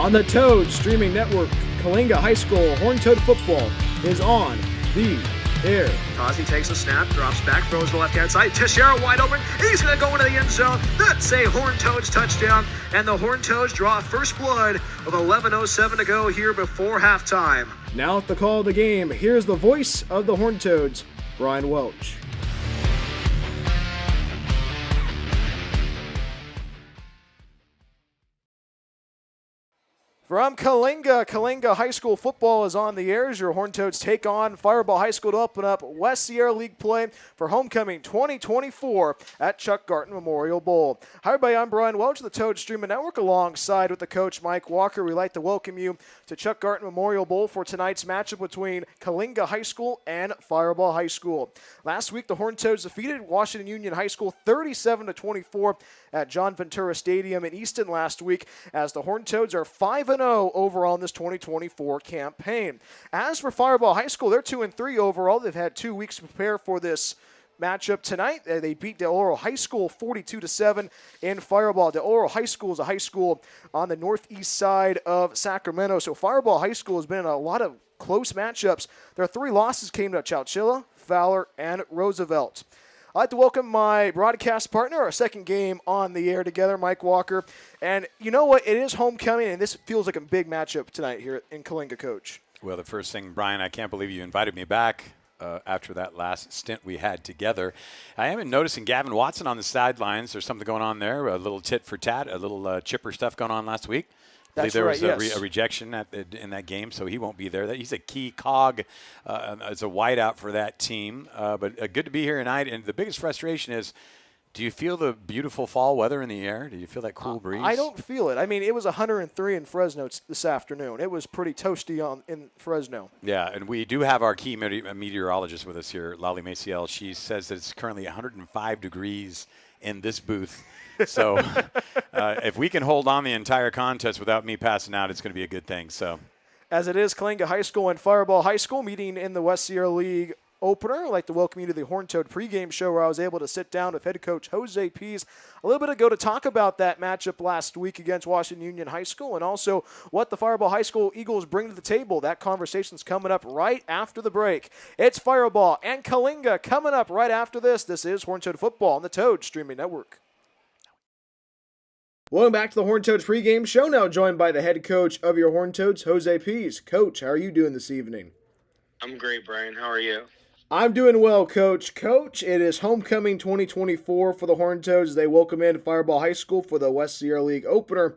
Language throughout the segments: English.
On the Toad streaming network, Coalinga High School Horned Toad football is on the air. Ozzy takes a snap, drops back, throws to the left-hand side. Teixeira wide open. He's going to go into the end zone. That's a Horned Toads touchdown. And the Horned Toads draw first blood with 11:07 to go here before halftime. Now at the call of the game, here's the voice of the Horned Toads, Brian Welch. From Coalinga High School football is on the air as your Horned Toads take on Firebaugh High School to open up West Sierra League play for homecoming 2024 at Chuck Garton Memorial Bowl. Hi everybody, I'm Brian Welch of the Toad Streaming Network alongside with the coach Mike Walker. We'd like to welcome you to Chuck Garton Memorial Bowl for tonight's matchup between Coalinga High School and Firebaugh High School. Last week the Horned Toads defeated Washington Union High School 37-24 at John Ventura Stadium in Easton last week, as the Horned Toads are 5-0 overall in this 2024 campaign. As for Firebaugh High School, they're 2-3 overall. They've had 2 weeks to prepare for this matchup tonight. They beat Del Oro High School 42-7 in Firebaugh. Del Oro High School is a high school on the northeast side of Sacramento, so Firebaugh High School has been in a lot of close matchups. Their 3 losses came to Chowchilla, Fowler, and Roosevelt. I'd like to welcome my broadcast partner, our second game on the air together, Mike Walker. And you know what? It is homecoming, and this feels like a big matchup tonight here in Coalinga, Coach. Well, the first thing, Brian, I can't believe you invited me back after that last stint we had together. I am noticing Gavin Watson on the sidelines. There's something going on there, a little tit for tat, a little chipper stuff going on last week. I believe there was a rejection in that game, so he won't be there. He's a key cog as a wideout for that team. But good to be here tonight. And the biggest frustration is, do you feel the beautiful fall weather in the air? Do you feel that cool breeze? I don't feel it. I mean, it was 103 in Fresno this afternoon. It was pretty toasty in Fresno. Yeah, and we do have our key meteorologist with us here, Lali Maciel. She says that it's currently 105 degrees in this booth. So if we can hold on the entire contest without me passing out, it's going to be a good thing. So, as it is, Coalinga High School and Firebaugh High School meeting in the West Sierra League opener. I'd like to welcome you to the Horned Toad pregame show, where I was able to sit down with head coach Jose Pease a little bit ago to talk about that matchup last week against Washington Union High School, and also what the Firebaugh High School Eagles bring to the table. That conversation's coming up right after the break. It's Firebaugh and Coalinga coming up right after this. This is Horned Toad football on the Toad Streaming Network. Welcome back to the Horned Toads pregame show, now joined by the head coach of your Horned Toads, Jose Pease. Coach, how are you doing this evening? I'm great, Brian. How are you? I'm doing well, Coach. Coach, it is homecoming 2024 for the Horned Toads. They welcome in Firebaugh High School for the West Sierra League opener.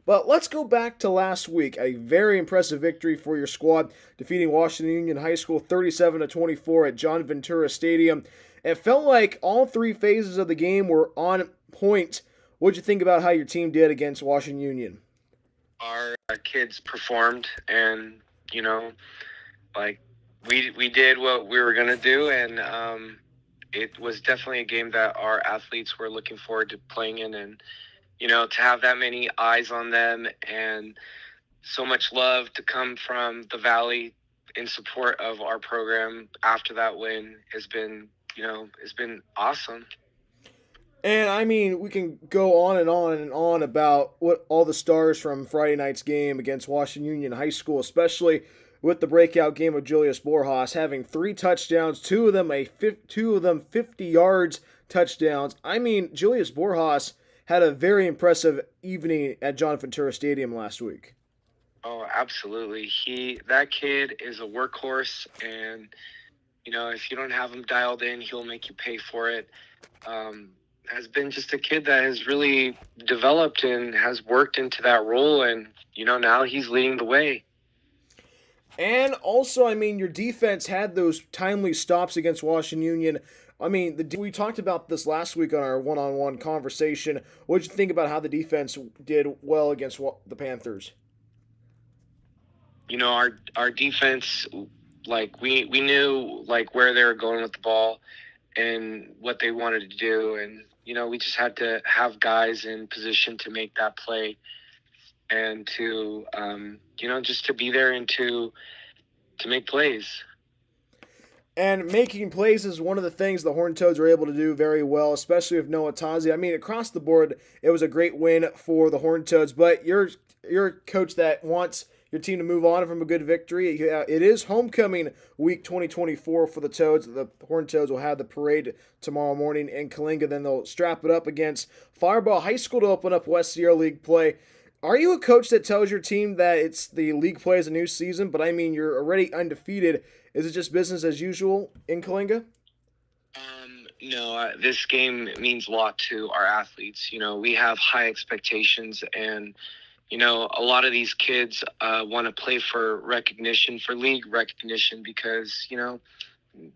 But let's go back to last week. A very impressive victory for your squad, defeating Washington Union High School 37-24 at John Ventura Stadium. It felt like all 3 phases of the game were on point. What did you think about how your team did against Washington Union? Our kids performed, and, we did what we were going to do, and it was definitely a game that our athletes were looking forward to playing in, and, to have that many eyes on them and so much love to come from the Valley in support of our program after that win has been awesome. And, I mean, we can go on and on and on about what all the stars from Friday night's game against Washington Union High School, especially with the breakout game of Julius Borjas, having 3 touchdowns, 2 of them 50 yards touchdowns. I mean, Julius Borjas had a very impressive evening at John Ventura Stadium last week. Oh, absolutely. That kid is a workhorse, and, if you don't have him dialed in, he'll make you pay for it. Has been just a kid that has really developed and has worked into that role, and now he's leading the way. And also, I mean, your defense had those timely stops against Washington Union. I mean, we talked about this last week on our one-on-one conversation. What did you think about how the defense did well against the Panthers? Our defense, we knew where they were going with the ball and what they wanted to do, and we just had to have guys in position to make that play and to, just to be there and to make plays. And making plays is one of the things the Horned Toads are able to do very well, especially with Noah Tazi. I mean, across the board, it was a great win for the Horned Toads. But you're a coach that wants your team to move on from a good victory. It is homecoming week 2024 for the Toads. The Horned Toads will have the parade tomorrow morning in Coalinga. Then they'll strap it up against Firebaugh High School to open up West Sierra League play. Are you a coach that tells your team that it's the league play is a new season, but I mean you're already undefeated? Is it just business as usual in Coalinga? No, this game means a lot to our athletes. You know, we have high expectations, and you know, a lot of these kids want to play for recognition, for league recognition, because you know,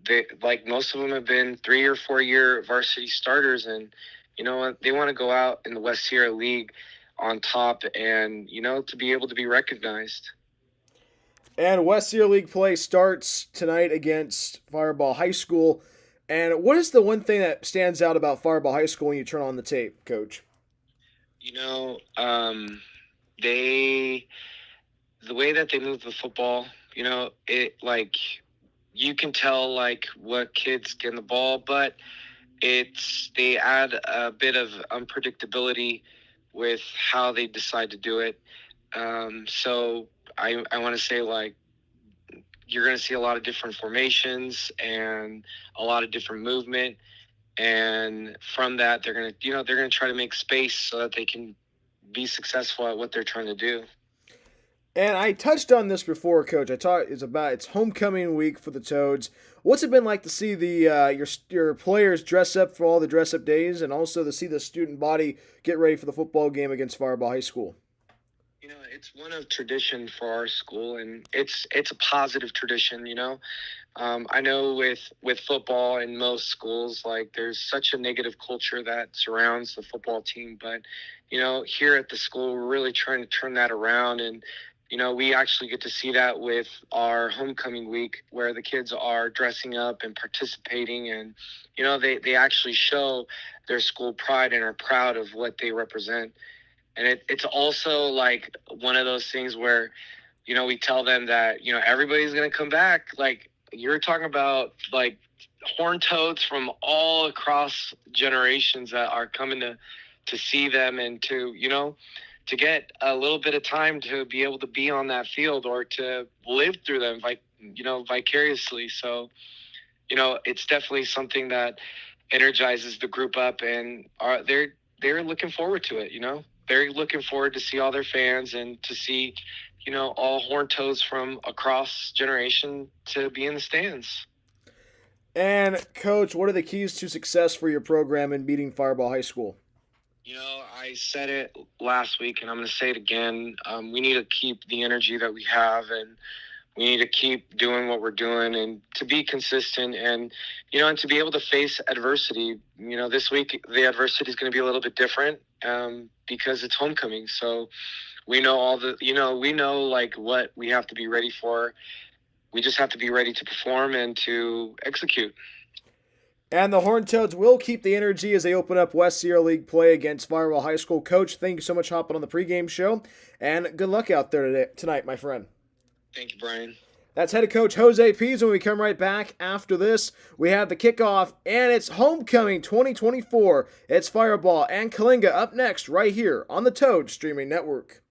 they like most of them have been 3 or 4 year varsity starters, and you know what, they want to go out in the West Sierra League on top, and you know, to be able to be recognized. And West Sierra League play starts tonight against Firebaugh High School. And what is the one thing that stands out about Firebaugh High School when you turn on the tape, Coach? You know, they the way that they move the football, you know, it like you can tell like what kids get in the ball, but they add a bit of unpredictability with how they decide to do it. So I want to say like you're going to see a lot of different formations and a lot of different movement, and from that they're going to they're going to try to make space so that they can be successful at what they're trying to do. And I touched on this before, Coach. I talked it's homecoming week for the Toads. What's it been like to see the your players dress up for all the dress up days, and also to see the student body get ready for the football game against Firebaugh High School? You know, it's one of tradition for our school, and it's a positive tradition. You know, I know with football in most schools, like there's such a negative culture that surrounds the football team, but you know, here at the school, we're really trying to turn that around, and you know, we actually get to see that with our homecoming week, where the kids are dressing up and participating, and you know, they actually show their school pride and are proud of what they represent. And it's also like one of those things where, you know, we tell them that, you know, everybody's going to come back. Like you're talking about like horned toads from all across generations that are coming to see them and to, you know, to get a little bit of time to be able to be on that field or to live through them, like, you know, vicariously. So, you know, it's definitely something that energizes the group up, and they're looking forward to it. You know, they're looking forward to see all their fans and to see, you know, all horned toads from across generation to be in the stands. And Coach, what are the keys to success for your program in beating Firebaugh High School? You know, I said it last week, and I'm going to say it again. We need to keep the energy that we have, and we need to keep doing what we're doing and to be consistent, and, you know, and to be able to face adversity. You know, this week, the adversity is going to be a little bit different because it's homecoming. So we know we know like what we have to be ready for. We just have to be ready to perform and to execute. And the Horned Toads will keep the energy as they open up West Sierra League play against Firebaugh High School. Coach, thank you so much for hopping on the pregame show, and good luck out there tonight, my friend. Thank you, Brian. That's head coach Jose Pease. When we come right back after this, we have the kickoff, and it's Homecoming 2024. It's Firebaugh and Coalinga up next right here on the Toad Streaming Network.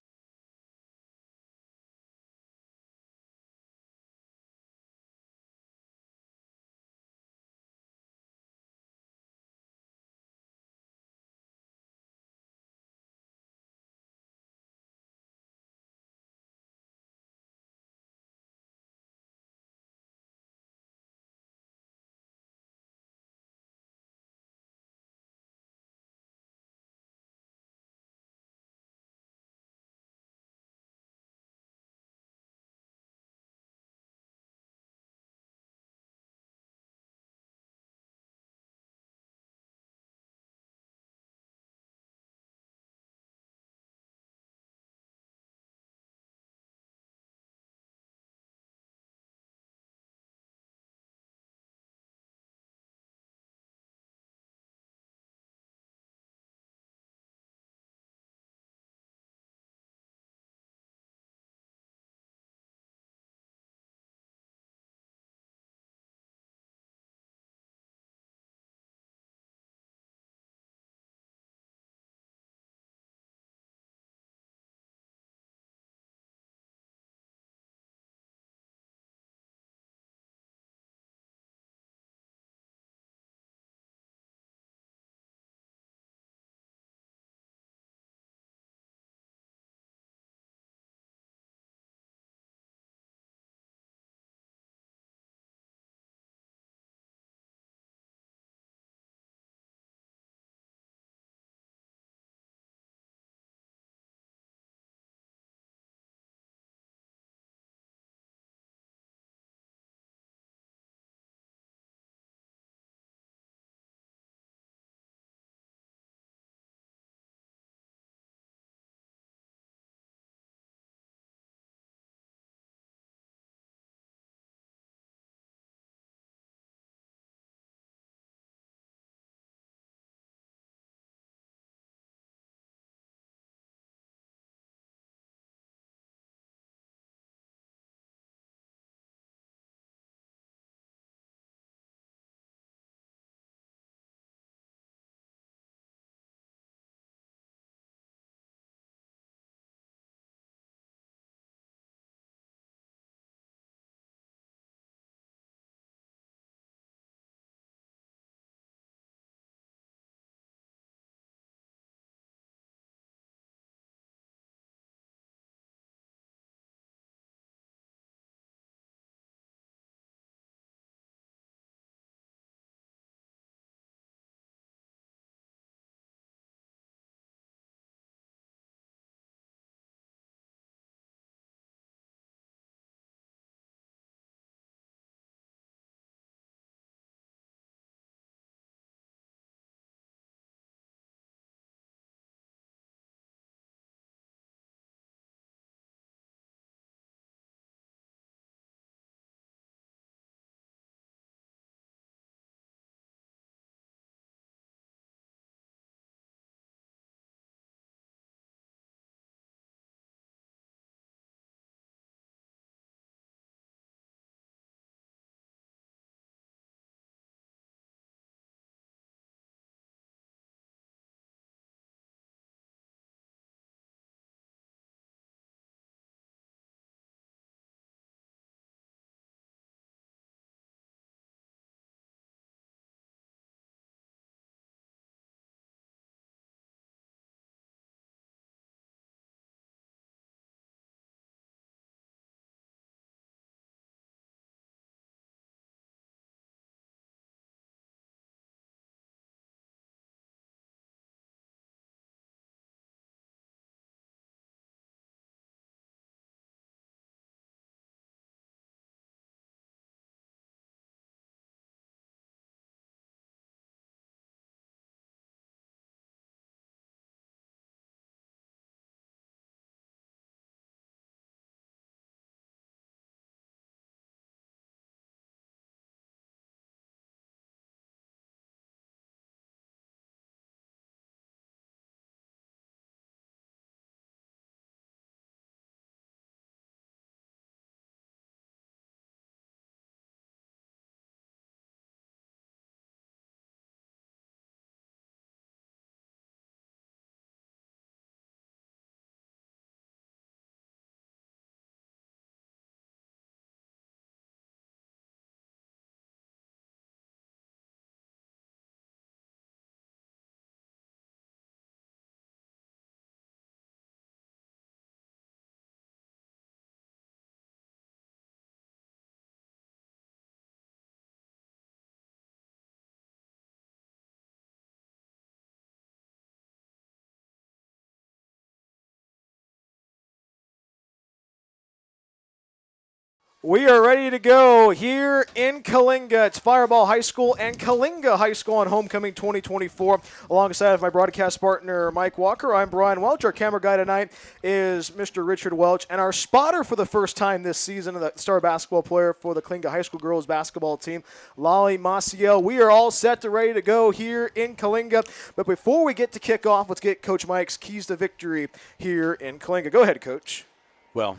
We are ready to go here in Coalinga. It's Firebaugh High School and Coalinga High School on Homecoming 2024. Alongside of my broadcast partner, Mike Walker, I'm Brian Welch. Our camera guy tonight is Mr. Richard Welch. And our spotter for the first time this season, the star basketball player for the Coalinga High School girls basketball team, Lolly Maciel. We are all set to ready to go here in Coalinga. But before we get to kick off, let's get Coach Mike's keys to victory here in Coalinga. Go ahead, Coach. Well,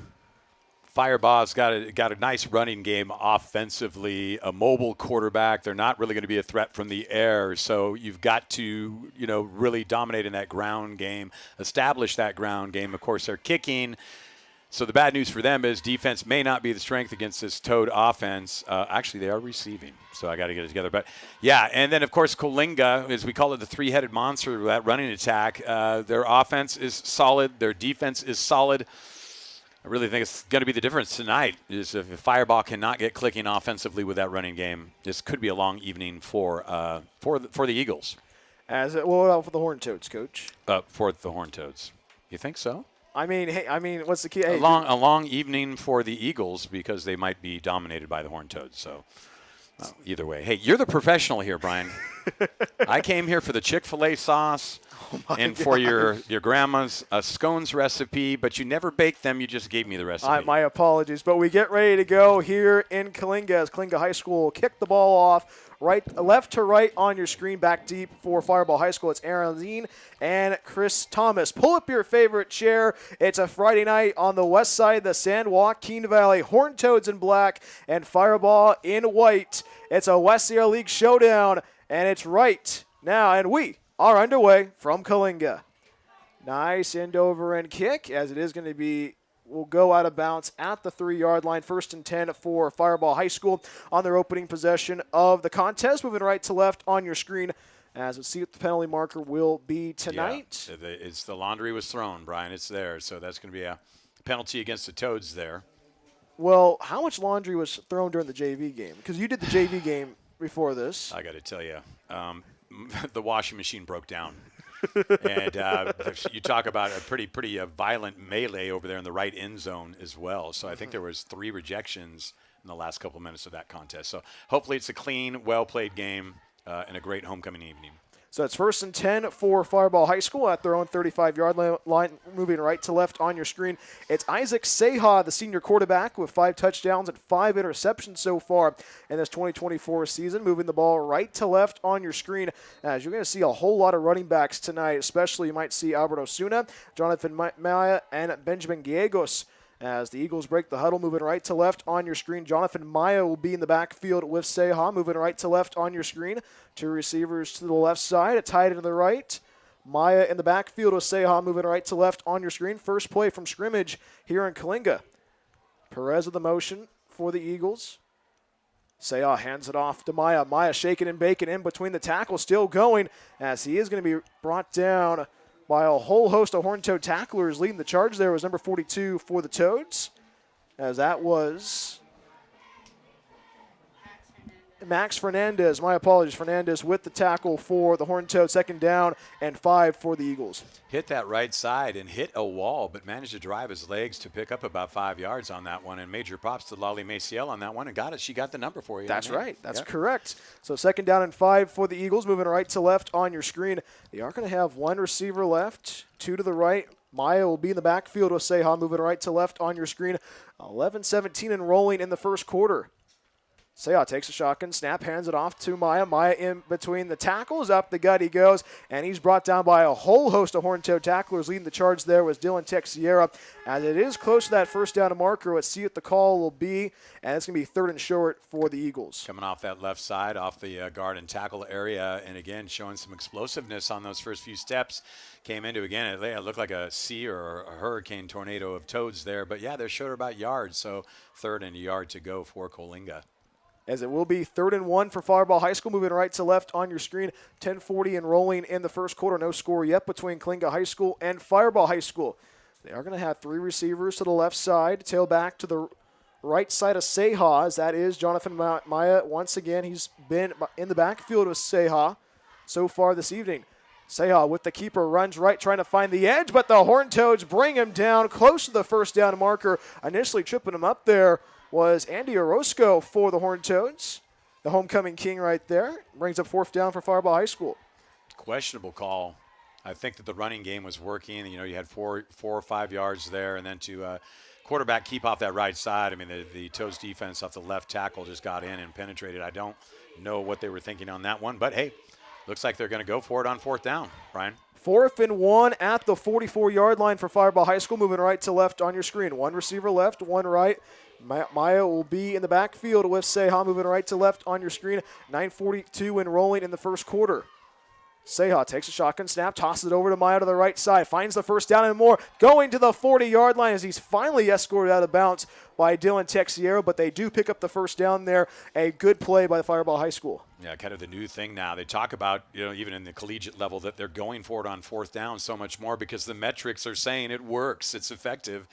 Firebaugh's got a nice running game offensively, a mobile quarterback. They're not really going to be a threat from the air, so you've got to, really dominate in that ground game, establish that ground game. Of course, they're kicking. So the bad news for them is defense may not be the strength against this Toad offense. Actually, they are receiving, so I got to get it together. But, yeah, and then, of course, Coalinga, as we call it, the three-headed monster, that running attack. Their offense is solid. Their defense is solid. I really think it's going to be the difference tonight is if Firebaugh cannot get clicking offensively with that running game, this could be a long evening for the Eagles. As it will for the Horned Toads, Coach. For the Horned Toads. You think so? I mean, what's the key? Hey, a long evening for the Eagles because they might be dominated by the Horned Toads. So either way. Hey, you're the professional here, Brian. I came here for the Chick-fil-A sauce and for your grandma's scones recipe, but you never baked them. You just gave me the recipe. My apologies. But we get ready to go here in Coalinga as Coalinga High School kick the ball off. Left to right on your screen, back deep for Firebaugh High School. It's Aaron Lean and Chris Thomas. Pull up your favorite chair. It's a Friday night on the west side of the San Joaquin Valley. Horned Toads in black and Firebaugh in white. It's a West Sierra League showdown, and it's right now. And we are underway from Coalinga. Nice end over end kick, as it is going to be. Will go out of bounds at the 3-yard line. 1st and 10 for Firebaugh High School on their opening possession of the contest. Moving right to left on your screen, as we see what the penalty marker will be tonight. Yeah, it's the laundry was thrown, Brian. It's there, so that's going to be a penalty against the Toads there. Well, how much laundry was thrown during the JV game? Because you did the JV game before this. I got to tell you, the washing machine broke down. And you talk about a pretty violent melee over there in the right end zone as well. So I think there was 3 rejections in the last couple of minutes of that contest. So hopefully it's a clean, well-played game and a great homecoming evening. So it's 1st and 10 for Firebaugh High School at their own 35-yard line. Moving right to left on your screen, it's Isaac Seha, the senior quarterback, with 5 touchdowns and 5 interceptions so far in this 2024 season. Moving the ball right to left on your screen, as you're going to see a whole lot of running backs tonight, especially you might see Albert Osuna, Jonathan Maya, and Benjamin Gallegos. As the Eagles break the huddle, moving right to left on your screen, Jonathan Maya will be in the backfield with Seha. Moving right to left on your screen, 2 receivers to the left side, a tight end to the right. Maya in the backfield with Seha, moving right to left on your screen. First play from scrimmage here in Coalinga. Perez with the motion for the Eagles. Seha hands it off to Maya. Maya shaking and baking in between the tackles, still going as he is going to be brought down by a whole host of Horned Toad tacklers. Leading the charge there was number 42 for the Toads, as that was Max Fernandez. My apologies, Fernandez with the tackle for the Horned Toad. 2nd down and 5 for the Eagles. Hit that right side and hit a wall, but managed to drive his legs to pick up about 5 yards on that one. And major props to Lolly Maciel on that one, and got it. She got the number for you. That's right. That's correct. So 2nd down and 5 for the Eagles. Moving right to left on your screen. They are going to have 1 receiver left, 2 to the right. Maya will be in the backfield with Seha, moving right to left on your screen. 11-17 and rolling in the first quarter. Seha takes a shotgun snap, hands it off to Maya. Maya in between the tackles, up the gut he goes, and he's brought down by a whole host of Horned Toad tacklers. Leading the charge there was Dylan Texiera. As it is close to that 1st down marker, let's see what the call will be, and it's going to be 3rd and short for the Eagles. Coming off that left side, off the guard and tackle area, and again showing some explosiveness on those first few steps. Came into, again, it looked like a sea or a hurricane tornado of Toads there, but yeah, they're short about yards, so 3rd and a yard to go for Coalinga. As it will be 3rd and 1 for Firebaugh High School. Moving right to left on your screen. 10:40 and rolling in the first quarter. No score yet between Coalinga High School and Firebaugh High School. They are going to have 3 receivers to the left side. Tailback to the right side of Seha, as that is Jonathan Maya. Once again, he's been in the backfield with Seha so far this evening. Seha with the keeper runs right, trying to find the edge, but the Horned Toads bring him down close to the 1st down marker. Initially tripping him up there was Andy Orozco for the Horned Toads. The homecoming king right there. Brings up 4th down for Firebaugh High School. Questionable call. I think that the running game was working. You know, you had 4 or 5 yards there, and then to quarterback keep off that right side. I mean, the Toads defense off the left tackle just got in and penetrated. I don't know what they were thinking on that one, but hey, looks like they're going to go for it on 4th down, Brian. 4th and 1 at the 44-yard line for Firebaugh High School, moving right to left on your screen. 1 receiver left, 1 right. Maya will be in the backfield with Seha, moving right to left on your screen. 9:42 and rolling in the first quarter. Seha takes a shotgun snap, tosses it over to Maya to the right side, finds the 1st down and more, going to the 40-yard line as he's finally escorted out of bounds by Dylan Texiero, but they do pick up the 1st down there. A good play by the Firebaugh High School. Yeah, kind of the new thing now. They talk about, you know, even in the collegiate level, that they're going for it on 4th down so much more because the metrics are saying it works, it's effective.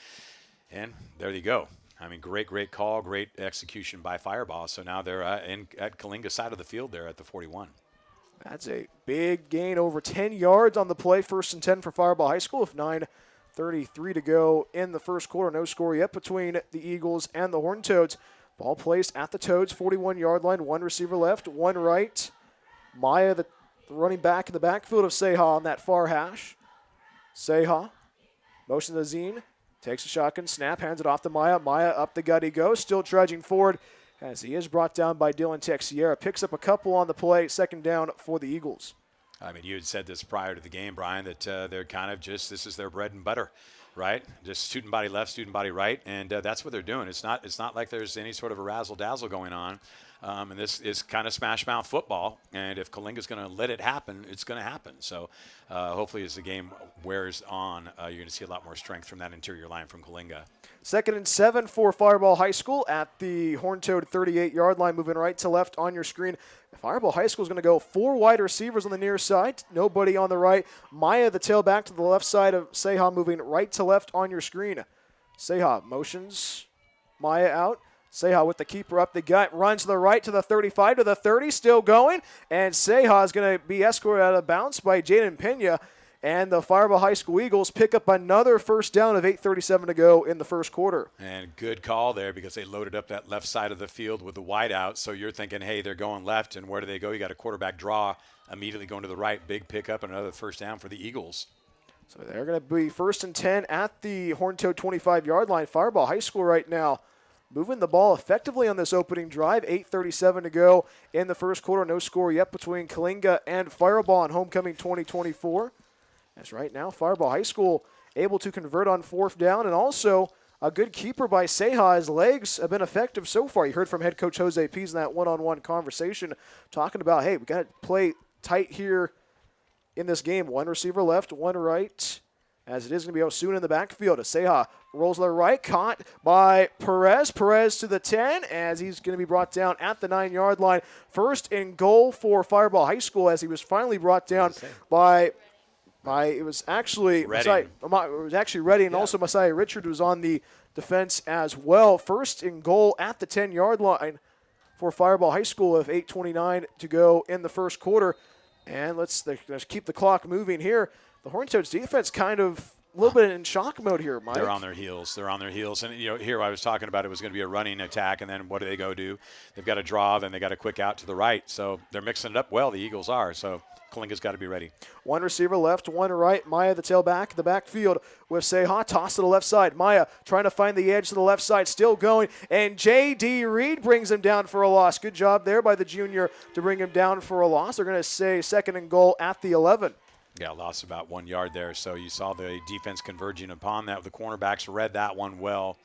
And there you go. I mean, great call, great execution by Firebaugh. So now they're at Coalinga's side of the field there at the 41. That's a big gain, over 10 yards on the play. 1st and 10 for Firebaugh High School with 9:33 to go in the first quarter. No score yet between the Eagles and the Horned Toads. Ball placed at the Toads' 41-yard line. 1 receiver left, 1 right. Maya, the running back in the backfield of Seha on that far hash. Seha, motion to Zine, takes a shotgun snap, hands it off to Maya. Maya up the gut he goes, still trudging forward as he is brought down by Dylan Texiera. Picks up a couple on the play, 2nd down for the Eagles. I mean, you had said this prior to the game, Brian, that they're kind of just, this is their bread and butter, right? Just student body left, student body right, and that's what they're doing. It's not like there's any sort of a razzle-dazzle going on, and this is kind of smash-mouth football, and if Coalinga's going to let it happen, it's going to happen. So hopefully as the game wears on, you're going to see a lot more strength from that interior line from Coalinga. 2nd and 7 for Firebaugh High School at the Horned Toad 38-yard line, moving right to left on your screen. Firebaugh High School is going to go 4 wide receivers on the near side, nobody on the right. Maya, the tailback, to the left side of Seha, moving right to left on your screen. Seha motions Maya out. Seha with the keeper up the gut, runs to the right to the 35 to the 30, still going. And Seha is going to be escorted out of bounds by Jaden Pena. And the Firebaugh High School Eagles pick up another 1st down of 8:37 to go in the first quarter. And good call there because they loaded up that left side of the field with the wide out. So you're thinking, hey, they're going left, and where do they go? You got a quarterback draw, immediately going to the right, big pickup, and another 1st down for the Eagles. So they're going to be 1st and 10 at the Horned Toad 25-yard line. Firebaugh High School right now moving the ball effectively on this opening drive. 8:37 to go in the first quarter. No score yet between Coalinga and Firebaugh in homecoming 2024. As right now, Firebaugh High School able to convert on 4th down, and also a good keeper by Seha. His legs have been effective so far. You heard from head coach Jose Pease in that one-on-one conversation talking about, hey, we got to play tight here in this game. 1 receiver left, 1 right, as it is going to be Osun in the backfield. Seha rolls to the right, caught by Perez. Perez to the 10, as he's going to be brought down at the 9-yard line. 1st and goal for Firebaugh High School, as he was finally brought down by it was actually Redding. It was actually Redding, and also Messiah Richard was on the defense as well. 1st and goal at the 10-yard line for Firebaugh High School with 8:29 to go in the first quarter. And let's keep the clock moving here. The Horned Toads defense kind of a little bit in shock mode here, Mike. They're on their heels. And, you know, here I was talking about it was going to be a running attack, and then what do they go do? They've got a draw, then they got a quick out to the right. So they're mixing it up well, the Eagles are. So Coalinga's got to be ready. 1 receiver left, 1 right. Maya, the tailback, the backfield with Seha. Toss to the left side. Maya trying to find the edge to the left side, still going. And J.D. Reed brings him down for a loss. Good job there by the junior to bring him down for a loss. They're going to say 2nd and goal at the 11. Yeah, lost about 1 yard there. So you saw the defense converging upon that. The cornerbacks read that one well,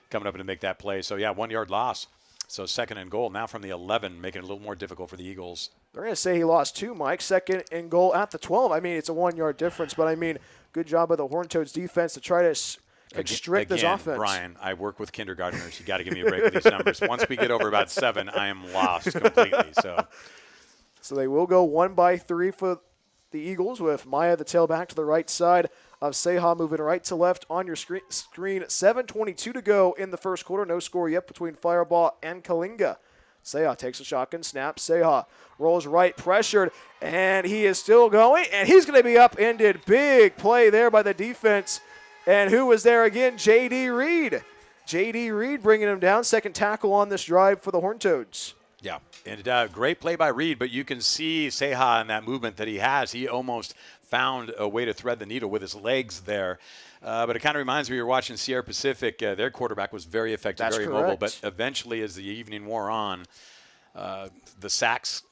coming up to make that play. So, 1 yard loss. So 2nd and goal now from the 11, making it a little more difficult for the Eagles. They're going to say he lost 2, Mike. 2nd and goal at the 12. I mean, it's a 1 yard difference, but I mean, good job by the Horned Toads defense to try to constrict this offense. Brian, I work with kindergartners. You got to give me a break with these numbers. Once we get over about 7, I am lost completely. So they will go 1 by 3 for the Eagles with Maya, the tailback, to the right side of Seha, moving right to left on your screen. 7:22 to go in the first quarter. No score yet between Firebaugh and Coalinga. Seha takes a shotgun snap. Seha rolls right, pressured, and he is still going, and he's going to be upended. Big play there by the defense. And who was there again? J.D. Reed. J.D. Reed bringing him down. Second tackle on this drive for the Horned Toads. Yeah, and great play by Reed, but you can see Seha in that movement that he has. He almost found a way to thread the needle with his legs there. But it kind of reminds me, you're watching Sierra Pacific. Their quarterback was very effective, That's very correct. mobile. But eventually, as the evening wore on, the sacks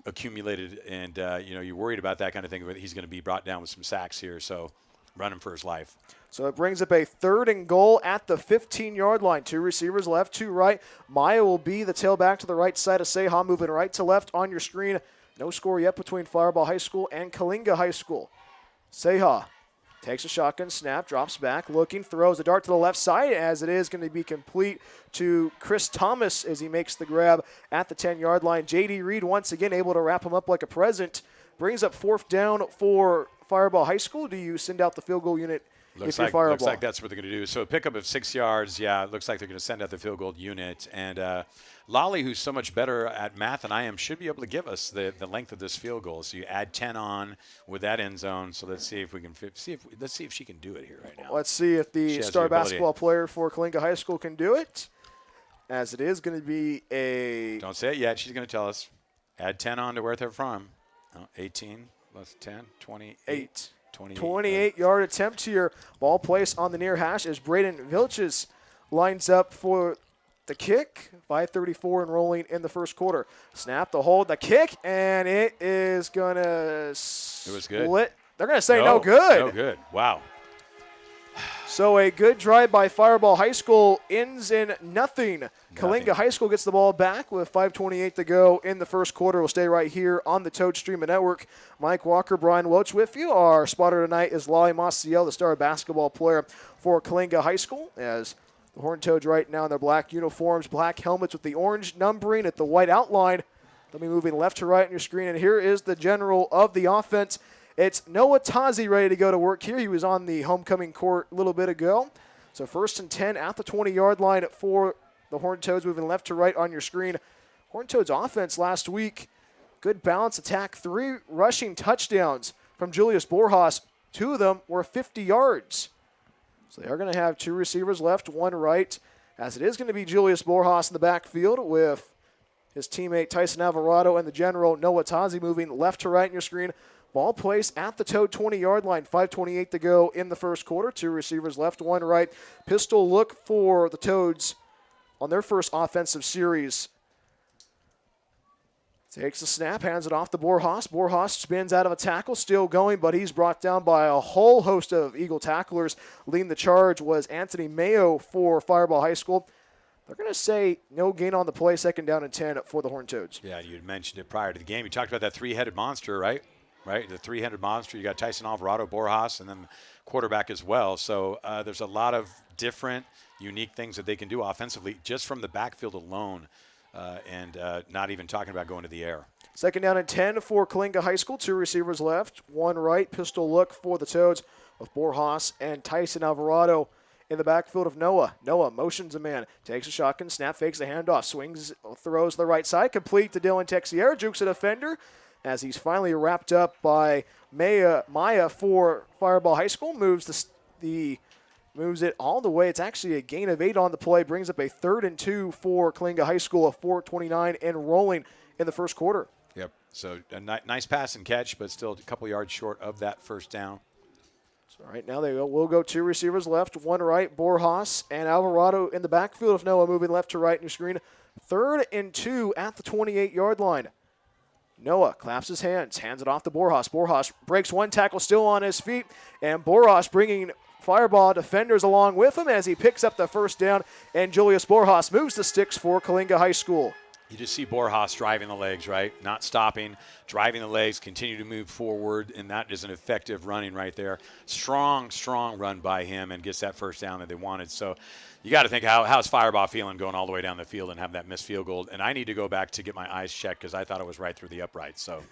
accumulated, and you're worried about that kind of thing. But he's going to be brought down with some sacks here, so running for his life. So it brings up a 3rd and goal at the 15-yard line. 2 receivers left, 2 right. Maya will be the tailback to the right side of Seha, moving right to left on your screen. No score yet between Firebaugh High School and Coalinga High School. Seha takes a shotgun snap, drops back, looking, throws a dart to the left side as it is going to be complete to Chris Thomas as he makes the grab at the 10-yard line. J.D. Reed once again able to wrap him up like a present. Brings up 4th down for Firebaugh High School. Do you send out the field goal unit if you're Firebaugh? Looks like that's what they're going to do. So a pickup of 6 yards. Yeah, it looks like they're going to send out the field goal unit. And Lolly, who's so much better at math than I am, should be able to give us the length of this field goal. So you add 10 on with that end zone. So let's see if we can let's see if she can do it here right now. Let's see if the star basketball player for Coalinga High School can do it. As it is going to be a... Don't say it yet. She's going to tell us. Add 10 on to where they're from. 18 plus 10, 28. 28-yard attempt here. Ball placed on the near hash as Braden Vilches lines up for the kick. 5:34 and rolling in the first quarter. Snap, the hold, the kick, and it is going to split. It was good. They're going to say no good. No good. Wow. So a good drive by Firebaugh High School ends in nothing. Coalinga High School gets the ball back with 5:28 to go in the first quarter. We'll stay right here on the Toad Streaming Network. Mike Walker, Brian Welch with you. Our spotter tonight is Lolly Maciel, the star basketball player for Coalinga High School, as the Horned Toads right now in their black uniforms, black helmets with the orange numbering at the white outline. They'll be moving left to right on your screen, and here is the general of the offense. It's Noah Tazi ready to go to work here. He was on the homecoming court a little bit ago. So 1st and 10 at the 20-yard line for the Horned Toads, moving left to right on your screen. Horned Toads offense last week, good balance attack, 3 rushing touchdowns from Julius Borjas. 2 of them were 50 yards. So they are going to have 2 receivers left, 1 right, as it is going to be Julius Borjas in the backfield with his teammate Tyson Alvarado and the general Noah Tazi moving left to right on your screen. Ball placed at the Toad 20-yard line. 5:28 to go in the first quarter. 2 receivers left, 1 right. Pistol look for the Toads on their first offensive series. Takes the snap, hands it off to Borjas. Borjas spins out of a tackle, still going, but he's brought down by a whole host of Eagle tacklers. Leading the charge was Anthony Mayo for Firebaugh High School. They're going to say no gain on the play, 2nd down and 10 for the Horned Toads. Yeah, you had mentioned it prior to the game. You talked about that 3-headed monster, right? The 3-headed monster. You got Tyson Alvarado, Borjas, and then quarterback as well. So there's a lot of different, unique things that they can do offensively just from the backfield alone, and not even talking about going to the air. 2nd down and 10 for Coalinga High School. 2 receivers left, 1 right. Pistol look for the Toads of Borjas and Tyson Alvarado in the backfield of Noah. Noah motions a man, takes a shotgun, snap, fakes a handoff, swings, throws the right side, complete to Dylan Texier, jukes a defender, as he's finally wrapped up by Maya for Firebaugh High School. Moves it all the way. It's actually a gain of 8 on the play. Brings up a 3rd and 2 for Coalinga High School, a 4:29 and rolling in the first quarter. Yep. So a nice pass and catch, but still a couple yards short of that first down. So right now they will go 2 receivers left, 1 right. Borjas and Alvarado in the backfield of Noah, moving left to right in your screen. 3rd and 2 at the 28-yard line. Noah claps his hands it off to Borjas. Borjas breaks 1 tackle, still on his feet, and Borjas bringing Firebaugh defenders along with him as he picks up the first down, and Julius Borjas moves the sticks for Coalinga High School. You just see Borjas driving the legs, right? Not stopping, driving the legs, continue to move forward, and that is an effective running right there. Strong run by him, and gets that first down that they wanted. So you got to think, how's Firebaugh feeling going all the way down the field and have that missed field goal? And I need to go back to get my eyes checked because I thought it was right through the upright. So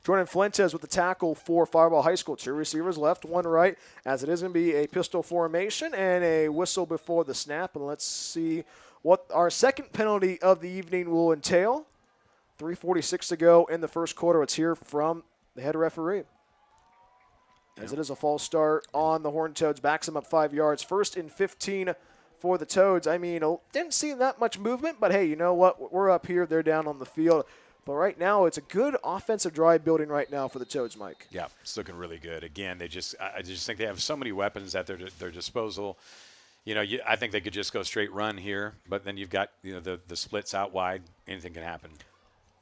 Jordan Fuentes with the tackle for Firebaugh High School. 2 receivers left, 1 right, as it is going to be a pistol formation and a whistle before the snap. And let's see what our second penalty of the evening will entail. 3:46 to go in the first quarter. Let's hear from the head referee. As it is a false start on the Horned Toads, backs him up 5 yards. 1st and 15 for the Toads. I mean, didn't see that much movement, but hey, you know what? We're up here. They're down on the field. But right now, it's a good offensive drive building right now for the Toads, Mike. Yeah, it's looking really good. Again, I just think they have so many weapons at their disposal. You know, I think they could just go straight run here, but then you've got, you know, the splits out wide. Anything can happen.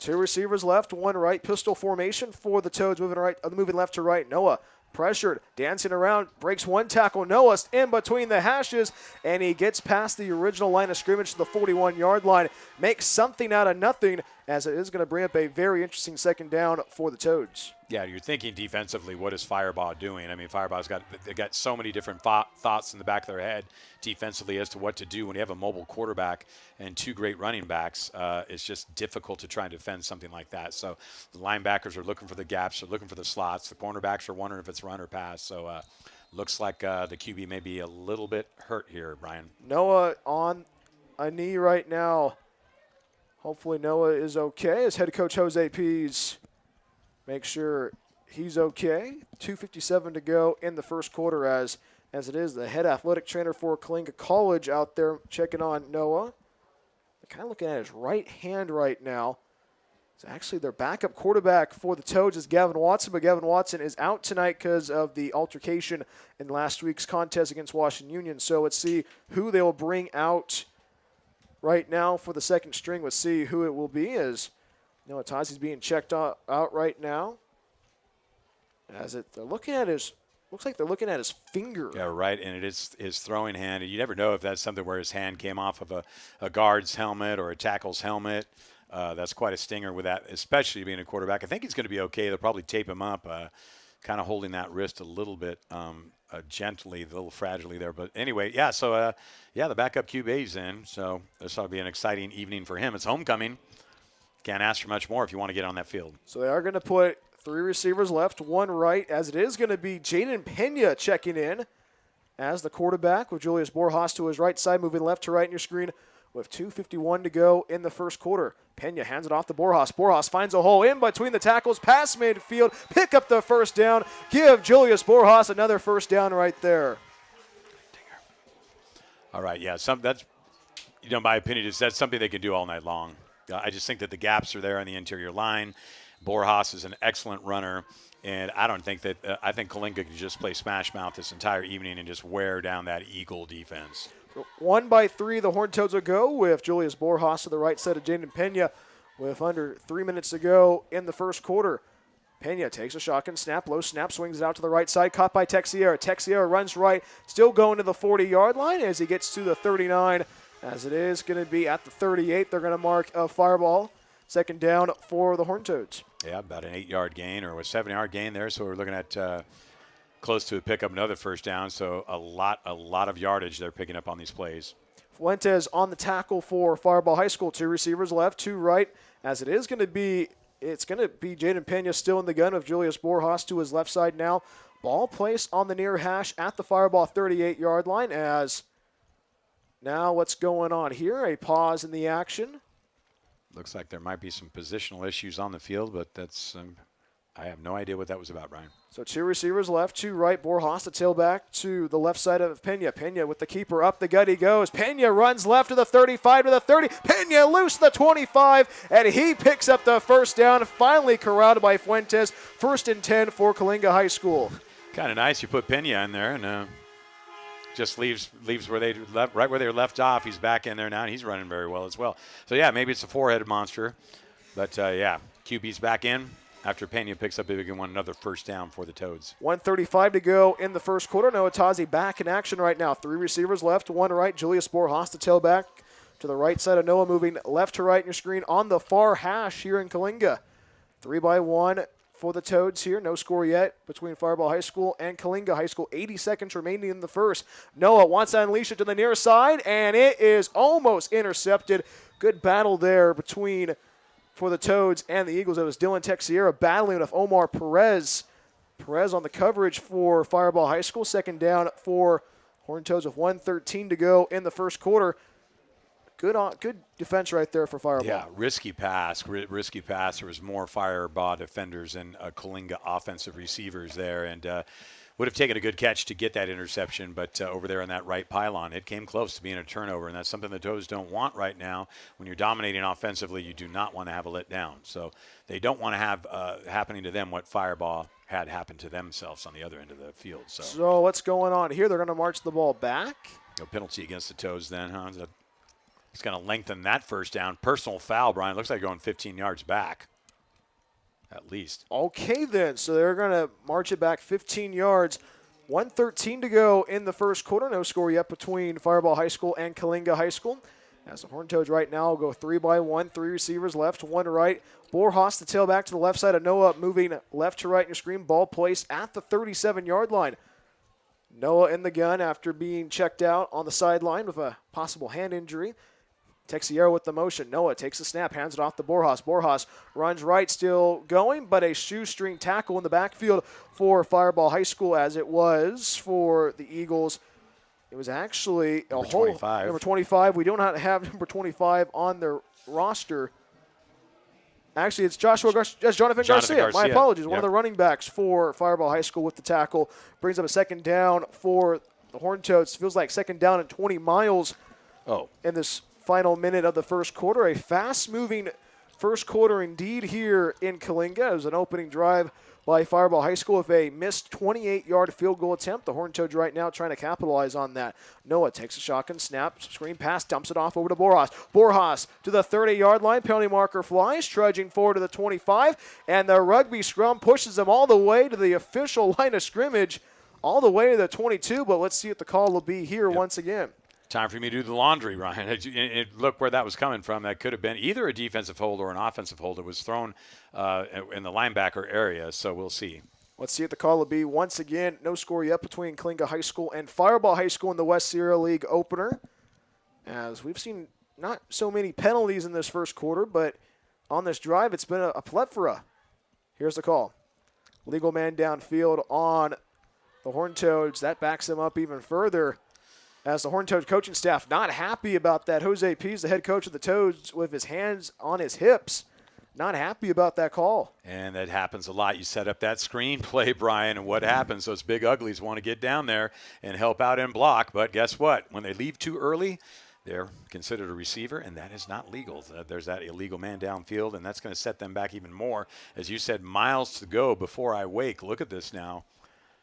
2 receivers left, 1 right. Pistol formation for the Toads, moving left to right. Noah pressured, dancing around, breaks 1 tackle. Noah's in between the hashes, and he gets past the original line of scrimmage to the 41-yard line. Makes something out of nothing, as it is going to bring up a very interesting second down for the Toads. Yeah, you're thinking defensively, what is Firebaugh doing? I mean, Firebaugh's got so many different thoughts in the back of their head defensively as to what to do when you have a mobile quarterback and 2 great running backs. It's just difficult to try and defend something like that. So the linebackers are looking for the gaps, they're looking for the slots. The cornerbacks are wondering if it's run or pass. So looks like the QB may be a little bit hurt here, Brian. Noah on a knee right now. Hopefully Noah is okay as head coach Jose Pease makes sure he's okay. 2:57 to go in the first quarter as it is the head athletic trainer for Coalinga College out there checking on Noah. They're kind of looking at his right hand right now. It's actually their backup quarterback for the Toads is Gavin Watson, but Gavin Watson is out tonight because of the altercation in last week's contest against Washington Union. So let's see who they will bring out right now for the second string. Let's see who it will be as Noah Tazi's being checked out right now. They're looking at looks like they're looking at his finger. Yeah, right, and it is his throwing hand. And you never know if that's something where his hand came off of a guard's helmet or a tackle's helmet. That's quite a stinger with that, especially being a quarterback. I think he's going to be okay. They'll probably tape him up, kind of holding that wrist a little bit gently, a little fragilely there. But anyway, yeah, so, the backup QB's in. So this ought to be an exciting evening for him. It's homecoming. Can't ask for much more if you want to get on that field. So they are going to put 3 receivers left, 1 right, as it is going to be Jaden Pena checking in as the quarterback with Julius Borjas to his right side, moving left to right in your screen with 2:51 to go in the first quarter. Pena hands it off to Borjas. Borjas finds a hole in between the tackles, pass midfield, pick up the first down, give Julius Borjas another first down right there. All right, yeah, that's, my opinion is that's something they can do all night long. I just think that the gaps are there on the interior line. Borjas is an excellent runner, and I don't think that I think Coalinga could just play smash mouth this entire evening and just wear down that Eagle defense. 1 by 3, the Horned Toads will go with Julius Borjas to the right side of Jaden Pena with under 3 minutes to go in the first quarter. Pena takes a shotgun snap, low snap, swings it out to the right side, caught by Texiera. Texiera runs right, still going to the 40-yard line as he gets to the 39. As it is going to be at the 38, they're going to mark a Firebaugh. Second down for the Horned Toads. Yeah, about an 8-yard gain or a 7-yard gain there. So we're looking at close to a pick up another first down. So a lot of yardage they're picking up on these plays. Fuentes on the tackle for Firebaugh High School. 2 receivers left, 2 right. As it is going to be, it's going to be Jaden Pena still in the gun of Julius Borjas to his left side now. Ball placed on the near hash at the Firebaugh 38-yard line as now what's going on here? A pause in the action. Looks like there might be some positional issues on the field, but that's I have no idea what that was about, Brian. So 2 receivers left, 2 right. Borjas, the tailback to the left side of Pena. Pena with the keeper up the gut he goes. Pena runs left to the 35 to the 30. Pena loose to the 25, and he picks up the first down, finally corralled by Fuentes. 1st and 10 for Coalinga High School. Kind of nice. You put Pena in there and just leaves where they left, right where they were left off. He's back in there now, and he's running very well as well. So, yeah, maybe it's a 4-headed monster. But, QB's back in after Pena picks up a big one, another first down for the Toads. 1:35 to go in the first quarter. Noah Tazi back in action right now. 3 receivers left, 1 right. Julius Borjas, the tailback to the right side of Noah, moving left to right in your screen on the far hash here in Coalinga. 3 by 1 for the Toads here. No score yet between Firebaugh High School and Coalinga High School. 80 seconds remaining in the first. Noah wants to unleash it to the near side, and it is almost intercepted. Good battle there for the Toads and the Eagles. It was Dylan Texiera battling with Omar Perez. Perez on the coverage for Firebaugh High School. Second down for Horned Toads with 1:13 to go in the first quarter. Good defense right there for Firebaugh. Yeah, risky pass. There was more Firebaugh defenders and Coalinga offensive receivers there. And would have taken a good catch to get that interception, but over there in that right pylon, it came close to being a turnover, and that's something the Toads don't want right now. When you're dominating offensively, you do not want to have a letdown. So they don't want to have happening to them what Firebaugh had happened to themselves on the other end of the field. So what's going on here? They're going to march the ball back. No penalty against the Toads then, huh? It's going to lengthen that first down. Personal foul, Brian. Looks like going 15 yards back. At least. Okay, then. So they're going to march it back 15 yards. 1:13 to go in the first quarter. No score yet between Firebaugh High School and Coalinga High School. As the Horned Toads right now will go 3-by-1, 3 receivers left, 1 right. Borjas, the tailback to the left side of Noah, moving left to right in your screen. Ball placed at the 37-yard line. Noah in the gun after being checked out on the sideline with a possible hand injury. Texiero with the motion. Noah takes the snap, hands it off to Borjas. Borjas runs right, still going, but a shoestring tackle in the backfield for Firebaugh High School, as it was for the Eagles. It was actually number 25. Number 25. We do not have number 25 on their roster. Actually, it's Jonathan Garcia. My apologies. One of the running backs for Firebaugh High School with the tackle. Brings up a second down for the Horned Toads. Feels like second down and 20 miles in this final minute of the first quarter. A fast-moving first quarter indeed here in Coalinga. It was an opening drive by Firebaugh High School with a missed 28-yard field goal attempt. The Horned Toads right now trying to capitalize on that. Noah takes a shotgun snap, screen pass, dumps it off over to Borjas. Borjas to the 30-yard line. Penalty marker flies, trudging forward to the 25, and the rugby scrum pushes them all the way to the official line of scrimmage, all the way to the 22, but let's see what the call will be here once again. Time for me to do the laundry, Ryan. Look where that was coming from. That could have been either a defensive hold or an offensive hold. It was thrown in the linebacker area, so we'll see. Let's see what the call will be. Once again, no score yet between Coalinga High School and Firebaugh High School in the West Sierra League opener. As we've seen not so many penalties in this first quarter, but on this drive, it's been a plethora. Here's the call. Legal man downfield on the Horned Toads. That backs them up even further, as the Horned Toads coaching staff not happy about that. Jose Pease, the head coach of the Toads, with his hands on his hips, not happy about that call. And that happens a lot. You set up that screenplay, Brian, and what happens? Those big uglies want to get down there and help out and block, but guess what? When they leave too early, they're considered a receiver, and that is not legal. There's that illegal man downfield, and that's going to set them back even more. As you said, miles to go before I wake. Look at this now.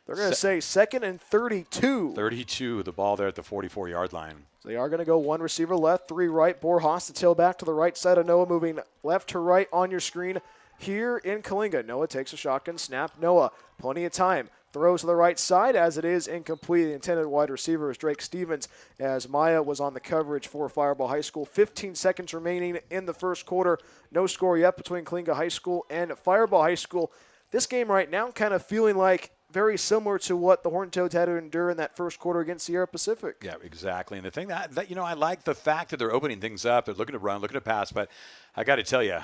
They're going to say 2nd and 32. 32, the ball there at the 44-yard line. So they are going to go 1 receiver left, 3 right. Borjas, the tailback to the right side of Noah, moving left to right on your screen here in Coalinga. Noah takes a shotgun snap. Noah, plenty of time. Throws to the right side as it is incomplete. The intended wide receiver is Drake Stevens, as Maya was on the coverage for Firebaugh High School. 15 seconds remaining in the first quarter. No score yet between Coalinga High School and Firebaugh High School. This game right now kind of feeling like very similar to what the Horned Toads had to endure in that first quarter against Sierra Pacific. Yeah, exactly. And the thing that I like the fact that they're opening things up. They're looking to run, looking to pass. But I got to tell you,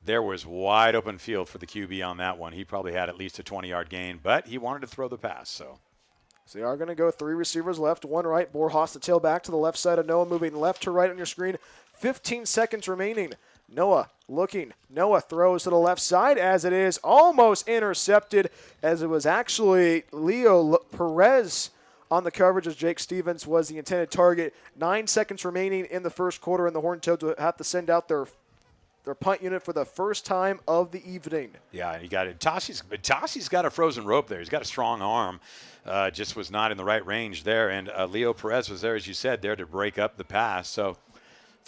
there was wide open field for the QB on that one. He probably had at least a 20-yard gain, but he wanted to throw the pass. So they are going to go 3 receivers left, 1 right. Borjas, the tailback to the left side of Noah, moving left to right on your screen. 15 seconds remaining. Noah looking. Noah throws to the left side as it is almost intercepted, as it was actually Leo Perez on the coverage, as Jake Stevens was the intended target. 9 seconds remaining in the first quarter, and the Horned Toads will have to send out their punt unit for the first time of the evening. Yeah, you got it. Tossi's got a frozen rope there. He's got a strong arm. Just was not in the right range there. And Leo Perez was there, as you said, there to break up the pass. So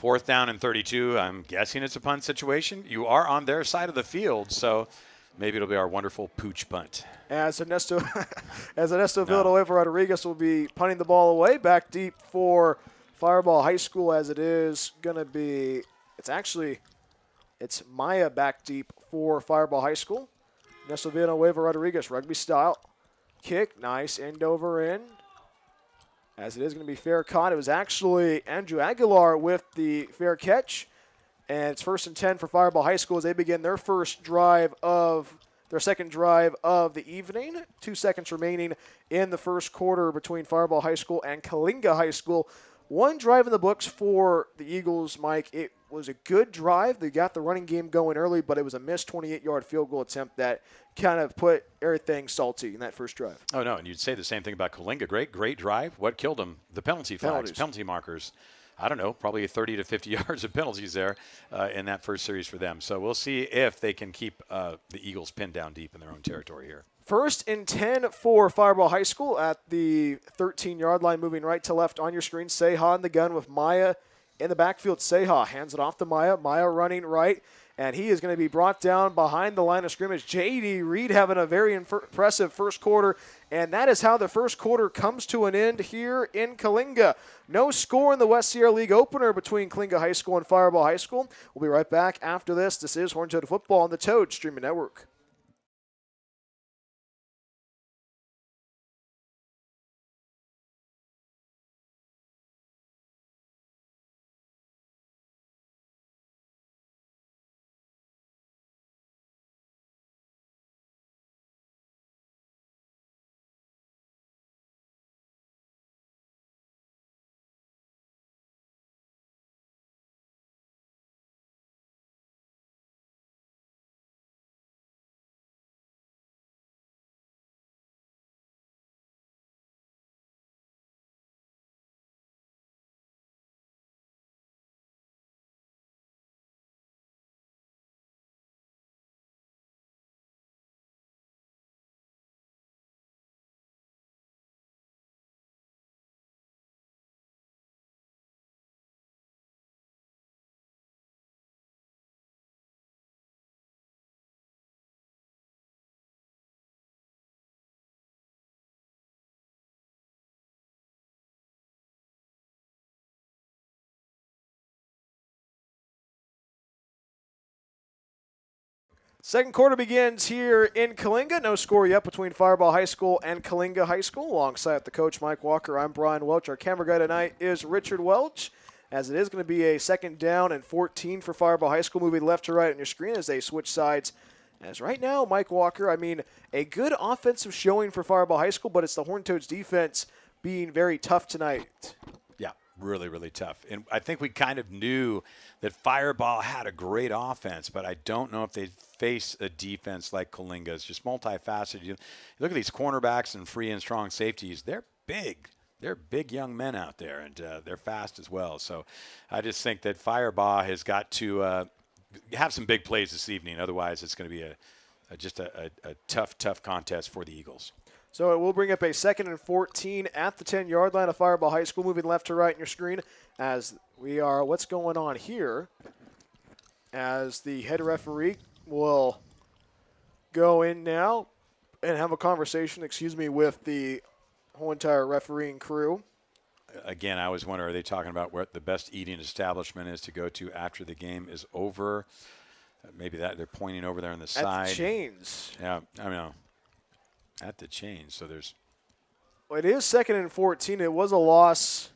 4th down and 32. I'm guessing it's a punt situation. You are on their side of the field, so maybe it'll be our wonderful pooch punt. As Ernesto Villanueva Rodriguez will be punting the ball away back deep for Firebaugh High School, as it is going to be – it's Maya back deep for Firebaugh High School. Ernesto Villanueva Rodriguez, rugby style. Kick, nice end over in. As it is going to be fair caught. It was actually Andrew Aguilar with the fair catch. And it's 1st and 10 for Firebaugh High School as they begin their second drive of the evening. 2 seconds remaining in the first quarter between Firebaugh High School and Coalinga High School. 1 drive in the books for the Eagles, Mike. It was a good drive. They got the running game going early, but it was a missed 28-yard field goal attempt that kind of put everything salty in that first drive. Oh, no, and you'd say the same thing about Coalinga. Great drive. What killed him? The penalty flags, penalty markers. I don't know, probably 30 to 50 yards of penalties there in that first series for them. So we'll see if they can keep the Eagles pinned down deep in their own territory here. 1st and 10 for Firebaugh High School at the 13-yard line, moving right to left on your screen. Seha in the gun with Maya in the backfield. Seha hands it off to Maya. Maya running right, and he is going to be brought down behind the line of scrimmage. J.D. Reed having a very impressive first quarter, and that is how the first quarter comes to an end here in Coalinga. No score in the West Sierra League opener between Coalinga High School and Firebaugh High School. We'll be right back after this. This is Horned Toad Football on the Toad Streaming Network. Second quarter begins here in Coalinga. No score yet between Firebaugh High School and Coalinga High School. Alongside the coach, Mike Walker, I'm Brian Welch. Our camera guy tonight is Richard Welch, as it is going to be a 2nd down and 14 for Firebaugh High School, moving left to right on your screen as they switch sides. As right now, Mike Walker, a good offensive showing for Firebaugh High School, but it's the Horned Toads defense being very tough tonight. Yeah, really, really tough. And I think we kind of knew that Firebaugh had a great offense, but I don't know if they'd face a defense like Coalinga. It's just multifaceted. You look at these cornerbacks and free and strong safeties. They're big. They're big young men out there, and they're fast as well. So I just think that Firebaugh has got to have some big plays this evening. Otherwise, it's going to be a tough contest for the Eagles. So it will bring up a 2nd and 14 at the 10-yard line of Firebaugh High School, moving left to right on your screen as we are, what's going on here, as the head referee will go in now and have a conversation, with the whole entire refereeing crew. Again, I was wondering, are they talking about what the best eating establishment is to go to after the game is over? Maybe that they're pointing over there on the side. At the chains. Yeah, at the chains. So there's. Well, it is 2nd and 14. It was a loss.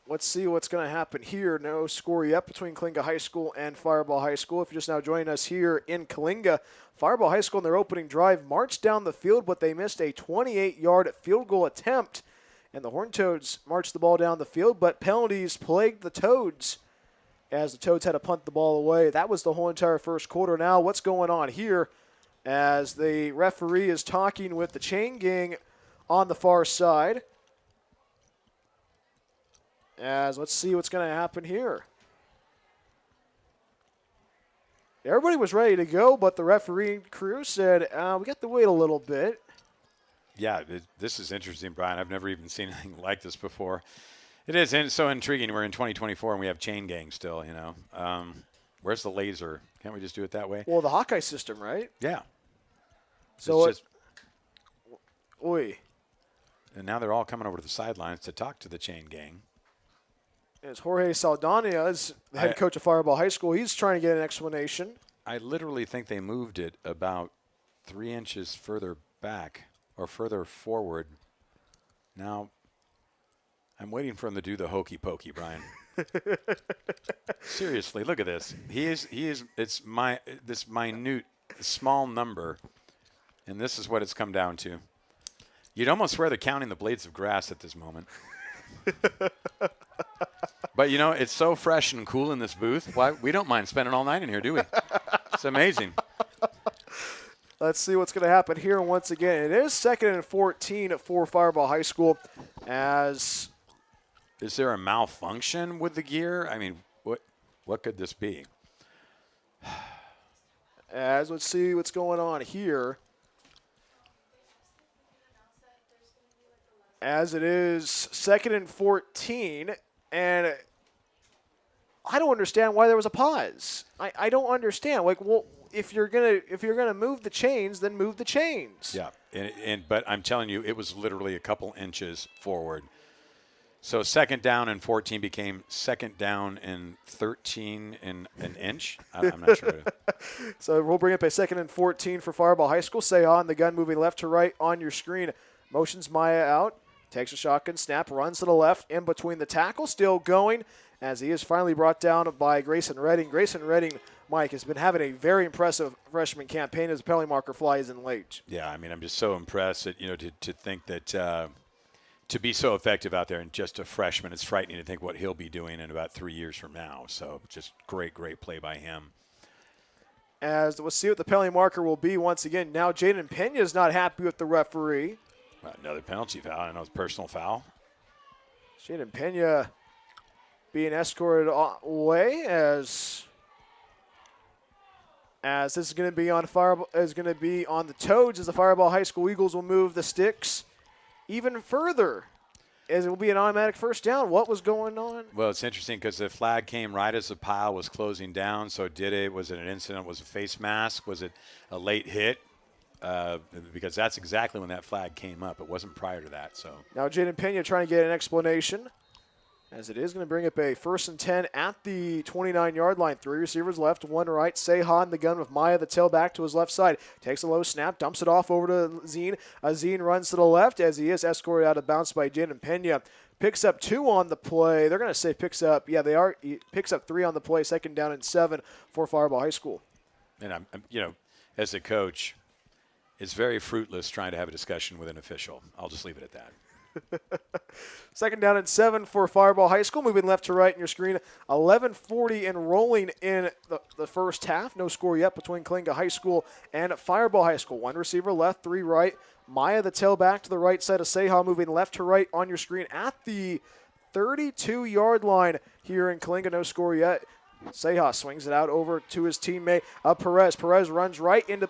Let's see what's going to happen here. No score yet between Coalinga High School and Firebaugh High School. If you're just now joining us here in Coalinga, Firebaugh High School in their opening drive marched down the field, but they missed a 28-yard field goal attempt. And the Horned Toads marched the ball down the field, but penalties plagued the Toads as the Toads had to punt the ball away. That was the whole entire first quarter. Now what's going on here as the referee is talking with the chain gang on the far side. As let's see what's going to happen here. Everybody was ready to go, but the referee crew said, we got to wait a little bit. Yeah, this is interesting, Brian. I've never even seen anything like this before. It is so intriguing. We're in 2024 and we have chain gang still, Where's the laser? Can't we just do it that way? Well, the Hawkeye system, right? Yeah. So Oi. And now they're all coming over to the sidelines to talk to the chain gang. It's Jorge Saldana, is the head coach of Firebaugh High School. He's trying to get an explanation. I literally think they moved it about 3 inches further back or further forward. Now, I'm waiting for him to do the hokey pokey, Brian. Seriously, look at this. It's this minute, small number, and this is what it's come down to. You'd almost swear they're counting the blades of grass at this moment. But, you know, it's so fresh and cool in this booth. Why we don't mind spending all night in here, do we? It's amazing. Let's see what's going to happen here once again. It is 2nd and 14 for Firebaugh High School. Is there a malfunction with the gear? I mean, what could this be? Let's see what's going on here. As it is 2nd and 14, and I don't understand why there was a pause. I don't understand. Like, well, if you're gonna move the chains, then move the chains. Yeah, but I'm telling you, it was literally a couple inches forward. So 2nd down and 14 became 2nd down and 13 in an inch. I'm not sure. So we'll bring up a 2nd and 14 for Firebaugh High School. Say on the gun, moving left to right on your screen. Motions Maya out. Takes a shotgun snap, runs to the left, in between the tackle, still going as he is finally brought down by Grayson Redding. Grayson Redding, Mike, has been having a very impressive freshman campaign as the penalty marker flies in late. Yeah, I mean, I'm just so impressed that, to think that to be so effective out there and just a freshman, it's frightening to think what he'll be doing in about 3 years from now. So just great play by him. As we'll see what the penalty marker will be once again. Now Jaden Pena is not happy with the referee. Another penalty foul. I know it's personal foul. Jaden Pena being escorted away as this is going to be on the Toads as the Firebaugh High School Eagles will move the sticks even further as it will be an automatic first down. What was going on? Well, it's interesting because the flag came right as the pile was closing down. So was it an incident? Was it a face mask? Was it a late hit? Because that's exactly when that flag came up. It wasn't prior to that. So now Jaden Pena trying to get an explanation as it is going to bring up a 1st and 10 at the 29-yard line. 3 receivers left, 1 right. Seha in the gun with Maya, the tailback to his left side. Takes a low snap, dumps it off over to Zine. Zine runs to the left as he is escorted out of bounds by Jaden Pena. Picks up 2 on the play. They're going to say picks up. Yeah, they are. He picks up 3 on the play. 2nd down and 7 for Firebaugh High School. And I'm as a coach, it's very fruitless trying to have a discussion with an official. I'll just leave it at that. 2nd down and 7 for Firebaugh High School. Moving left to right in your screen. 11:40 and rolling in the first half. No score yet between Coalinga High School and Firebaugh High School. 1 receiver left, 3 right. Maya, the tailback to the right side of Seha, moving left to right on your screen at the 32-yard line here in Coalinga. No score yet. Seha swings it out over to his teammate Perez. Perez runs right into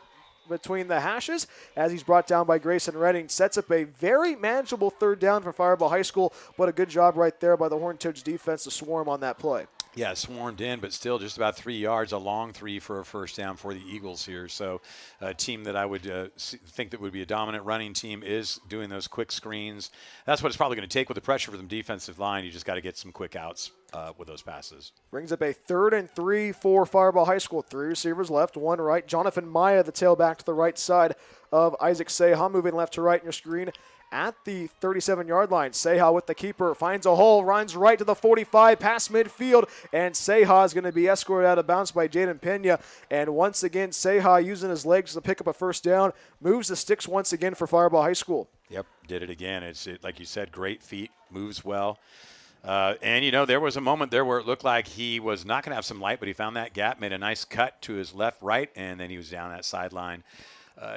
between the hashes as he's brought down by Grayson Redding. Sets up a very manageable 3rd down for Firebaugh High School. What a good job right there by the Horned Toads defense to swarm on that play. Yeah, swarmed in, but still just about 3 yards, a long 3 for a first down for the Eagles here. So a team that I would think that would be a dominant running team is doing those quick screens. That's what it's probably going to take with the pressure from the defensive line. You just got to get some quick outs with those passes. Brings up a 3rd and 3 for Firebaugh High School. 3 receivers left, 1 right. Jonathan Maya, the tailback to the right side of Isaac Seha, moving left to right in your screen. At the 37-yard line, Seha with the keeper, finds a hole, runs right to the 45, past midfield, and Seha is going to be escorted out of bounds by Jaden Pena. And once again, Seha using his legs to pick up a first down, moves the sticks once again for Firebaugh High School. Yep, did it again. It's like you said, great feet, moves well. And, there was a moment there where it looked like he was not going to have some light, but he found that gap, made a nice cut to his left, right, and then he was down that sideline.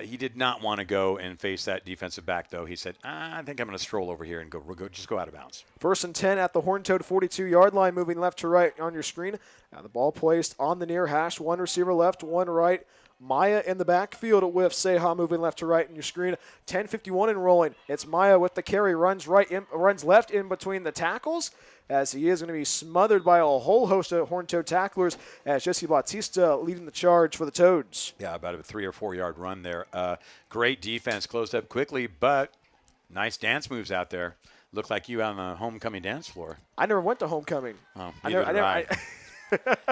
He did not want to go and face that defensive back, though. He said, I think I'm going to stroll over here and just go out of bounds. 1st and 10 at the Horned Toad 42-yard line, moving left to right on your screen. Now the ball placed on the near hash. 1 receiver left, 1 right. Maya in the backfield with Seha moving left to right in your screen. 10:51 and rolling. It's Maya with the carry, runs left in between the tackles as he is going to be smothered by a whole host of Horned Toad tacklers as Jesse Bautista leading the charge for the Toads. Yeah, about a 3 or 4 yard run there. Great defense, closed up quickly, but nice dance moves out there. Looked like you on the homecoming dance floor. I never went to homecoming. Oh, neither did I.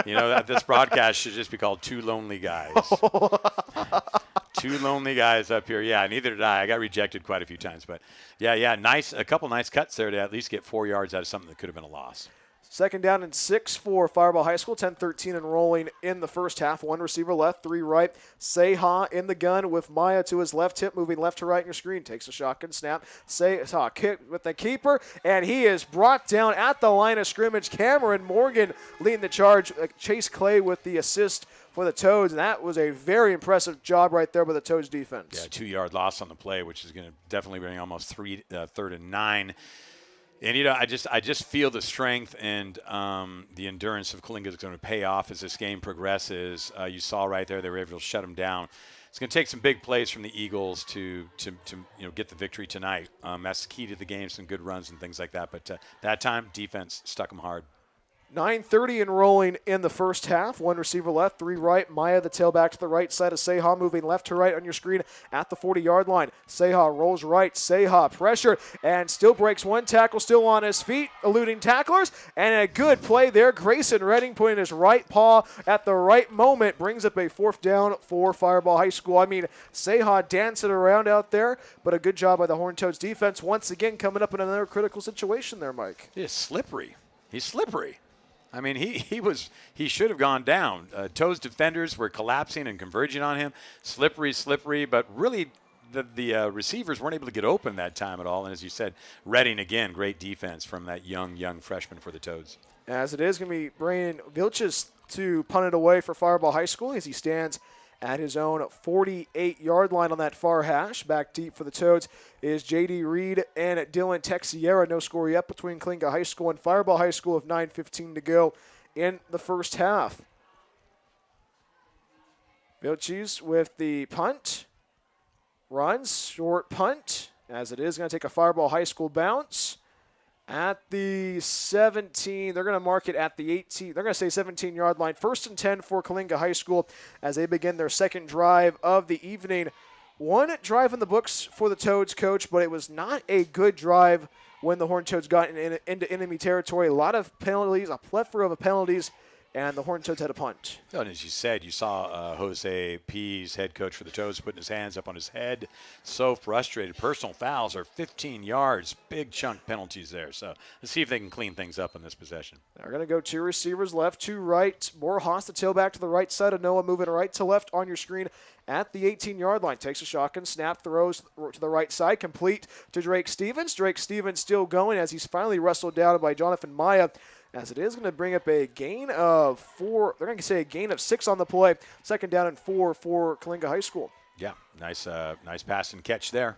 That this broadcast should just be called Two Lonely Guys. 2 lonely guys up here. Yeah, neither did I. I got rejected quite a few times. But, yeah, a couple nice cuts there to at least get 4 yards out of something that could have been a loss. Second down and 6 for Firebaugh High School. 10-13 and rolling in the first half. One receiver left, three right. Seha in the gun with Maya to his left hip, moving left to right on your screen. Takes a shotgun snap. Seha kick with the keeper, and he is brought down at the line of scrimmage. Cameron Morgan leading the charge. Chase Clay with the assist for the Toads, and that was a very impressive job right there by the Toads defense. Yeah, 2-yard loss on the play, which is going to definitely bring almost third and 9. And, you know, I just feel the strength and the endurance of Coalinga is going to pay off as this game progresses. You saw right there they were able to shut them down. It's going to take some big plays from the Eagles to get the victory tonight. That's the key to the game, some good runs and things like that. But that time, defense stuck them hard. 9:30 and rolling in the first half. One receiver left, three right. Maya, the tailback to the right side of Seha, moving left to right on your screen at the 40-yard line. Seha rolls right. Seha pressure and still breaks one tackle, still on his feet, eluding tacklers. And a good play there. Grayson Redding putting his right paw at the right moment brings up a fourth down for Firebaugh High School. I mean, Seha dancing around out there, but a good job by the Horned Toads defense once again coming up in another critical situation there, Mike. He's slippery. He's slippery. I mean, he should have gone down. Toes defenders were collapsing and converging on him. Slippery, but really the receivers weren't able to get open that time at all. And as you said, Redding, again, great defense from that young freshman for the Toads. As it is going to be Brandon Vilches to punt it away for Firebaugh High School as he stands at his own 48-yard line on that far hash. Back deep for the Toads is J.D. Reed and Dylan Texiera. No score yet between Coalinga High School and Firebaugh High School with 9:15 to go in the first half. Vilches with the punt. Runs, short punt, as it is going to take a Firebaugh High School bounce. At the 17, they're going to mark it at the 18. They're going to say 17-yard line. 1st and 10 for Coalinga High School as they begin their second drive of the evening. One drive in the books for the Toads, Coach, but it was not a good drive when the Horned Toads got into enemy territory. A lot of penalties, a plethora of penalties, and the Horned Toads had a punt. And as you said, you saw Jose Pease, head coach for the Toads, putting his hands up on his head. So frustrated. Personal fouls are 15 yards. Big chunk penalties there. So let's see if they can clean things up in this possession. They're going to go two receivers left, two right. Borjas, the tailback to the right side of Noah, moving right to left on your screen at the 18-yard line. Takes a shotgun, snap, throws to the right side, complete to Drake Stevens. Drake Stevens still going as he's finally wrestled down by Jonathan Maya. As it is going to bring up a gain of 4. They're going to say a gain of 6 on the play. 2nd down and 4 for Coalinga High School. Yeah, nice pass and catch there.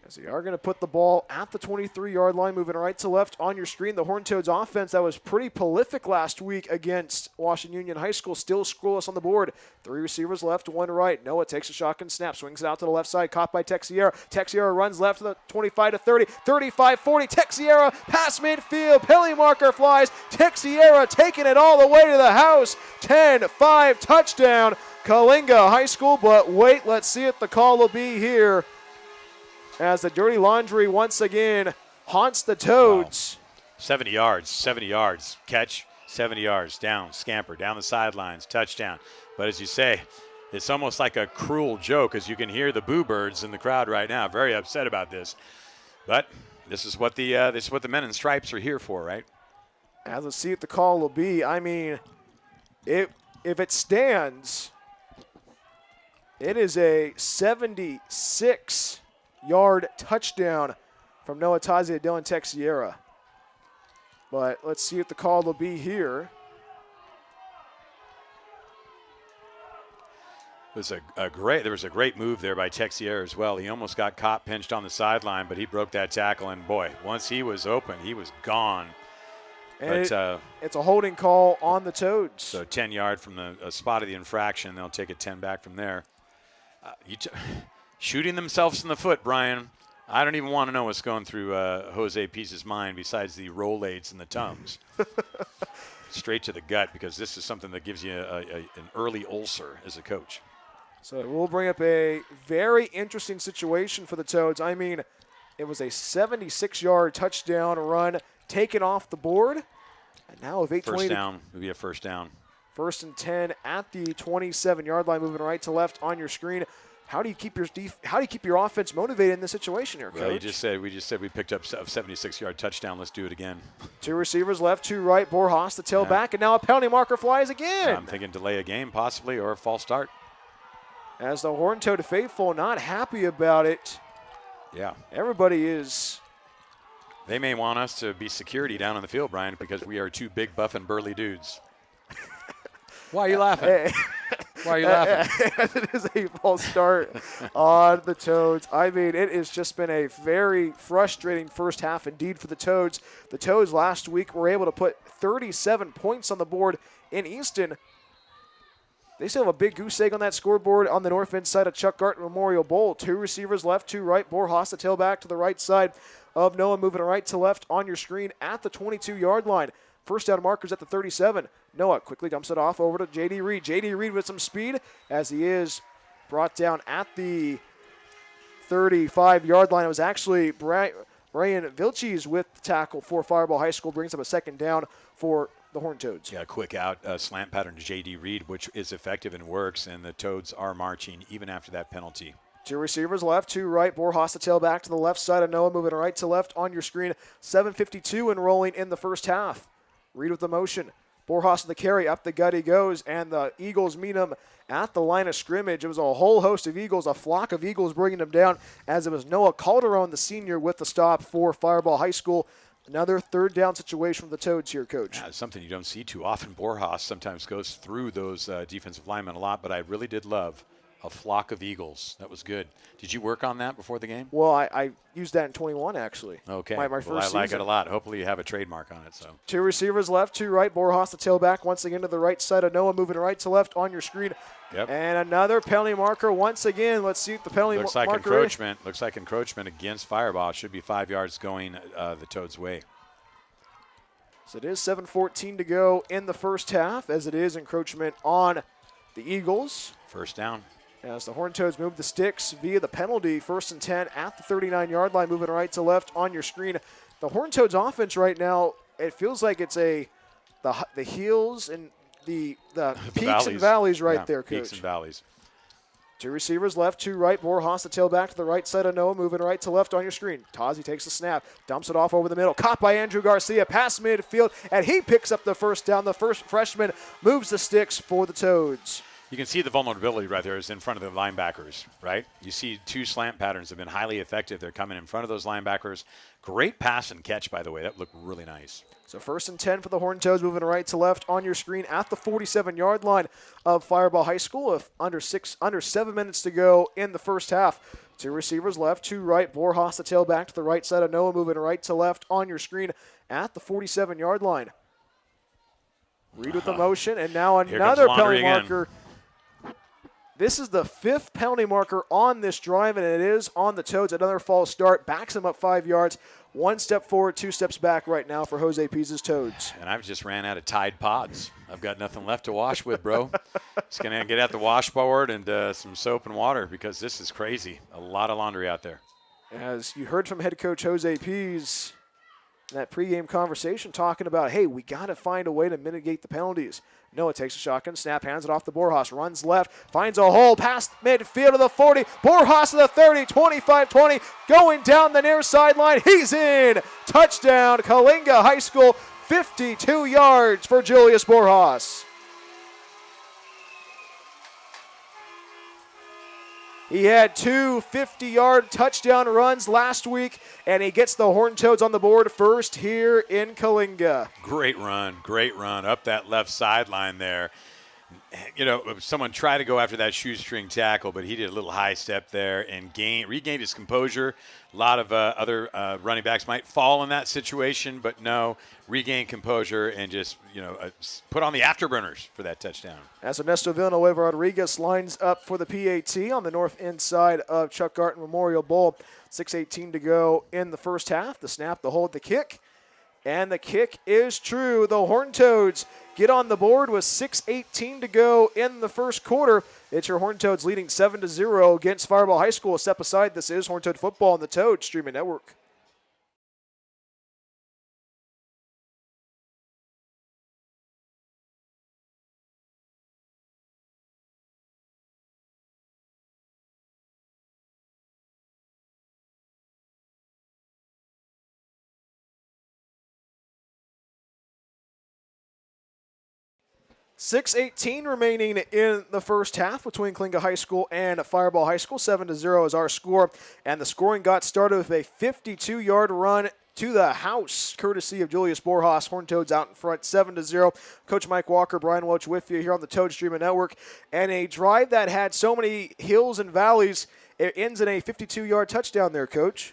As they are going to put the ball at the 23-yard line, moving right to left on your screen. The Horned Toads offense that was pretty prolific last week against Washington Union High School still scoreless on the board. 3 receivers left, 1 right. Noah takes a shotgun snap, swings it out to the left side, caught by Texiera. Texiera runs left to the 25 to 30, 35, 40. Texiera pass midfield, penalty marker flies. Texiera taking it all the way to the house. 10-5 touchdown, Coalinga High School. But wait, let's see what the call will be here, as the dirty laundry once again haunts the Toads. Wow. 70 yards, catch, 70 yards, down, scamper, down the sidelines, touchdown. But as you say, it's almost like a cruel joke, as you can hear the boo birds in the crowd right now, very upset about this. But this is what the men in stripes are here for, right? As let's see what the call will be. I mean, if it stands, it is a 76-yard touchdown from Noah Tazi to Dylan Texiera. But let's see what the call will be here. There was a great move there by Texiera as well. He almost got caught pinched on the sideline, but he broke that tackle, and boy, once he was open, he was gone. And it's a holding call on the Toads. So 10-yard from the spot of the infraction. They'll take it 10 back from there. Shooting themselves in the foot, Brian. I don't even want to know what's going through Jose Pease's mind besides the Rolaids and the Tums. Straight to the gut, because this is something that gives you an early ulcer as a coach. So it will bring up a very interesting situation for the Toads. I mean, it was a 76-yard touchdown run taken off the board. And now with 8:20 first down, it would be a first down. 1st and 10 at the 27-yard line, moving right to left on your screen. How do you keep your offense motivated in this situation here, Coach? Well, we just said we picked up a 76-yard touchdown. Let's do it again. 2 receivers left, 2 right. Borjas the tailback, and now a penalty marker flies again. I'm thinking delay a game possibly or a false start. As the Horned-Toad faithful not happy about it. Yeah. Everybody is. They may want us to be security down on the field, Brian, because we are 2 big, buff, and burly dudes. Why are you laughing? Why are you laughing? It is a false start on the Toads. I mean, it has just been a very frustrating first half indeed for the Toads. The Toads last week were able to put 37 points on the board in Easton. They still have a big goose egg on that scoreboard on the north end side of Chuck Garton Memorial Bowl. 2 receivers left, 2 right. Borjas the tailback to the right side of Noah, moving right to left on your screen at the 22-yard line. First down markers at the 37. Noah quickly dumps it off over to J.D. Reed. J.D. Reed with some speed as he is brought down at the 35-yard line. It was actually Brian Vilches with the tackle for Firebaugh High School. Brings up a second down for the Horned Toads. Yeah, quick out slant pattern to J.D. Reed, which is effective and works, and the Toads are marching even after that penalty. 2 receivers left, 2 right. Borjas the tailback to the left side of Noah, moving right to left on your screen. 7:52 and rolling in the first half. Reed with the motion. Borjas with the carry. Up the gut he goes, and the Eagles meet him at the line of scrimmage. It was a whole host of Eagles, a flock of Eagles bringing him down, as it was Noah Calderon, the senior, with the stop for Firebaugh High School. Another third down situation for the Toads here, Coach. Yeah, something you don't see too often. Borjas sometimes goes through those defensive linemen a lot, but I really did love a flock of Eagles. That was good. Did you work on that before the game? Well, I used that in 21, actually. Okay. My well, first I like season. it a lot. Hopefully you have a trademark on it. So 2 receivers left, 2 right. Borjas the tailback once again to the right side of Noah, moving right to left on your screen. Yep. And another penalty marker once again. Let's see what the penalty looks like marker encroachment. Looks like encroachment against Firebaugh. Should be 5 yards going the Toads' way. So it is 7:14 to go in the first half, as it is encroachment on the Eagles. First down. As the Horned Toads move the sticks via the penalty, 1st and 10 at the 39-yard line, moving right to left on your screen. The Horned Toads offense right now, it feels like it's the hills and the peaks and valleys right there, Coach. Peaks and valleys. 2 receivers left, 2 right. Borjas the tailback to the right side of Noah, moving right to left on your screen. Tazi takes the snap, dumps it off over the middle. Caught by Andrew Garcia, past midfield, and he picks up the first down. The first freshman moves the sticks for the Toads. You can see the vulnerability right there is in front of the linebackers, right? You see 2 slant patterns have been highly effective. They're coming in front of those linebackers. Great pass and catch, by the way. That looked really nice. So 1st and 10 for the Horned Toads, moving right to left on your screen at the 47-yard line of Firebaugh High School. With under 7 minutes to go in the first half. 2 receivers left, 2 right. Borjas the tailback to the right side of Noah, moving right to left on your screen at the 47-yard line. Reed with the motion, and now another penalty marker. This is the 5th penalty marker on this drive, and it is on the Toads. Another false start, backs them up 5 yards. 1 step forward, 2 steps back right now for Jose Pisa's Toads. And I've just ran out of Tide Pods. I've got nothing left to wash with, bro. Just going to get out the washboard and some soap and water because this is crazy. A lot of laundry out there. As you heard from head coach Jose Pease in that pregame conversation talking about, hey, we got to find a way to mitigate the penalties. Noah takes a shotgun, snap, hands it off to Borjas, runs left, finds a hole, past midfield to the 40, Borjas to the 30, 25-20, going down the near sideline, he's in! Touchdown, Coalinga High School, 52 yards for Julius Borjas. He had 2 50-yard touchdown runs last week, and he gets the Horned Toads on the board first here in Coalinga. Great run up that left sideline there. You know, someone tried to go after that shoestring tackle, but he did a little high step there and regained his composure. A lot of other running backs might fall in that situation, but no, regained composure and just, put on the afterburners for that touchdown. As Ernesto Villanueva Rodriguez lines up for the PAT on the north end side of Chuck Garton Memorial Bowl. 6:18 to go in the first half. The snap, the hold, the kick. And the kick is true. The Horned Toads get on the board with 6:18 to go in the first quarter. It's your Horned Toads leading 7-0 against Firebaugh High School. A step aside, this is Horned Toad Football on the Toad Streaming Network. 6:18 remaining in the first half between Coalinga High School and Firebaugh High School. 7-0 is our score. And the scoring got started with a 52-yard run to the house, courtesy of Julius Borjas. Horned Toads out in front, 7-0. Coach Mike Walker, Brian Welch with you here on the Toad Streaming Network. And a drive that had so many hills and valleys, it ends in a 52-yard touchdown there, Coach.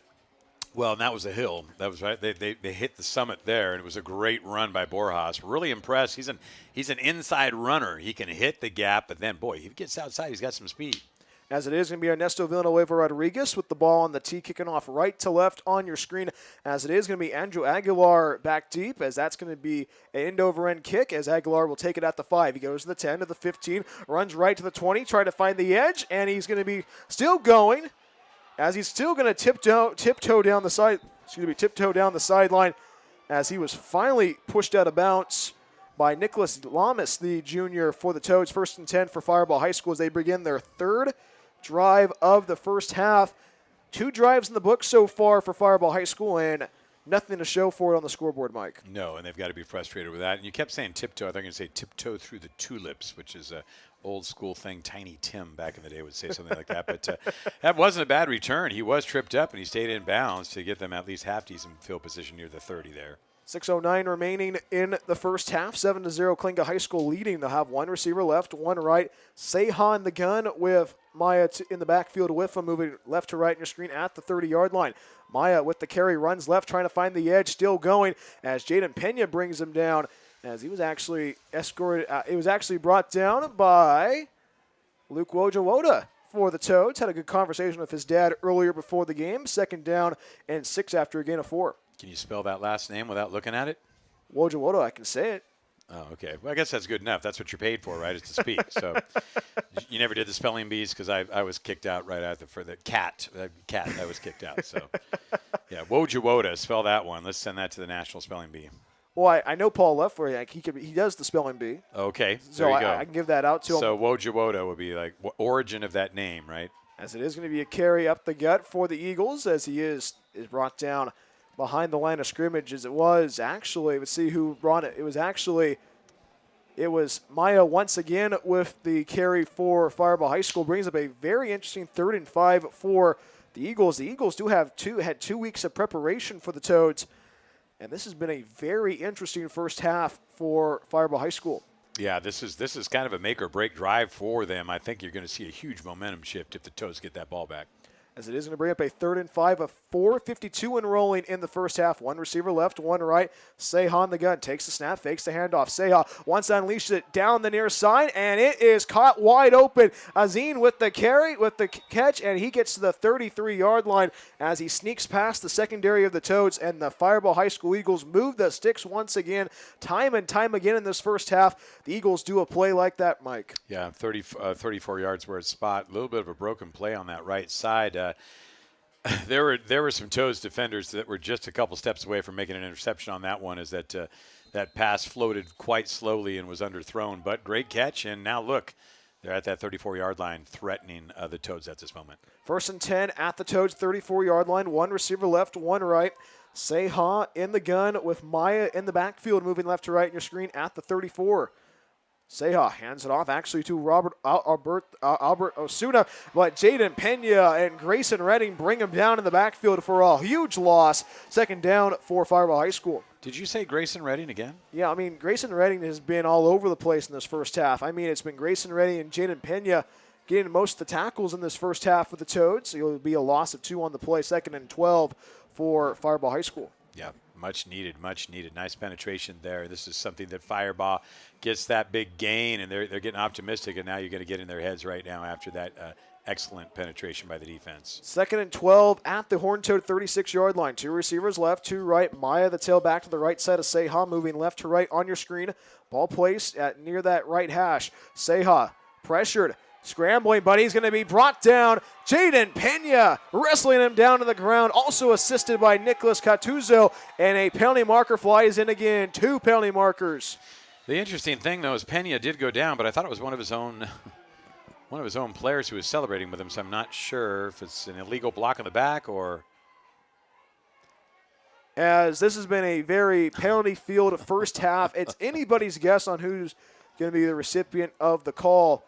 Well, and that was a hill. That was right. They hit the summit there, and it was a great run by Borjas. Really impressed. He's an inside runner. He can hit the gap, but then, boy, he gets outside. He's got some speed. As it is going to be Ernesto Villanueva Rodriguez with the ball on the tee, kicking off right to left on your screen. As it is going to be Andrew Aguilar back deep, as that's going to be an end-over-end kick, as Aguilar will take it at the 5. He goes to the 10, to the 15, runs right to the 20, trying to find the edge, and he's going to be still going, as he's still going to tiptoe down the sideline, as he was finally pushed out of bounds by Nicholas Lamas, the junior, for the Toads. 1st and 10 for Firebaugh High School as they begin their third drive of the first half. 2 drives in the book so far for Firebaugh High School, and nothing to show for it on the scoreboard, Mike. No, and they've got to be frustrated with that. And you kept saying tiptoe. I think I'm going to say tiptoe through the tulips, which is a old school thing. Tiny Tim back in the day would say something like that. But that wasn't a bad return. He was tripped up, and he stayed in bounds to get them at least half decent field position near the 30 there. 6:09 remaining in the first half. 7-0 Coalinga High School leading. They'll have one receiver left, one right. Seha in the gun with Maya in the backfield with him, moving left to right in your screen at the 30-yard line. Maya with the carry, runs left, trying to find the edge, still going as Jaden Pena brings him down, as he was actually escorted. It was actually brought down by Luke Wojawoda for the Toads. Had a good conversation with his dad earlier before the game. 2nd down and 6 after a gain of 4. Can you spell that last name without looking at it? Wojawoda, I can say it. Oh, okay. Well, I guess that's good enough. That's what you're paid for, right, is to speak. So you never did the spelling bees because I was kicked out right after for the cat. I was kicked out. So, yeah, Wojawoda, spell that one. Let's send that to the National Spelling Bee. Well, I know Paul left for you. He does the spelling bee. Okay, so there you go. I can give that out to him. So Wojawoda would be like origin of that name, right? As it is going to be a carry up the gut for the Eagles, as he is brought down behind the line of scrimmage, as it was actually, let's see who brought it. It was Maya once again with the carry for Firebaugh High School. Brings up a very interesting 3rd and 5 for the Eagles. The Eagles had 2 weeks of preparation for the Toads, and this has been a very interesting first half for Firebaugh High School. Yeah, this is kind of a make or break drive for them. I think you're going to see a huge momentum shift if the Toads get that ball back. As it is going to bring up a 3rd and 5, a 4:52 and rolling in the first half. One receiver left, one right. Seha in the gun, takes the snap, fakes the handoff. Seha once unleashes it down the near side, and it is caught wide open. Azine with the carry, with the catch, and he gets to the 33-yard line as he sneaks past the secondary of the Toads, and the Firebaugh High School Eagles move the sticks once again. Time and time again in this first half, the Eagles do a play like that, Mike. Yeah, 34 yards where it's spot. A little bit of a broken play on that right side. There were some Toads defenders that were just a couple steps away from making an interception on that one, as that pass floated quite slowly and was underthrown. But great catch, and now look, they're at that 34-yard line threatening the Toads at this moment. 1st and 10 at the Toads' 34-yard line. One receiver left, one right. Seha in the gun with Maya in the backfield, moving left to right in your screen at the 34. Seha hands it off actually to Albert Osuna, but Jaden Pena and Grayson Redding bring him down in the backfield for a huge loss. 2nd down for Firebaugh High School. Did you say Grayson Redding again? Yeah, I mean, Grayson Redding has been all over the place in this first half. I mean, it's been Grayson Redding and Jaden Pena getting most of the tackles in this first half for the Toads. So it'll be a loss of 2 on the play. 2nd and 12 for Firebaugh High School. Yeah, much needed. Nice penetration there. This is something that Firebaugh gets that big gain, and they're getting optimistic, and now you're going to get in their heads right now after that excellent penetration by the defense. 2nd and 12 at the Horned Toad 36-yard line. 2 receivers left, 2 right. Maya, the tailback to the right side of Seha, moving left to right on your screen. Ball placed near that right hash. Seha pressured. Scrambling, but he's going to be brought down. Jaden Pena wrestling him down to the ground, also assisted by Nicholas Catuzzo, and a penalty marker flies in again. 2 penalty markers. The interesting thing, though, is Pena did go down, but I thought it was one of his own players who was celebrating with him, so I'm not sure if it's an illegal block in the back or... As this has been a very penalty field first half. It's anybody's guess on who's going to be the recipient of the call.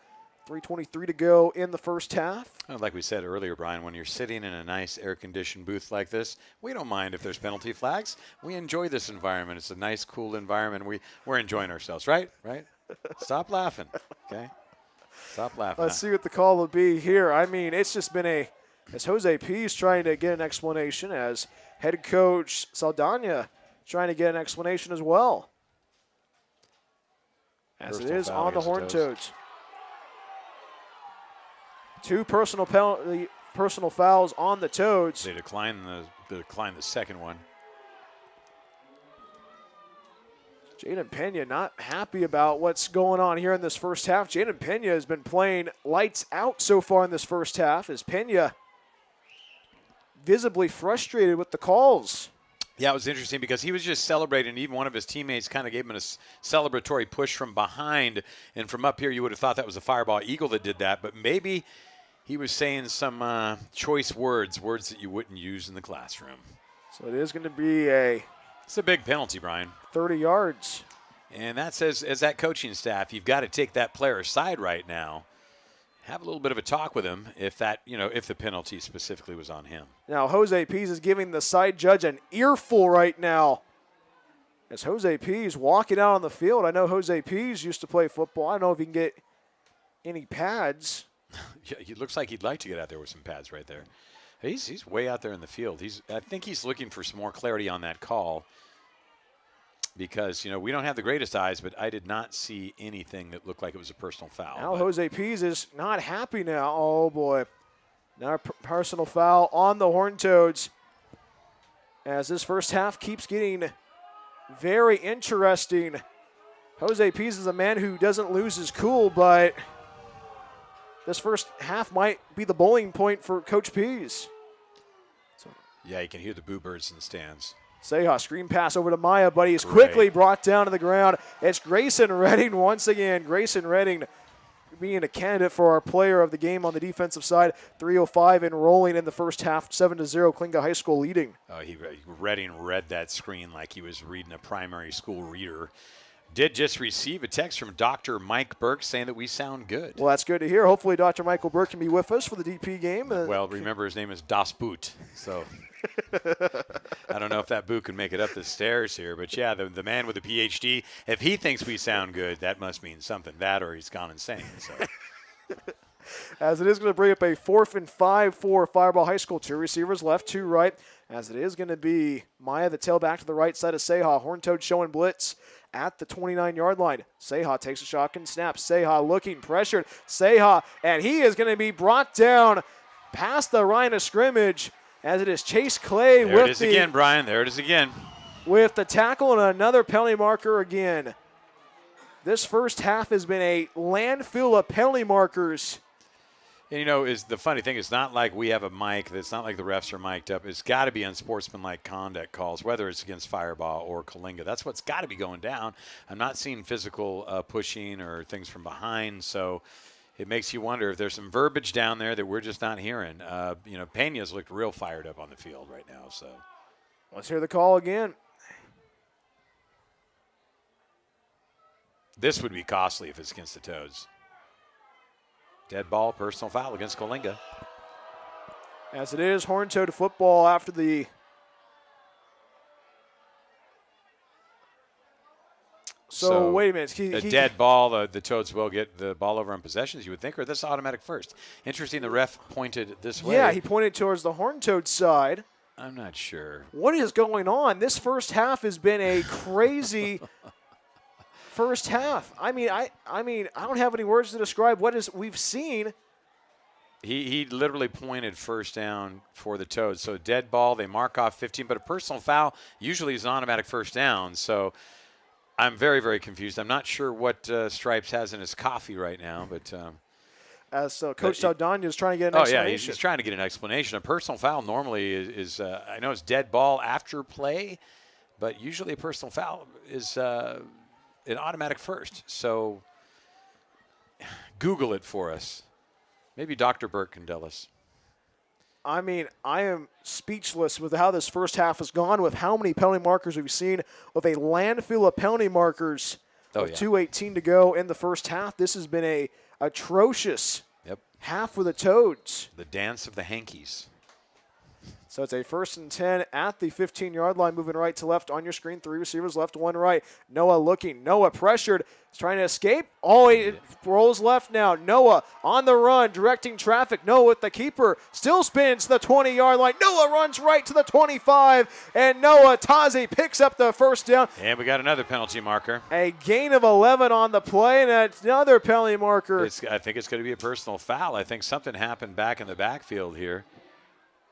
3:23 to go in the first half. Like we said earlier, Brian, when you're sitting in a nice air-conditioned booth like this, we don't mind if there's penalty flags. We enjoy this environment. It's a nice, cool environment. We're enjoying ourselves, right? Right? Stop laughing, okay? Stop laughing. Let's see what the call will be here. I mean, it's just been as Jose P is trying to get an explanation, as head coach Saldana trying to get an explanation as well. As it is on the Horned Toads. 2 personal fouls on the Toads. They decline the second one. Jaden Pena not happy about what's going on here in this first half. Jaden Pena has been playing lights out so far in this first half, as Pena visibly frustrated with the calls. Yeah, it was interesting because he was just celebrating. Even one of his teammates kind of gave him a celebratory push from behind. And from up here, you would have thought that was a Firebaugh Eagle that did that. But maybe he was saying some choice words that you wouldn't use in the classroom. So it is going to be It's a big penalty, Brian. 30 yards. And that says, as that coaching staff, you've got to take that player aside right now. Have a little bit of a talk with him if the penalty specifically was on him. Now, Jose Pease is giving the side judge an earful right now. As Jose Pease walking out on the field. I know Jose Pease used to play football. I don't know if he can get any pads. Yeah, it looks like he'd like to get out there with some pads right there. He's way out there in the field. I think he's looking for some more clarity on that call because, we don't have the greatest eyes, but I did not see anything that looked like it was a personal foul. Now Jose Pease is not happy now. Oh, boy. Now a personal foul on the Horned Toads as this first half keeps getting very interesting. Jose Pease is a man who doesn't lose his cool, but this first half might be the bowling point for Coach Pease. Yeah, you can hear the boo birds in the stands. Seha, screen pass over to Maya, but he's quickly brought down to the ground. It's Grayson Redding once again. Grayson Redding being a candidate for our player of the game on the defensive side. 3:05 and rolling in the first half, 7-0, Coalinga High School leading. Redding read that screen like he was reading a primary school reader. Did just receive a text from Dr. Mike Burke saying that we sound good. Well, that's good to hear. Hopefully Dr. Michael Burke can be with us for the DP game. Well, remember his name is Das Boot, so I don't know if that boot can make it up the stairs here. But, yeah, the man with the PhD, if he thinks we sound good, that must mean something. That or he's gone insane. So. As it is going to bring up a 4th and 5 for Firebaugh High School. 2 receivers left, 2 right. As it is going to be Maya, the tailback to the right side of Seha. Horned Toad showing blitz at the 29-yard line. Seha takes a shotgun snap. Seha looking pressured. Seha, and he is going to be brought down past the line of scrimmage as it is Chase Clay there it is again, Brian. There it is again. With the tackle and another penalty marker again. This first half has been a landfill of penalty markers. And, is the funny thing, it's not like we have a mic. It's not like the refs are mic'd up. It's got to be unsportsmanlike conduct calls, whether it's against Firebaugh or Coalinga. That's what's got to be going down. I'm not seeing physical pushing or things from behind, so it makes you wonder if there's some verbiage down there that we're just not hearing. Pena's looked real fired up on the field right now. So let's hear the call again. This would be costly if it's against the Toads. Dead ball, personal foul against Coalinga. As it is, Horned Toad football after the So wait a minute. A dead ball, the Toads will get the ball over on possessions, you would think, or this automatic first. Interesting, the ref pointed this way. Yeah, he pointed towards the Horned Toad side. I'm not sure. What is going on? This first half has been a crazy first half. I mean, I don't have any words to describe what we've seen. He literally pointed first down for the Toads. So dead ball, they mark off 15, but a personal foul usually is an automatic first down. So I'm very, very confused. I'm not sure what Stripes has in his coffee right now, but Coach Saldana is trying to get an explanation. Oh, yeah, he's trying to get an explanation. A personal foul normally is I know it's dead ball after play, but usually a personal foul is an automatic first. So Google it for us. Maybe Dr. Burke can tell us. I mean, I am speechless with how this first half has gone, with how many penalty markers we've seen, with a landfill of penalty markers Oh, with yeah. 2:18 to go in the first half. This has been a atrocious half for the Toads. The dance of the hankies. So it's a 1st and 10 at the 15-yard line, moving right to left on your screen. 3 receivers left, 1 right. Noah looking. Noah pressured. He's trying to escape. Oh, he rolls left now. Noah on the run, directing traffic. Noah with the keeper. Still spins to the 20-yard line. Noah runs right to the 25. And Noah Tazi picks up the first down. And we got another penalty marker. A gain of 11 on the play, and another penalty marker. I think it's going to be a personal foul. I think something happened back in the backfield here.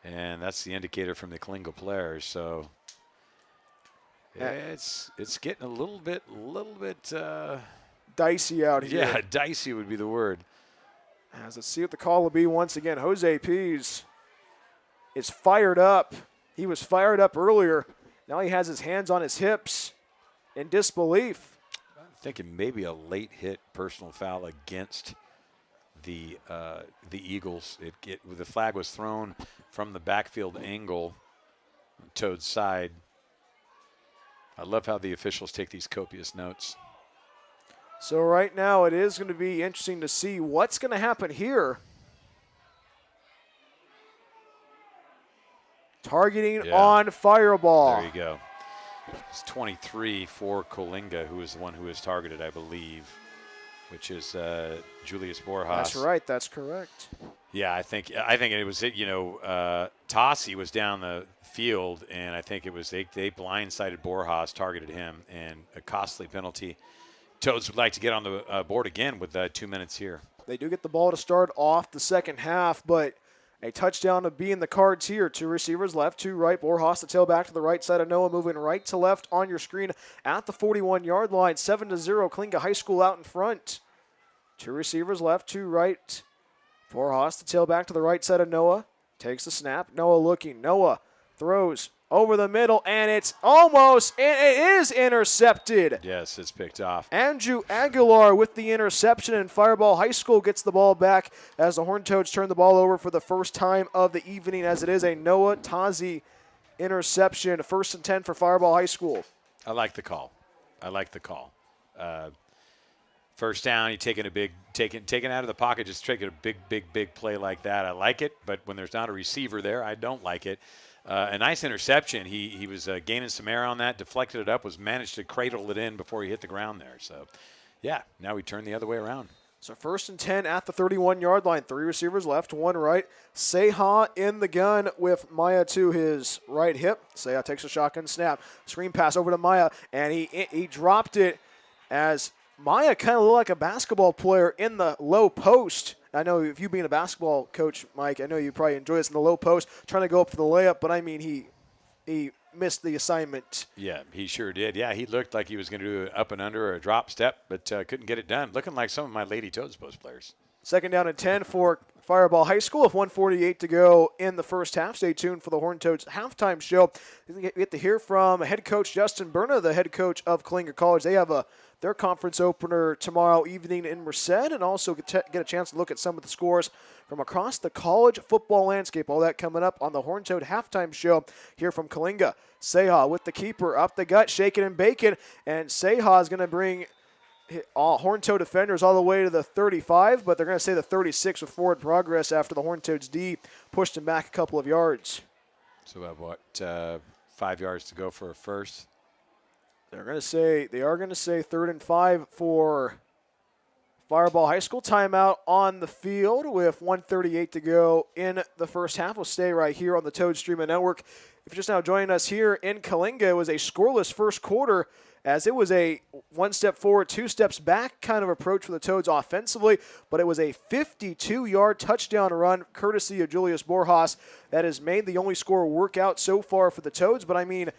And that's the indicator from the Coalinga players. So it's getting a little bit dicey out here. Yeah, dicey would be the word. As let's see what the call will be once again. Jose Pease is fired up. He was fired up earlier. Now he has his hands on his hips in disbelief. I'm thinking maybe a late hit personal foul against the Eagles. The flag was thrown from the backfield angle, Toad's side. I love how the officials take these copious notes. So right now it is going to be interesting to see what's going to happen here. Targeting on Firebaugh. There you go. It's 23 for Coalinga, who is the one who is targeted, I believe, which is Julius Borjas. That's right. That's correct. Yeah, I think it was it. Tossi was down the field, and I think it was they blindsided Borjas, targeted him, and a costly penalty. Toads would like to get on the board again with 2 minutes here. They do get the ball to start off the second half, but a touchdown to be in the cards here. 2 receivers left, 2 right. Borjas the tailback to the right side of Noah, moving right to left on your screen at the 41-yard line. 7-0, Coalinga High School out in front. 2 receivers left, 2 right. Borjas the tailback to the right side of Noah. Takes the snap. Noah looking. Noah throws over the middle, and it is intercepted. Yes, it's picked off. Andrew Aguilar with the interception, and Firebaugh High School gets the ball back as the Horned Toads turn the ball over for the first time of the evening, as it is a Noah Tazi interception. 1st and 10 for Firebaugh High School. I like the call. First down, you taking out of the pocket, just taking a big play like that. I like it, but when there's not a receiver there, I don't like it. A nice interception. He was gaining some air on that, deflected it up, managed to cradle it in before he hit the ground there. So, yeah, now we turn the other way around. So 1st and 10 at the 31-yard line. 3 receivers left, 1 right. Seha in the gun with Maya to his right hip. Seha takes a shotgun snap. Screen pass over to Maya, and he dropped it as Maya kind of looked like a basketball player in the low post. I know if you being a basketball coach, Mike, I know you probably enjoy this in the low post, trying to go up for the layup, but I mean he missed the assignment. Yeah, he sure did. Yeah, he looked like he was going to do an up and under or a drop step, but couldn't get it done. Looking like some of my Lady Toads post players. 2nd down and 10 for Firebaugh High School with 1:48 to go in the first half. Stay tuned for the Horned Toads halftime show. We get to hear from head coach Justin Berna, the head coach of Coalinga College. They have their conference opener tomorrow evening in Merced, and also get a chance to look at some of the scores from across the college football landscape. All that coming up on the Horned Toad halftime show here from Coalinga. Seha with the keeper up the gut, shaking and baking, and Seha is going to bring Horned Toad defenders all the way to the 35, but they're going to say the 36 with forward progress after the Horned Toads D pushed him back a couple of yards. So about 5 yards to go for a first. They are going to say 3rd and 5 for Firebaugh High School. Timeout on the field with 1:38 to go in the first half. We'll stay right here on the Toad Streaming Network. If you're just now joining us here in Coalinga, it was a scoreless first quarter, as it was a 1 step forward, 2 steps back kind of approach for the Toads offensively, but it was a 52-yard touchdown run courtesy of Julius Borjas that has made the only score work out so far for the Toads. But I mean,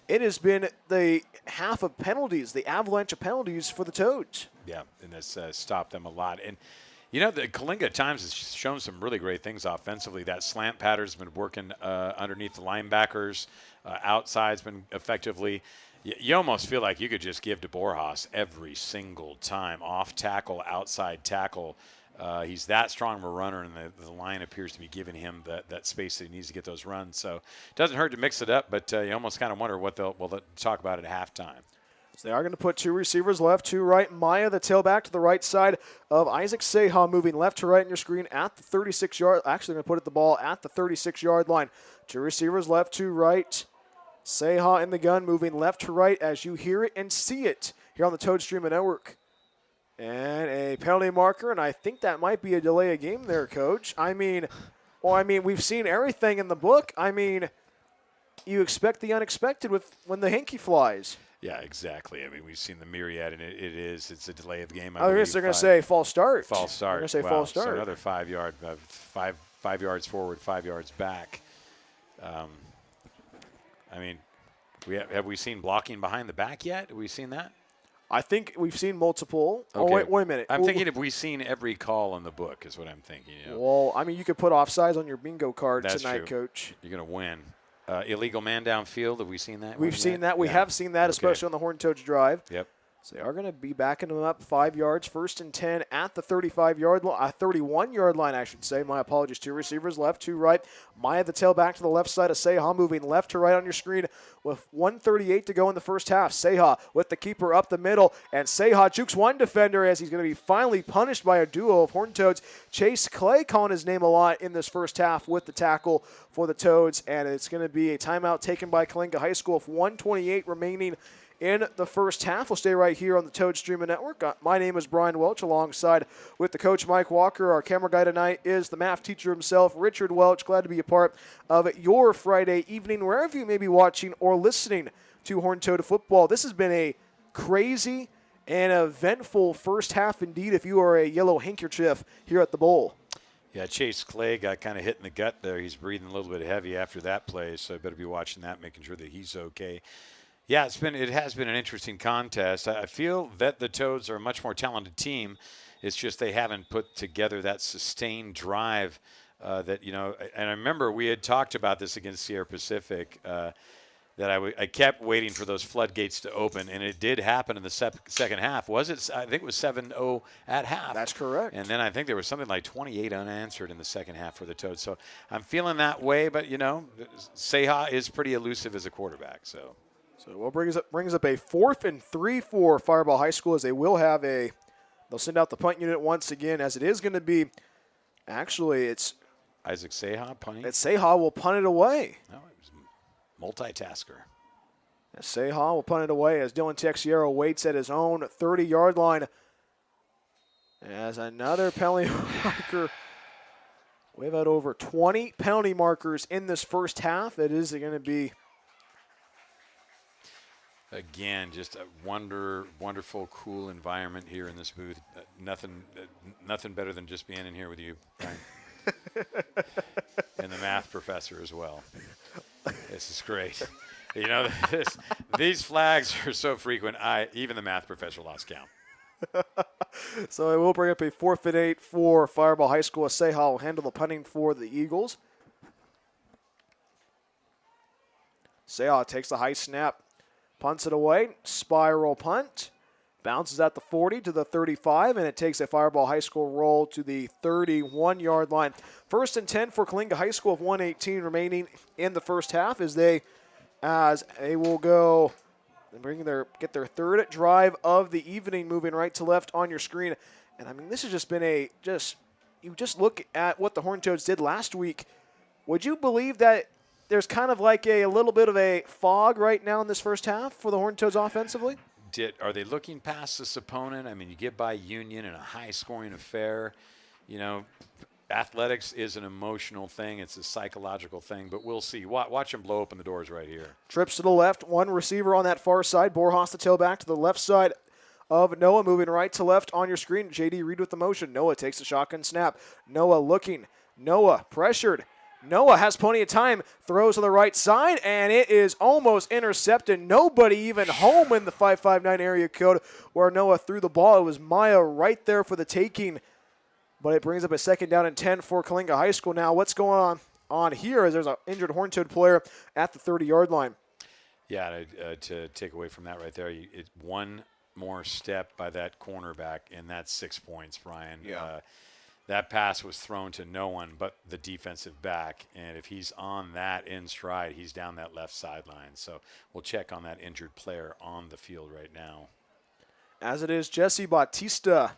it has been the half of penalties, the avalanche of penalties for the Toads. Yeah, and that's stopped them a lot. And, the Coalinga at times has shown some really great things offensively. That slant pattern's been working underneath the linebackers. Outside's been effectively. You almost feel like you could just give to Borjas every single time. Off tackle, outside tackle. He's that strong of a runner, and the line appears to be giving him that space that he needs to get those runs. So it doesn't hurt to mix it up, but you almost kind of wonder what they'll talk about at halftime. So they are going to put 2 receivers left, 2 right. Maya, the tailback, to the right side of Isaac Seha, moving left to right in your screen at the 36-yard. Actually, going to put the ball at the 36-yard line. 2 receivers left, 2 right. Seha in the gun, moving left to right as you hear it and see it here on the Toad Streaming Network. And a penalty marker, and I think that might be a delay of game there, Coach. We've seen everything in the book. You expect the unexpected when the hanky flies. Yeah, exactly. We've seen the myriad, and it's a delay of the game. I guess they're going to say false start. False start. They're going to say false start. So another 5 yard, 5 yards forward, 5 yards back. Have we seen blocking behind the back yet? Have we seen that? I think we've seen multiple. Okay. Oh, wait a minute. I'm thinking, have we seen every call in the book is what I'm thinking. Well, you could put offsides on your bingo card tonight, true. Coach. You're going to win. Illegal man downfield. Have we seen that? We've seen that. We have seen that, especially on the Horned Toads drive. Yep. So they are going to be backing them up 5 yards, 1st and 10 at the 31-yard line, I should say. My apologies. 2 receivers left, 2 right. Maya, the tailback, to the left side of Seha, moving left to right on your screen with 1:38 to go in the first half. Seha with the keeper up the middle, and Seha jukes one defender as he's going to be finally punished by a duo of Horned Toads. Chase Clay calling his name a lot in this first half with the tackle for the Toads, and it's going to be a timeout taken by Coalinga High School with 1:28 remaining in the first half. We'll stay right here on the Toad Streaming Network. My name is Brian Welch, alongside with the coach Mike Walker. Our camera guy tonight is the math teacher himself, Richard Welch. Glad to be a part of your Friday evening, wherever you may be watching or listening to Horned Toad football. This has been a crazy and eventful first half indeed if you are a yellow handkerchief here at the Bowl. Yeah, Chase Clay got kind of hit in the gut there. He's breathing a little bit heavy after that play, so I better be watching that, making sure that he's okay. Yeah, it has been an interesting contest. I feel that the Toads are a much more talented team. It's just they haven't put together that sustained drive and I remember we had talked about this against Sierra Pacific, that I kept waiting for those floodgates to open, and it did happen in the second half. I think it was 7-0 at half. That's correct. And then I think there was something like 28 unanswered in the second half for the Toads. So I'm feeling that way, but, Seha is pretty elusive as a quarterback, so. So what brings up a 4th and 3 for Firebaugh High School, as they will have they'll send out the punt unit once again, as it is going to be, actually it's Isaac Seha punting. Seha will punt it away. No, it was multitasker. Seha will punt it away as Dylan Texiero waits at his own 30-yard line. As another penalty marker. We've had over 20 penalty markers in this first half. It is going to be, again, just a wonderful, cool environment here in this booth. Nothing better than just being in here with you, Brian. And the math professor as well. This is great. These flags are so frequent, even the math professor lost count. So it will bring up a 4th and 8 for Firebaugh High School. Seha will handle the punting for the Eagles. Seha takes the high snap. Punts it away, spiral punt, bounces at the 40 to the 35, and it takes a Firebaugh High School roll to the 31-yard line. 1st and 10 for Coalinga High School with 1:18 remaining in the first half as they will go and get their 3rd drive of the evening, moving right to left on your screen. And this has just been you just look at what the Horned Toads did last week. Would you believe that there's kind of like a little bit of a fog right now in this first half for the Horned Toads offensively? Are they looking past this opponent? You get by Union in a high-scoring affair. Athletics is an emotional thing. It's a psychological thing, but we'll see. Watch them blow open the doors right here. Trips to the left, one receiver on that far side. Borjas the tailback to the left side of Noah, moving right to left on your screen. J.D. Reed with the motion. Noah takes a shotgun snap. Noah looking. Noah pressured. Noah has plenty of time, throws to the right side, and it is almost intercepted. Nobody even home in the 559 area code where Noah threw the ball. It was Maya right there for the taking, but it brings up a 2nd down and 10 for Coalinga High School. Now, what's going on here is there's an injured Horned Toad player at the 30-yard line. Yeah, to take away from that right there, it's one more step by that cornerback, and that's 6 points, Brian. Yeah. That pass was thrown to no one but the defensive back, and if he's on that in stride, he's down that left sideline. So we'll check on that injured player on the field right now. As it is, Jesse Bautista,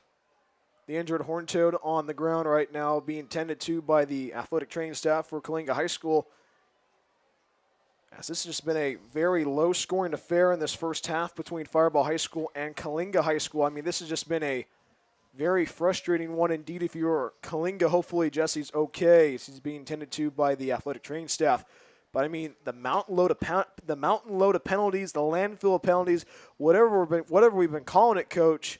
the injured Horned Toad, on the ground right now, being tended to by the athletic training staff for Coalinga High School. As this has just been a very low-scoring affair in this first half between Firebaugh High School and Coalinga High School. I mean, this has just been a very frustrating one indeed. If you're Coalinga, hopefully Jesse's okay. He's being tended to by the athletic training staff. But I mean, the mountain load of penalties, the landfill of penalties, whatever we've been calling it, Coach,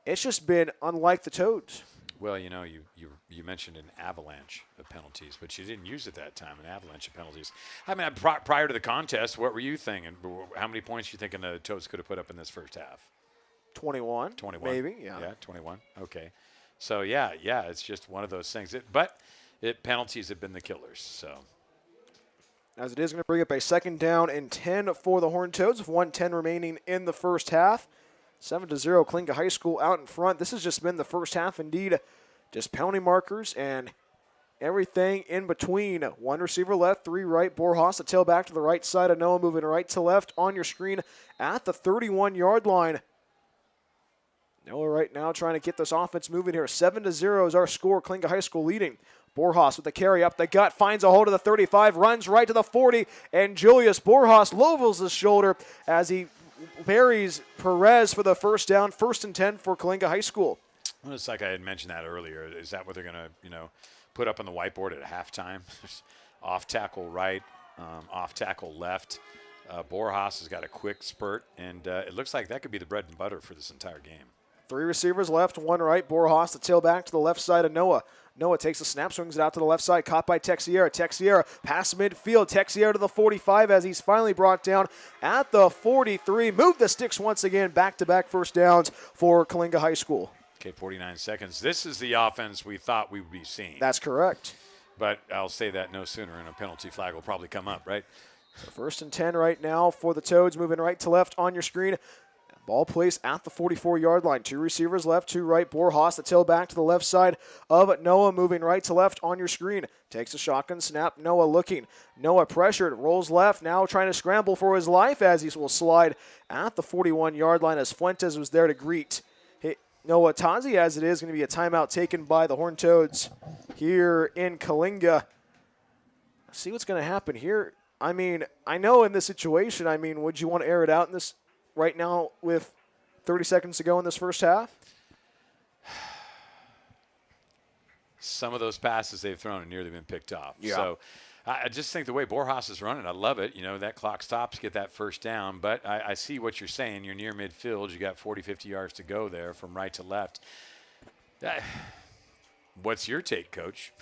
it's just been unlike the Toads. Well, you know, you mentioned an avalanche of penalties, but you didn't use it that time, an avalanche of penalties. I mean, prior to the contest, what were you thinking? How many points you thinking the Toads could have put up in this first half? 21. 21. Maybe, yeah. Yeah, 21. Okay. So, yeah, it's just one of those things. Penalties have been the killers, so. As it is going to bring up a second down and 10 for the Horned Toads with 1:10 remaining in the first half. 7-0, Coalinga High School out in front. This has just been the first half indeed. Just penalty markers and everything in between. One receiver left, three right. Borjas, the tailback to the right side of Noah, moving right to left on your screen at the 31-yard line. Noah right now trying to get this offense moving here. 7-0 is our score. Coalinga High School leading. Borjas with the carry up the gut, finds a hold of the 35, runs right to the 40, and Julius Borjas levels his shoulder as he buries Perez for the first down. 1st and 10 for Coalinga High School. Well, it's like I had mentioned that earlier. Is that what they're going to, put up on the whiteboard at halftime? Off tackle right, off tackle left. Borjas has got a quick spurt, and it looks like that could be the bread and butter for this entire game. Three receivers left, one right. Borjas, the tailback to the left side of Noah. Noah takes the snap, swings it out to the left side, caught by Texiera. Texiera past midfield. Texiera to the 45 as he's finally brought down at the 43. Move the sticks once again. Back-to-back first downs for Coalinga High School. Okay, 49 seconds. This is the offense we thought we would be seeing. That's correct. But I'll say that no sooner, and a penalty flag will probably come up, right? So 1st and 10 right now for the Toads, moving right to left on your screen. Ball placed at the 44-yard line. Two receivers left, two right. Borjas, the tailback to the left side of Noah, moving right to left on your screen. Takes a shotgun snap. Noah looking. Noah pressured, rolls left, now trying to scramble for his life as he will slide at the 41-yard line as Fuentes was there to greet Noah Tazi, as it is going to be a timeout taken by the Horned Toads here in Coalinga. See what's going to happen here. I mean, I know in this situation, would you want to air it out in this right now with 30 seconds to go in this first half? Some of those passes they've thrown have nearly been picked off. Yeah. So I just think the way Borjas is running, I love it. That clock stops, get that first down. But I see what you're saying. You're near midfield. You got 40, 50 yards to go there from right to left. What's your take, Coach?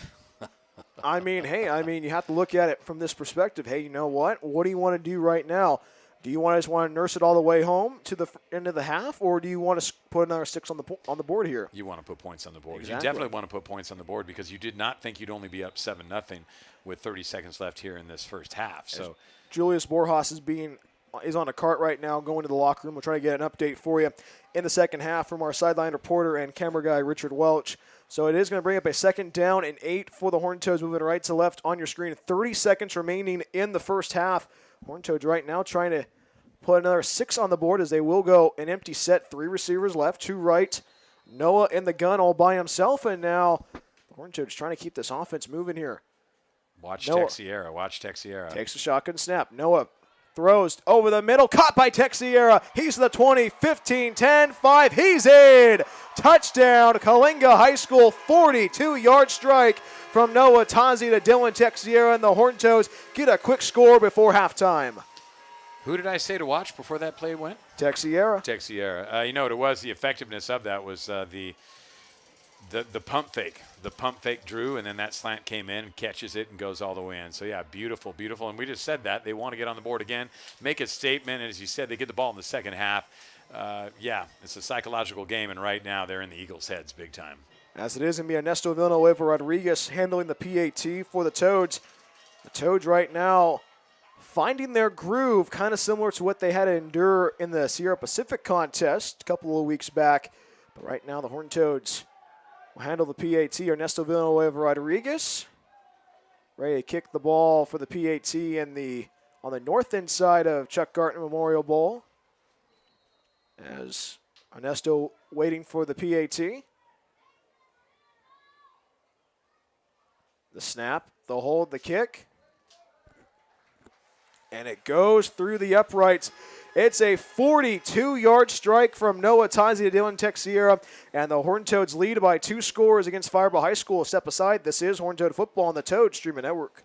You have to look at it from this perspective. Hey, you know what? What do you want to do right now? Do you just want to nurse it all the way home to the end of the half, or do you want to put another 6 on the board here? You want to put points on the board. Exactly. You definitely want to put points on the board because you did not think you'd only be up 7-0 with 30 seconds left here in this first half. So Julius Borjas is on a cart right now going to the locker room. We'll try to get an update for you in the second half from our sideline reporter and camera guy, Richard Welch. So it is going to bring up a 2nd down and 8 for the Horned Toads, moving right to left on your screen. 30 seconds remaining in the first half. Horned Toads right now trying to put another 6 on the board as they will go an empty set. 3 receivers left, 2 right. Noah in the gun all by himself, and now the Horned Toads trying to keep this offense moving here. Watch Noah Texiera. Takes a shotgun snap. Noah throws over the middle. Caught by Texiera. He's to the 20, 15, 10, 5. He's in. Touchdown. Coalinga High School 42-yard strike from Noah Tazi to Dylan Texiera, and the Horned Toads get a quick score before halftime. Who did I say to watch before that play went? Texiera. You know what it was? The effectiveness of that was the pump fake. The pump fake drew, and then that slant came in and catches it and goes all the way in. So, yeah, beautiful, beautiful. And we just said that. They want to get on the board again, make a statement. And as you said, they get the ball in the second half. It's a psychological game, and right now they're in the Eagles' heads big time. As it is going to be Ernesto Villanueva Rodriguez handling the PAT for the Toads. The Toads right now finding their groove, kind of similar to what they had to endure in the Sierra Pacific contest a couple of weeks back. But right now the Horned Toads will handle the PAT. Ernesto Villanueva Rodriguez ready to kick the ball for the PAT on the north end side of Chuck Garton Memorial Bowl. As Ernesto waiting for the PAT. The snap, the hold, the kick. And it goes through the uprights. It's a 42-yard strike from Noah Tazi to Dylan Texiera, and the Horned Toads lead by 2 scores against Firebaugh High School. Step aside. This is Horned Toad football on the Toad Streaming Network.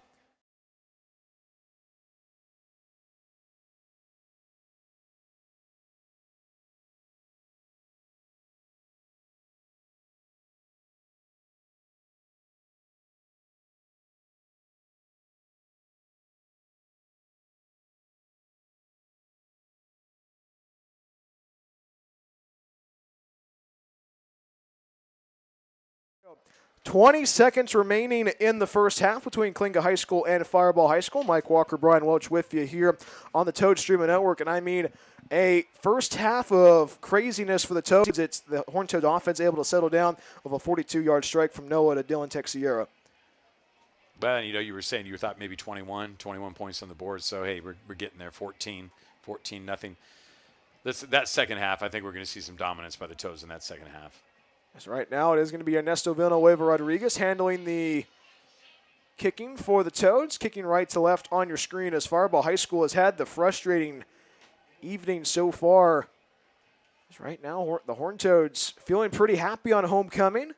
"20 seconds remaining in the first half between Coalinga High School and Firebaugh High School. Mike Walker, Brian Welch with you here on the Toad Streaming Network. And I mean, a first half of craziness for the Toads. It's the Horned Toad offense able to settle down with a 42-yard strike from Noah to Dylan Texiera. Well, you were saying you thought maybe 21 points on the board. So, hey, we're getting there, 14 nothing. That second half, I think we're going to see some dominance by the Toads in that second half. As right now, it is going to be Ernesto Villanueva Rodriguez handling the kicking for the Toads. Kicking right to left on your screen as Firebaugh High School has had the frustrating evening so far. As right now, the Horned Toads feeling pretty happy on homecoming.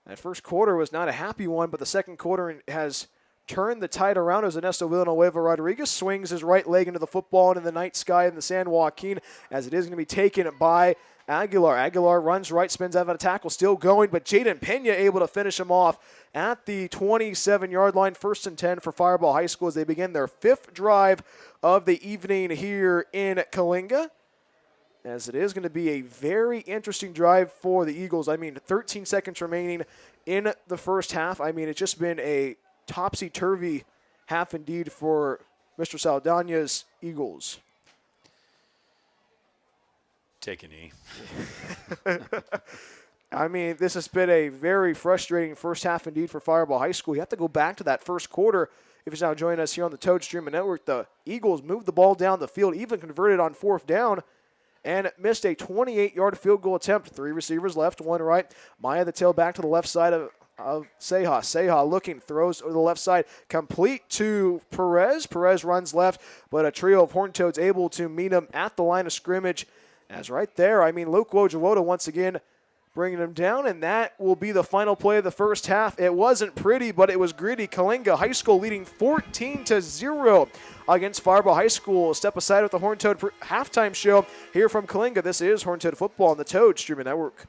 That first quarter was not a happy one, but the second quarter has turned the tide around as Ernesto Villanueva Rodriguez swings his right leg into the football and in the night sky in the San Joaquin, as it is going to be taken by Aguilar. Aguilar runs right, spins out of a tackle, still going, but Jaden Pena able to finish him off at the 27-yard line. 1st and 10 for Firebaugh High School as they begin their 5th drive of the evening here in Coalinga. As it is going to be a very interesting drive for the Eagles. I mean, 13 seconds remaining in the first half. I mean, it's just been a topsy-turvy half indeed for Mr. Saldana's Eagles. Take a knee. I mean, this has been a very frustrating first half indeed for Firebaugh High School. You have to go back to that first quarter. If you're now joining us here on the Toad Streaming Network, the Eagles moved the ball down the field, even converted on 4th down, and missed a 28-yard field goal attempt. 3 receivers left, 1 right. Maya the tailback to the left side of Seha. Seha looking, throws to the left side, complete to Perez. Perez runs left, but a trio of Horned Toads able to meet him at the line of scrimmage. As right there, I mean, Luke Wojawota once again bringing him down, and that will be the final play of the first half. It wasn't pretty, but it was gritty. Coalinga High School leading 14-0 against Firebaugh High School. Step aside with the Horned Toad halftime show here from Coalinga. This is Horned Toad Football on the Toad Streaming Network.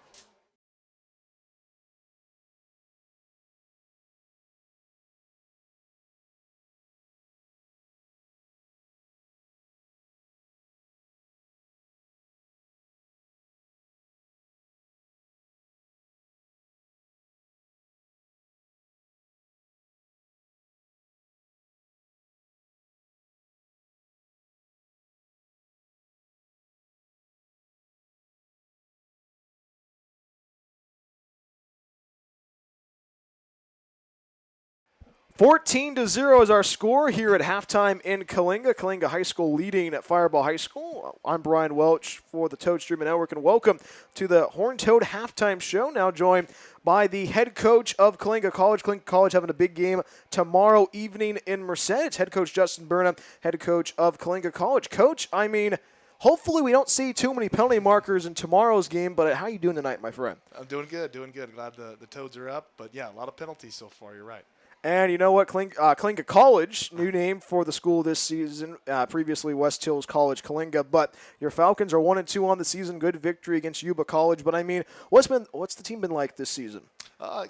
(14-0) is our score here at halftime in Coalinga. Coalinga High School leading at Firebaugh High School. I'm Brian Welch for the Toad Streaming Network, and welcome to the Horned Toad halftime show. Now joined by the head coach of Coalinga College. Coalinga College having a big game tomorrow evening in Merced. It's head coach Justin Burnham, head coach of Coalinga College. Coach, I mean, hopefully we don't see too many penalty markers in tomorrow's game, but how are you doing tonight, my friend? I'm doing good. Glad the Toads are up, but yeah, a lot of penalties so far. You're right. And you know what? Coalinga College, new name for the school this season. Previously West Hills College, Coalinga. But your Falcons are 1-2 on the season. Good victory against Yuba College. But I mean, what's the team been like this season?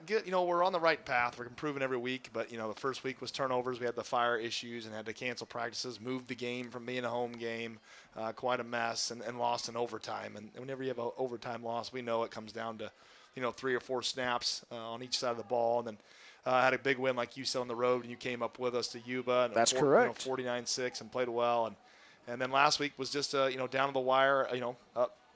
Good. We're on the right path. We're improving every week. But the first week was turnovers. We had the fire issues and had to cancel practices. Moved the game from being a home game, quite a mess, and lost in overtime. And whenever you have an overtime loss, we know it comes down to 3 or 4 snaps on each side of the ball, and then. Had a big win, like you said, on the road, and you came up with us to Yuba. And that's correct. 49-6 and played well. And then last week was just, down to the wire,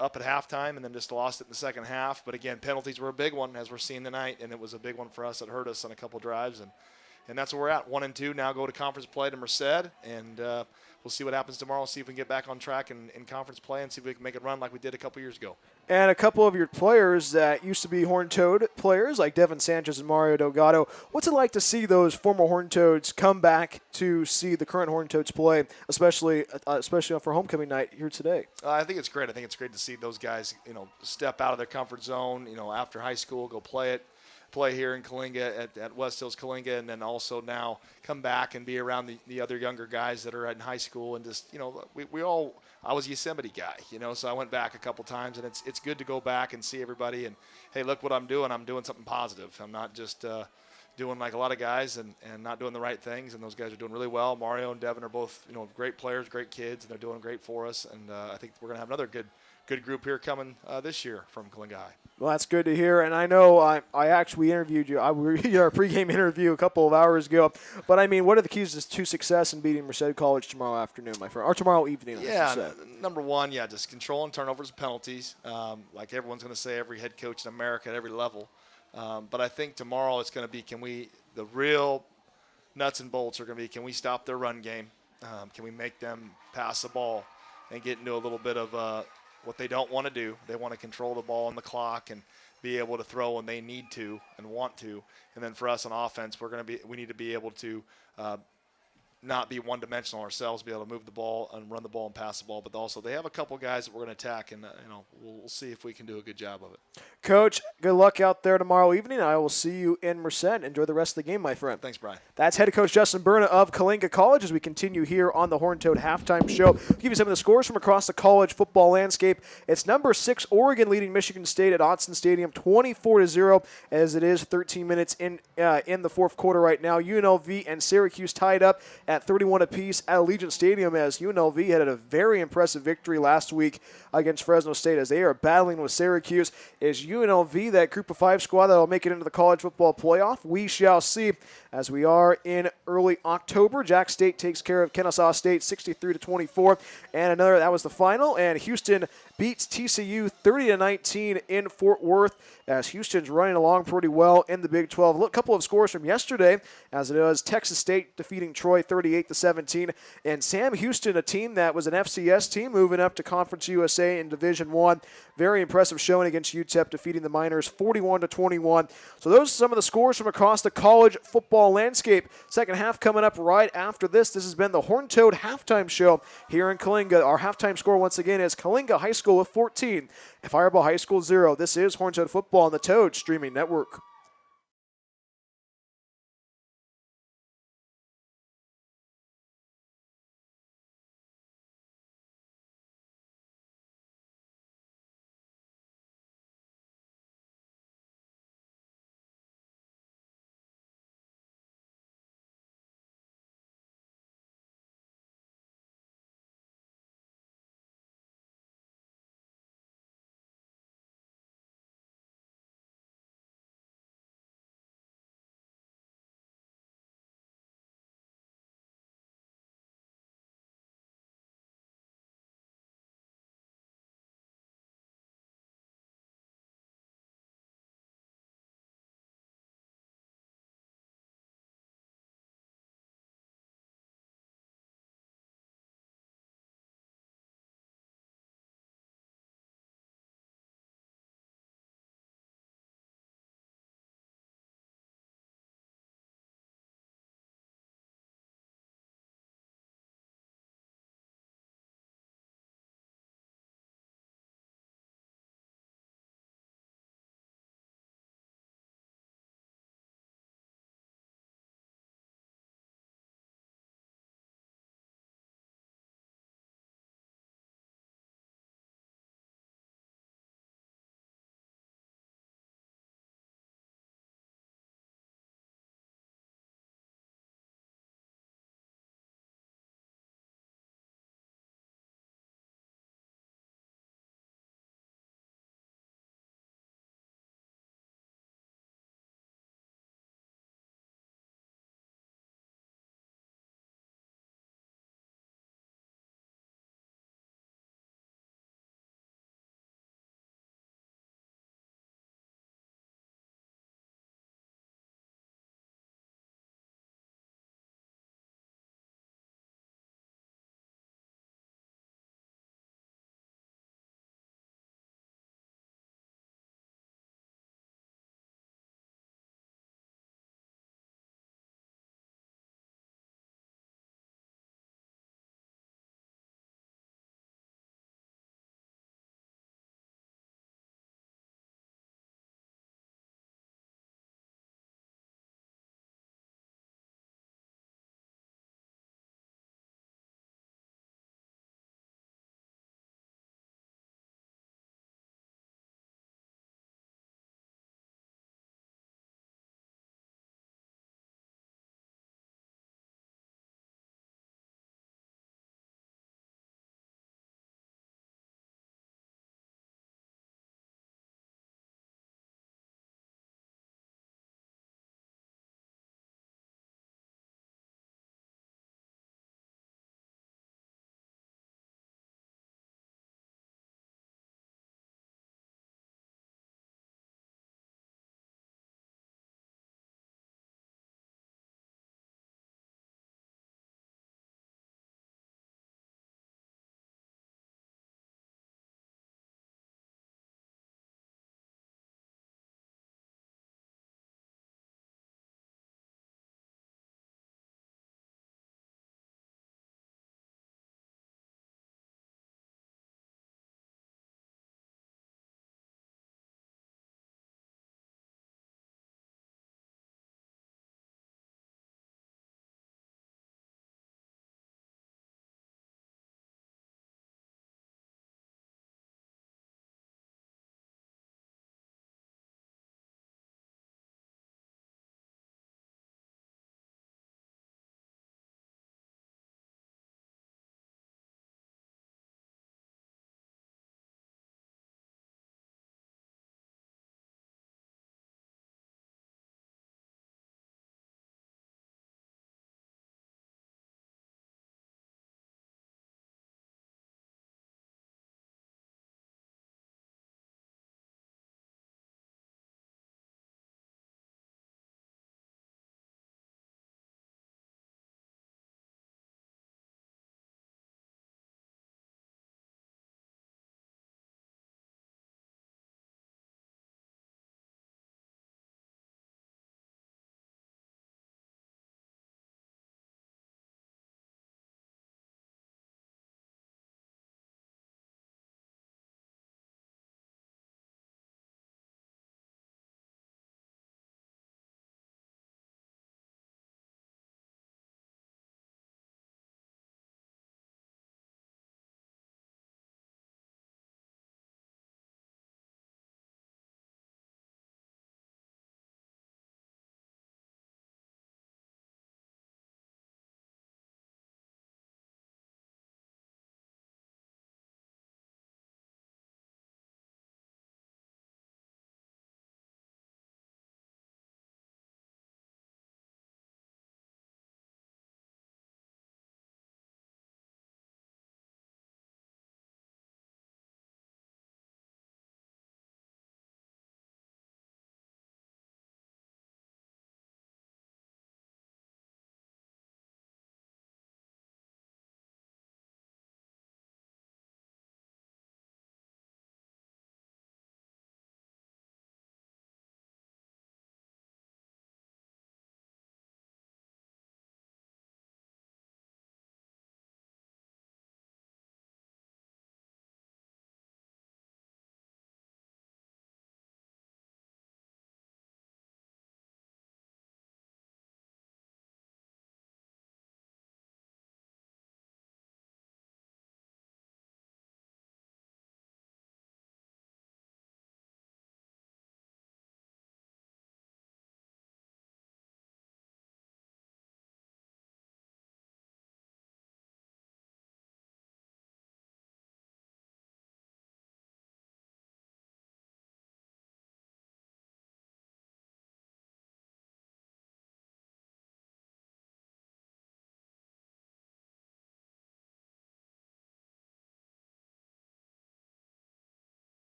up at halftime and then just lost it in the second half. But again, penalties were a big one, as we're seeing tonight, and it was a big one for us. It hurt us on a couple drives, and that's where we're at. 1-2 now go to conference play to Merced, and we'll see what happens tomorrow. See if we can get back on track in conference play and see if we can make it run like we did a couple years ago. And a couple of your players that used to be Horned Toad players, like Devin Sanchez and Mario Delgado, what's it like to see those former Horned Toads come back to see the current Horned Toads play, especially for homecoming night here today? I think it's great. I think it's great to see those guys, step out of their comfort zone, after high school, go play here in Coalinga at West Hills Coalinga, and then also now come back and be around the other younger guys that are in high school, and just I was a Yosemite guy, so I went back a couple times, and it's good to go back and see everybody and, hey, look what I'm doing something positive. I'm not just doing like a lot of guys and not doing the right things, and those guys are doing really well. Mario and Devin are both great players, great kids, and they're doing great for us, and I think we're going to have another good group here coming this year from Coalinga High. Well, that's good to hear, and I know I actually interviewed you. We did our pregame interview a couple of hours ago, but I mean, what are the keys to success in beating Merced College tomorrow afternoon, my friend, or tomorrow evening? Yeah, number one, just controlling turnovers and penalties, like everyone's going to say, every head coach in America at every level. But I think tomorrow it's going to be, the real nuts and bolts are going to be, can we stop their run game? Can we make them pass the ball and get into a little bit of what they don't want to do? They want to control the ball and the clock and be able to throw when they need to and want to. And then for us on offense, we need to be able to not be one-dimensional ourselves, be able to move the ball and run the ball and pass the ball. But also they have a couple guys that we're going to attack, and we'll see if we can do a good job of it. Coach, good luck out there tomorrow evening. I will see you in Merced. Enjoy the rest of the game, my friend. Thanks, Brian. That's head coach Justin Berna of Coalinga College as we continue here on the Horned Toad Halftime Show. We'll give you some of the scores from across the college football landscape. It's number 6 Oregon leading Michigan State at Autzen Stadium 24-0 as it is 13 minutes in the fourth quarter right now. UNLV and Syracuse tied up at 31 apiece at Allegiant Stadium as UNLV had a very impressive victory last week against Fresno State as they are battling with Syracuse. Is UNLV that group of 5 squad that will make it into the college football playoff? We shall see as we are in early October. Jack State takes care of Kennesaw State 63-24, and another, that was the final, and Houston beats TCU 30-19 in Fort Worth as Houston's running along pretty well in the Big 12. A couple of scores from yesterday as it was Texas State defeating Troy 38-17, and Sam Houston, a team that was an FCS team, moving up to Conference USA in Division I. Very impressive showing against UTEP, defeating the Miners 41-21. So those are some of the scores from across the college football landscape. Second half coming up right after this. This has been the Horned Toad Halftime Show here in Coalinga. Our halftime score once again is Coalinga High School with 14, Firebaugh High School 0. This is Horned Toad Football on the Toad Streaming Network.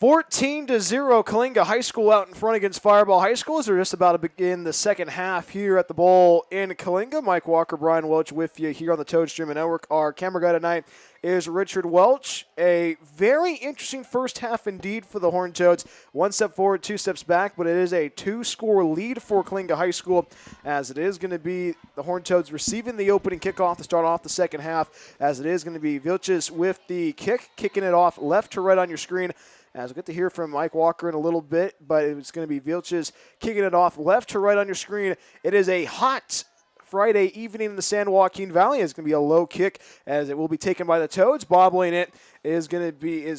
14-0, Coalinga High School out in front against Firebaugh High School as they're just about to begin the second half here at the bowl in Coalinga. Mike Walker, Brian Welch with you here on the Toad Streaming Network. Our camera guy tonight is Richard Welch. A very interesting first half indeed for the Horned Toads. 1 step forward, 2 steps back, but it is a 2-score lead for Coalinga High School as it is going to be the Horned Toads receiving the opening kickoff to start off the second half, as it is going to be Vilches with the kick, kicking it off left to right on your screen. As we'll get to hear from Mike Walker in a little bit, but it's going to be Vilches kicking it off left to right on your screen. It is a hot Friday evening in the San Joaquin Valley. It's going to be a low kick as it will be taken by the Toads. Bobbling it is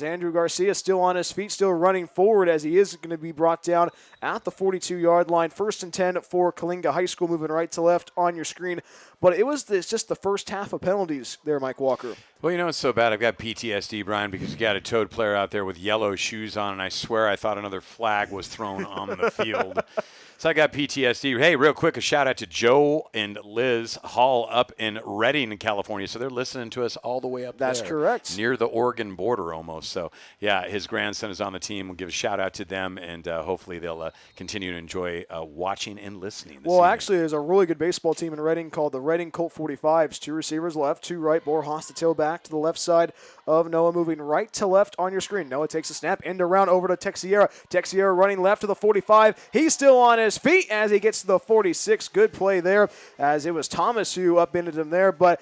Andrew Garcia, still on his feet, still running forward as he is going to be brought down at the 42-yard line. 1st and 10 for Coalinga High School, moving right to left on your screen. But it was just the first half of penalties there, Mike Walker. Well, you know it's so bad. I've got PTSD, Brian, because you got a Toad player out there with yellow shoes on, and I swear I thought another flag was thrown on the field. So I got PTSD. Hey, real quick, a shout-out to Joe and Liz Hall up in Redding, California. So they're listening to us all the way up there. That's correct. Near the Oregon border almost. So, yeah, his grandson is on the team. We'll give a shout-out to them, and hopefully they'll continue to enjoy watching and listening this evening. Actually, there's a really good baseball team in Redding called the Redding Colt 45s. 2 receivers left, 2 right. Borjas to tailback to the left side of Noah, moving right to left on your screen. Noah takes a snap, end around over to Texiera. Texiera running left to the 45. He's still on his feet as he gets to the 46. Good play there, as it was Thomas who upended him there, but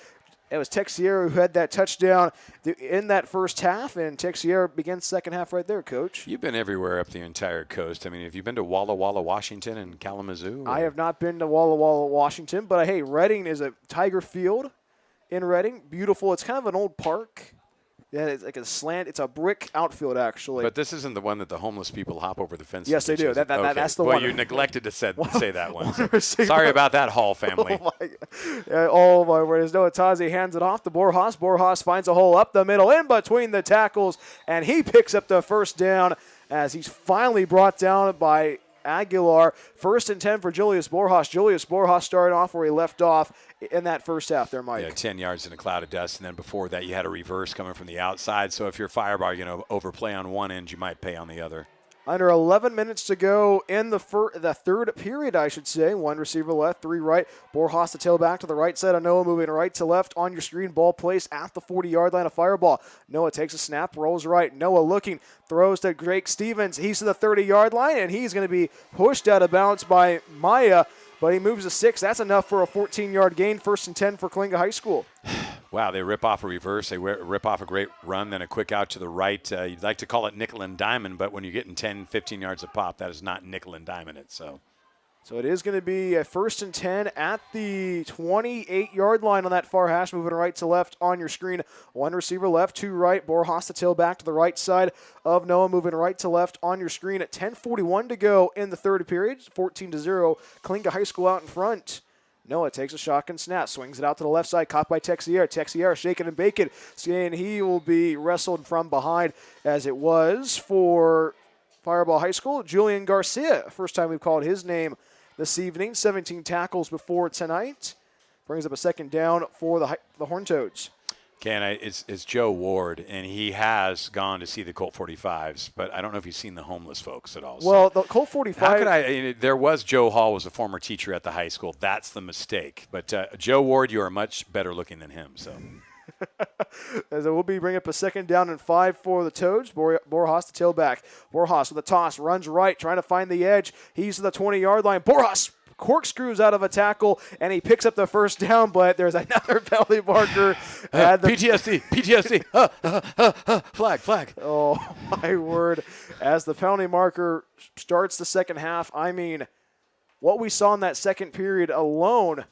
it was Texiera who had that touchdown in that first half, and Texiera begins second half right there, Coach. You've been everywhere up the entire coast. I mean, have you been to Walla Walla, Washington, and Kalamazoo? I have not been to Walla Walla, Washington, but hey, Redding is a Tiger Field in Redding. Beautiful. It's kind of an old park. Yeah, it's like a slant. It's a brick outfield, actually. But this isn't the one that the homeless people hop over the fence. Yes, they do. Okay. That's the well, one. you neglected to say that one. So. Sorry about that, Hall family. Oh, my word. As Noah Tazi hands it off to Borjas. Borjas finds a hole up the middle in between the tackles, and he picks up the first down as he's finally brought down by Aguilar. 1st and 10 for Julius Borjas. Julius Borjas started off where he left off in that first half there, Mike. Yeah, 10 yards in a cloud of dust, and then before that you had a reverse coming from the outside. So if you're Firebaugh, you're going to overplay on one end, you might pay on the other. Under 11 minutes to go in the third period, I should say. 1 receiver left, 3 right. Borjas to tailback to the right side of Noah, moving right to left on your screen. Ball placed at the 40-yard line of Firebaugh. Noah takes a snap, rolls right. Noah looking, throws to Drake Stevens. He's to the 30-yard line, and he's going to be pushed out of bounds by Maya, but he moves to 6. That's enough for a 14-yard gain. 1st and 10 for Coalinga High School. Wow, they rip off a reverse. They rip off a great run, then a quick out to the right. You'd like to call it nickel and diamond, but when you're getting 10, 15 yards a pop, that is not nickel and diamond it. So it is going to be a 1st and 10 at the 28-yard line on that far hash, moving right to left on your screen. 1 receiver left, 2 right. Borjas to tailback to the right side of Noah, moving right to left on your screen. At 10:41 to go in the third period, 14-0. Coalinga High School out in front. Noah takes a shotgun snap, swings it out to the left side, caught by Texiera. Texiera shaking and baking, and he will be wrestled from behind, as it was for Firebaugh High School. Julian Garcia, first time we've called his name this evening. 17 tackles before tonight. Brings up a second down for the Horned Toads. Okay, it's Joe Ward, and he has gone to see the Colt 45s, but I don't know if he's seen the homeless folks at all. Well, the Colt 45. How could there was Joe Hall, was a former teacher at the high school. That's the mistake. But Joe Ward, you are much better looking than him. So. As it will be bring up a second down and 5 for the Toads. Borjas to tailback. Borjas with a toss, runs right, trying to find the edge. He's to the 20-yard line. Borjas corkscrews out of a tackle, and he picks up the first down, but there's another penalty marker. PTSD. Flag. Oh, my word. As the penalty marker starts the second half, I mean, what we saw in that second period alone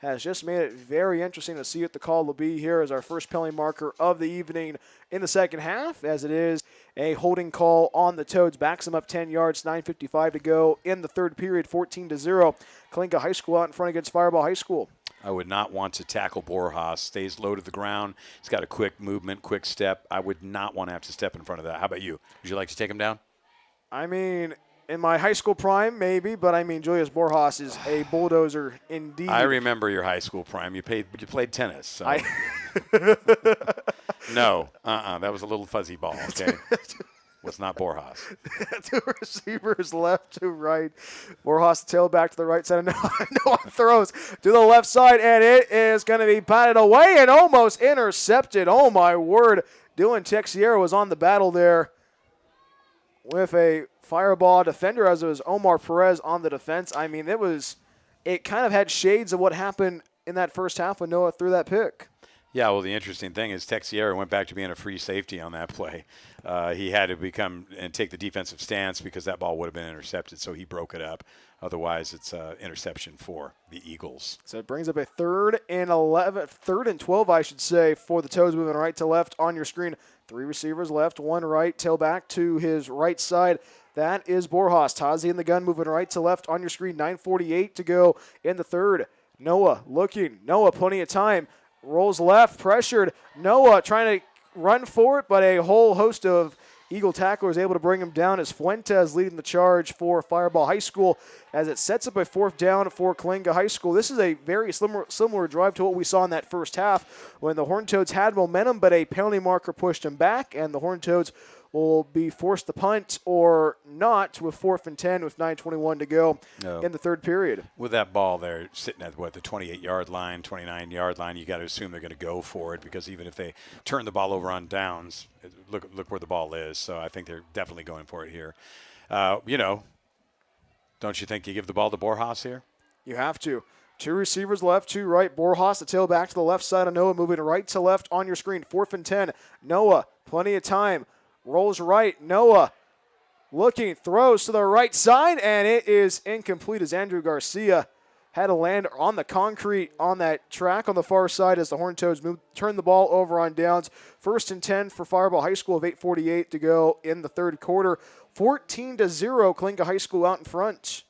has just made it very interesting to see what the call will be here as our first penalty marker of the evening in the second half, as it is a holding call on the Toads. Backs them up 10 yards, 9:55 to go in the third period, 14-0. Coalinga High School out in front against Firebaugh High School. I would not want to tackle Borjas. Stays low to the ground. He's got a quick movement, quick step. I would not want to have to step in front of that. How about you? Would you like to take him down? I mean, in my high school prime, maybe, but I mean, Julius Borjas is a bulldozer indeed. I remember your high school prime. You played tennis. So. No, that was a little fuzzy ball. Okay. was not Borjas. 2 receivers left to right. Borjas tailback to the right side. Noah throws to the left side, and it is going to be batted away and almost intercepted. Oh, my word. Dylan Texiera was on the battle there with a Firebaugh defender, as it was Omar Perez on the defense. I mean, it kind of had shades of what happened in that first half when Noah threw that pick. Yeah, well, the interesting thing is Texiera went back to being a free safety on that play. He had to become and take the defensive stance because that ball would have been intercepted, so he broke it up. Otherwise, it's interception for the Eagles. So it brings up a 3rd and 12, I should say, for the Toads, moving right to left on your screen. 3 receivers left, 1 right, tailback to his right side. That is Borjas. Tazi in the gun, moving right to left on your screen. 9:48 to go in the 3rd. Noah looking. Noah, plenty of time. Rolls left, pressured. Noah trying to run for it, but a whole host of Eagle tacklers able to bring him down as Fuentes leading the charge for Firebaugh High School as it sets up a 4th down for Coalinga High School. This is a very similar drive to what we saw in that first half when the Horned Toads had momentum, but a penalty marker pushed them back, and the Horned Toads will be forced to punt or not with 4th and 10 with 9:21 to go in the 3rd period. With that ball there sitting at, the 28-yard line, 29-yard line, you got to assume they're going to go for it because even if they turn the ball over on downs, look where the ball is. So I think they're definitely going for it here. Don't you think you give the ball to Borjas here? You have to. 2 receivers left, 2 right. Borjas, the tailback to the left side of Noah, moving right to left on your screen. 4th and 10. Noah, plenty of time. Rolls right. Noah looking, throws to the right side, and it is incomplete as Andrew Garcia had to land on the concrete on that track on the far side as the Horned Toads turn the ball over on downs. 1st and 10 for Firebaugh High School with 8:48 to go in the 3rd quarter. 14-0, Coalinga High School out in front.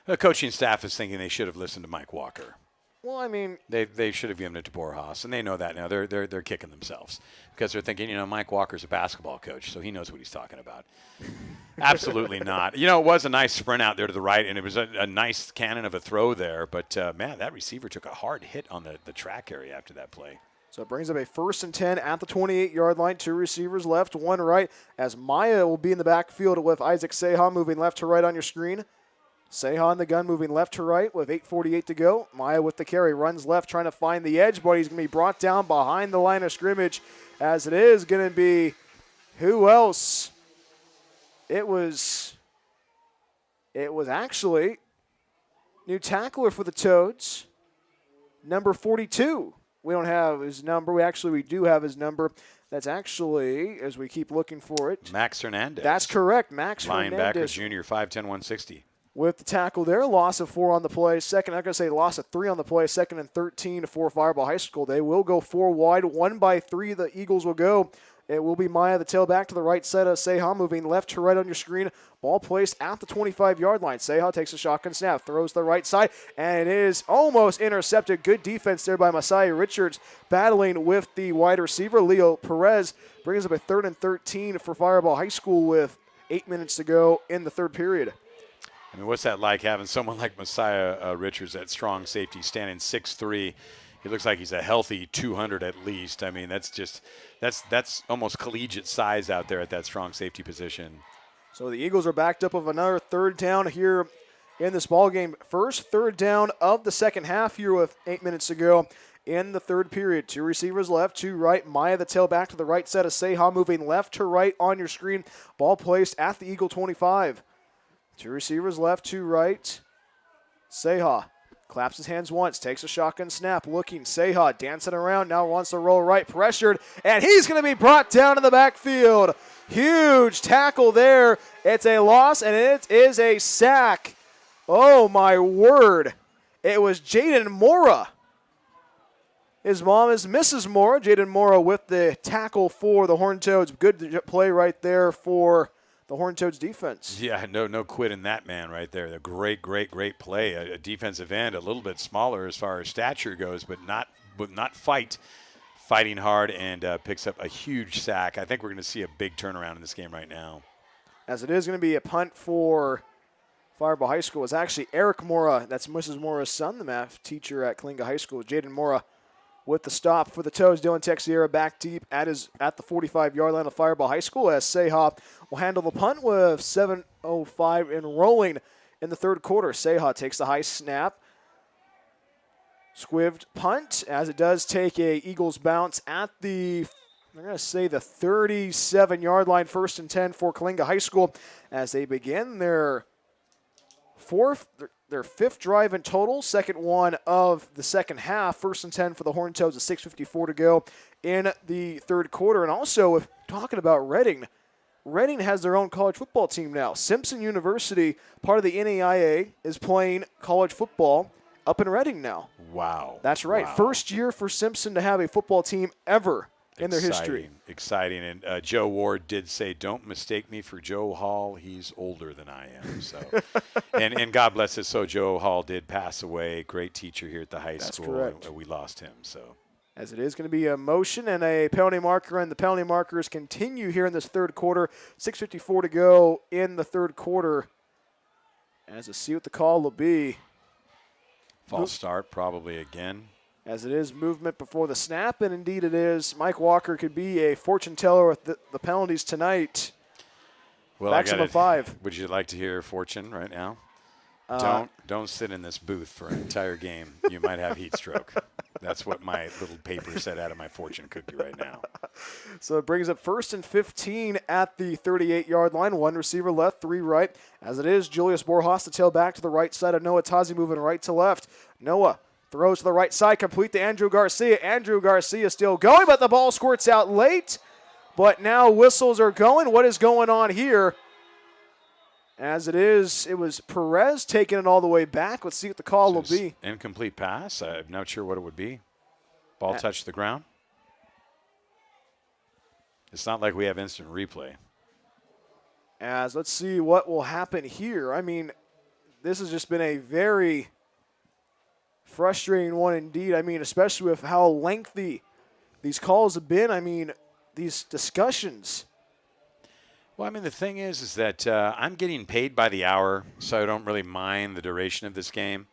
The coaching staff is thinking they should have listened to Mike Walker. Well, I mean, they should have given it to Borjas, and they know that now. They're kicking themselves because they're thinking, Mike Walker's a basketball coach, so he knows what he's talking about. Absolutely not. It was a nice sprint out there to the right, and it was a nice cannon of a throw there. But, man, that receiver took a hard hit on the track area after that play. So it brings up a 1st and 10 at the 28-yard line. 2 receivers left, 1 right, as Maya will be in the backfield with Isaac Seha moving left to right on your screen. Seha in the gun moving left to right with 8:48 to go. Maya with the carry, runs left trying to find the edge, but he's going to be brought down behind the line of scrimmage as it is going to be who else? It was actually new tackler for the Toads, number 42. We don't have his number. We do have his number. That's actually, as we keep looking for it, Max Hernandez. That's correct, Max Linebacker, Hernandez. junior, 5'10", 160. With the tackle there, loss of 4 on the play. Loss of 3 on the play. 2nd and 13 for Firebaugh High School. They will go 4 wide. 1 by 3 the Eagles will go. It will be Maya, the tailback to the right side of Seha, moving left to right on your screen. Ball placed at the 25-yard line. Seha takes a shotgun snap, throws the right side, and it is almost intercepted. Good defense there by Messiah Richards, battling with the wide receiver. Leo Perez brings up a 3rd and 13 for Firebaugh High School with 8 minutes to go in the 3rd period. I mean, what's that like having someone like Messiah Richards, that strong safety, standing 6'3"? He looks like he's a healthy 200 at least. I mean, that's almost collegiate size out there at that strong safety position. So the Eagles are backed up of another 3rd down here in this ball game. First 3rd down of the second half here with 8 minutes to go in the 3rd period. 2 receivers left, 2 right. Maya, the tailback to the right side of Seha, moving left to right on your screen. Ball placed at the Eagle 25. 2 receivers left, 2 right. Seha claps his hands once, takes a shotgun snap, looking. Seha dancing around, now wants to roll right, pressured, and he's going to be brought down in the backfield. Huge tackle there. It's a loss, and it is a sack. Oh, my word. It was Jaden Mora. His mom is Mrs. Mora. Jaden Mora with the tackle for the Horned Toads. Good play right there for the Horned Toads defense. Yeah, no quit in that man right there. The great play. A defensive end, a little bit smaller as far as stature goes, but not fighting hard, and picks up a huge sack. I think we're going to see a big turnaround in this game right now. As it is going to be a punt for Firebaugh High School. It's actually Eric Mora. That's Mrs. Mora's son, the math teacher at Coalinga High School. Jaden Mora with the stop for the Toads. Dylan Texiera back deep at the 45-yard line of Firebaugh High School as Seha will handle the punt with 7:05 and rolling in the third quarter. Seha takes the high snap. Squived punt as it does take a Eagles bounce at the 37-yard line, 1st and 10 for Coalinga High School as they begin their fifth drive in total, second one of the second half. 1st and 10 for the Horned Toads, 6:54 to go in the third quarter. And also, if talking about Reading has their own college football team now. Simpson University, part of the NAIA, is playing college football up in Reading now. Wow. That's right. Wow. First year for Simpson to have a football team ever in their history. Exciting. And Joe Ward did say, don't mistake me for Joe Hall. He's older than I am. So, and God bless his soul, Joe Hall did pass away. Great teacher here at the high school. Correct. And we lost him. So, as it is going to be a motion and a penalty marker, and the penalty markers continue here in this third quarter. 6:54 to go in the third quarter. As we'll see what the call will be. False start probably again. As it is movement before the snap, and indeed it is. Mike Walker could be a fortune teller with the penalties tonight. Well, Maximum 5. Would you like to hear fortune right now? Don't sit in this booth for an entire game. You might have heat stroke. That's what my little paper said out of my fortune cookie right now. So it brings up 1st and 15 at the 38-yard line. 1 receiver left, 3 right. As it is, Julius Borjas to tail back to the right side of Noah Tazi, moving right to left. Noah throws to the right side, complete to Andrew Garcia. Andrew Garcia still going, but the ball squirts out late. But now whistles are going. What is going on here? As it is, it was Perez taking it all the way back. Let's see what the call will be. Incomplete pass. I'm not sure what it would be. Ball touched the ground. It's not like we have instant replay. As let's see what will happen here. I mean, this has just been a very frustrating one indeed. I mean, especially with how lengthy these calls have been. I mean, these discussions. Well, I mean, the thing is that I'm getting paid by the hour, so I don't really mind the duration of this game.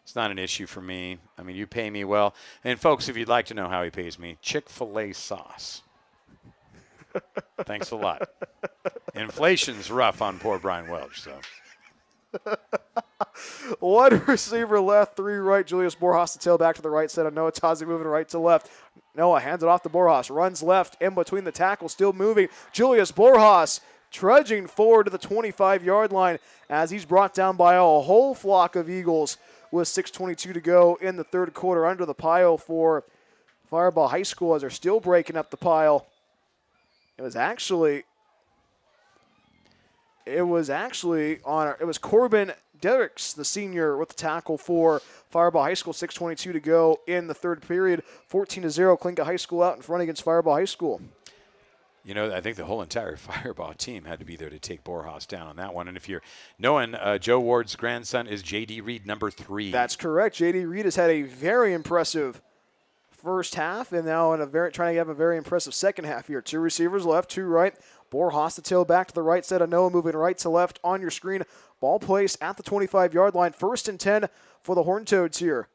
It's not an issue for me. I mean, you pay me well. And, folks, if you'd like to know how he pays me, Chick-fil-A sauce. Thanks a lot. Inflation's rough on poor Brian Welch, so. 1 receiver left, 3 right. Julius Borjas to tail back to the right side of Noah Tazi, moving right to left. Noah hands it off to Borjas, runs left in between the tackles, still moving. Julius Borjas trudging forward to the 25-yard line as he's brought down by a whole flock of Eagles with 6:22 to go in the third quarter. Under the pile for Firebaugh High School as they're still breaking up the pile. It was Corbin Derricks, the senior, with the tackle for Firebaugh High School. 6:22 to go in the third period. 14-0, Coalinga High School out in front against Firebaugh High School. You know, I think the whole entire Firebaugh team had to be there to take Borjas down on that one. And if you're knowing, Joe Ward's grandson is J.D. Reed, number 3. That's correct. J.D. Reed has had a very impressive first half, and now trying to have a very impressive second half here. 2 receivers left, 2 right. Borjas to tail back to the right side of Noah, moving right to left on your screen. Ball placed at the 25-yard line. 1st and 10 for the Horned Toads here.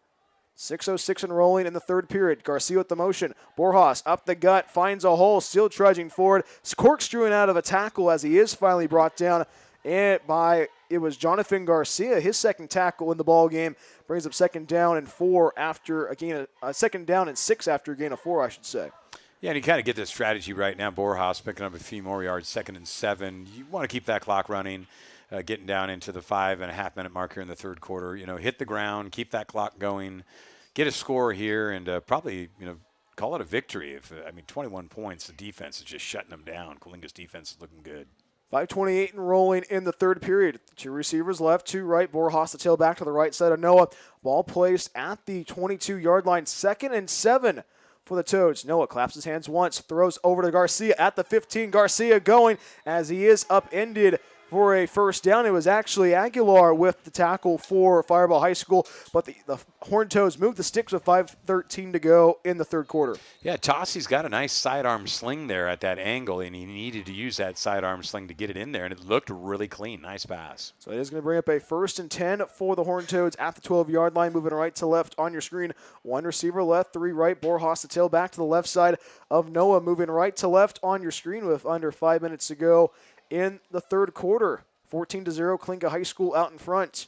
6:06 and rolling in the third period. Garcia with the motion. Borjas up the gut, finds a hole, still trudging forward. Corkscrewing out of a tackle as he is finally brought down it was Jonathan Garcia, his second tackle in the ball game. Brings up 2nd down and 4 after a gain of 2nd down and 6 after a gain of 4, I should say. Yeah, and you kind of get this strategy right now. Borjas picking up a few more yards, 2nd and 7. You want to keep that clock running, getting down into the 5.5-minute mark here in the third quarter. You know, hit the ground, keep that clock going, get a score here, and probably, call it a victory. 21 points, the defense is just shutting them down. Coalinga's defense is looking good. 5:28 and rolling in the third period. 2 receivers left, 2 right. Borjas to tail back to the right side of Noah. Ball placed at the 22-yard line. 2nd and 7 for the Toads. Noah claps his hands once, throws over to Garcia at the 15. Garcia going as he is upended for a first down. It was actually Aguilar with the tackle for Firebaugh High School, but the Horned Toads moved the sticks with 5:13 to go in the third quarter. Yeah, Tossie's got a nice sidearm sling there at that angle, and he needed to use that sidearm sling to get it in there, and it looked really clean. Nice pass. So it is going to bring up a 1st and 10 for the Horned Toads at the 12-yard line, moving right to left on your screen. 1 receiver left, 3 right. Borjas the tail back to the left side of Noah, moving right to left on your screen with under 5 minutes to go in the third quarter. 14-0, Coalinga High School out in front.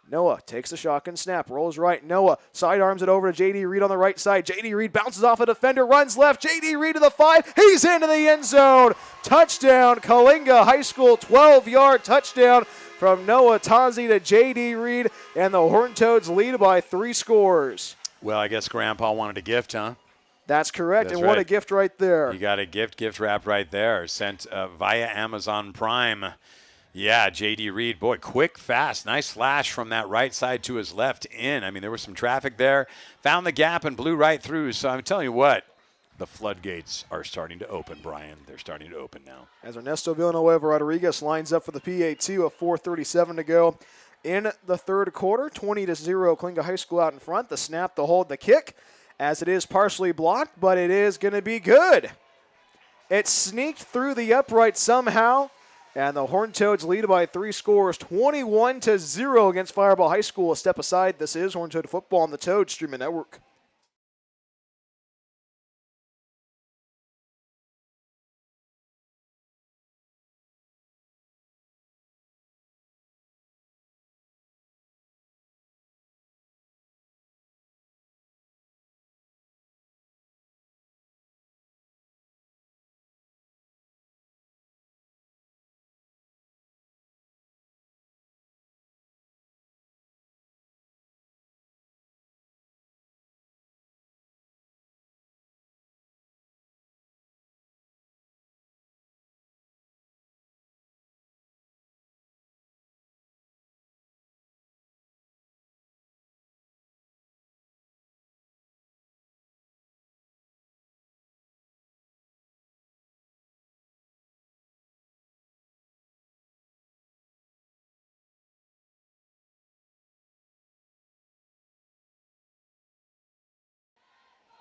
Noah takes the shotgun snap, rolls right. Noah sidearms it over to J.D. Reed on the right side. J.D. Reed bounces off a defender, runs left. J.D. Reed to the 5. He's into the end zone. Touchdown, Coalinga High School, 12-yard touchdown from Noah Tanzi to J.D. Reed, and the Horned Toads lead by 3 scores. Well, I guess Grandpa wanted a gift, huh? That's correct, That's and what right. a gift right there. You got a gift wrap right there, sent via Amazon Prime. Yeah, J.D. Reed, boy, quick, fast, nice slash from that right side to his left in. I mean, there was some traffic there, found the gap and blew right through. So I'm telling you what, the floodgates are starting to open, Brian. They're starting to open now. As Ernesto Villanueva Rodriguez lines up for the PA2 of 4:37 to go in the third quarter. 20-0, Coalinga High School out in front. The snap, the hold, the kick, as it is partially blocked, but it is going to be good. It sneaked through the upright somehow, and the Horned Toads lead by 3 scores, 21-0 against Firebaugh High School. A step aside, this is Horned Toad football on the Toad Streaming Network.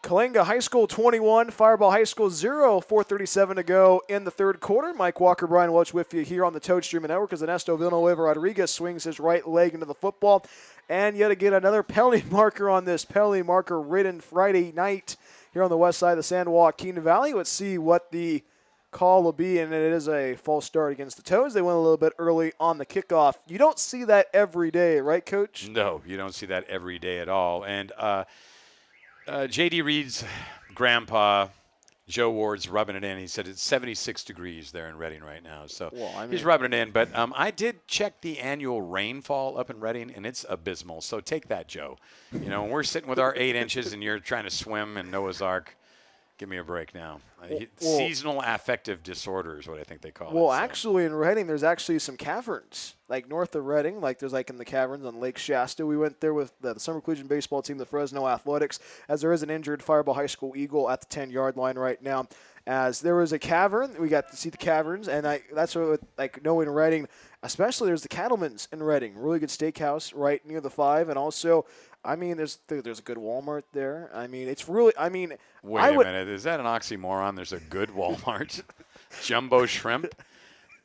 Coalinga High School 21, Firebaugh High School 0, 4:37 to go in the third quarter. Mike Walker, Brian Welch with you here on the Toad Streaming Network as Ernesto Villanueva Rodriguez swings his right leg into the football. And yet again, another penalty marker on this penalty marker ridden Friday night here on the west side of the San Joaquin Valley. Let's see what the call will be, and it is a false start against the Toads. They went a little bit early on the kickoff. You don't see that every day, right, Coach? No, you don't see that every day at all. And J.D. Reed's grandpa, Joe Ward's rubbing it in. He said it's 76 degrees there in Reading right now. So he's rubbing it in. But I did check the annual rainfall up in Reading, and it's abysmal. So take that, Joe. You know, when we're sitting with our 8 inches and you're trying to swim in Noah's Ark, give me a break now. Seasonal affective disorder is what I think they call it. Well, actually, in Reading, there's actually some caverns, like north of Reading, like there's like in the caverns on Lake Shasta. We went there with the Summer Collegiate Baseball team, the Fresno Athletics, as there is an injured Firebaugh High School Eagle at the 10-yard line right now. As there was a cavern, we got to see the caverns, and that's what, like, knowing Reading, especially there's the Cattleman's in Reading, really good steakhouse right near the 5, and also, I mean, there's a good Walmart there. I mean, it's really, I mean, wait a minute, is that an oxymoron? There's a good Walmart, jumbo shrimp.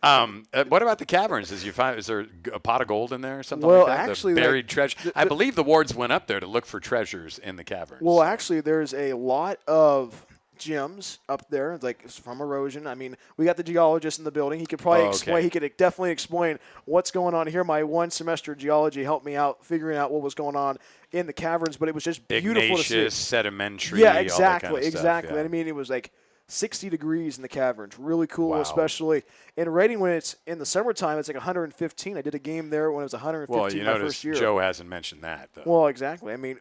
What about the caverns? Is there a pot of gold in there or something like that? Well, actually, the buried treasure. I believe the wards went up there to look for treasures in the caverns. Well, actually, there's a lot of gems up there, like from erosion. I mean, we got the geologist in the building. He could probably explain. He could definitely explain what's going on here. My one semester geology helped me out figuring out what was going on in the caverns, but it was just beautiful to see. Igneous, sedimentary. Yeah, exactly, all that kind of exactly. Stuff, yeah. I mean, it was like 60 degrees in the caverns. Really cool, especially in Reading when it's in the summertime. It's like 115. I did a game there when it was 115 well, you my notice first year. Joe hasn't mentioned that, though. Well, exactly. I mean,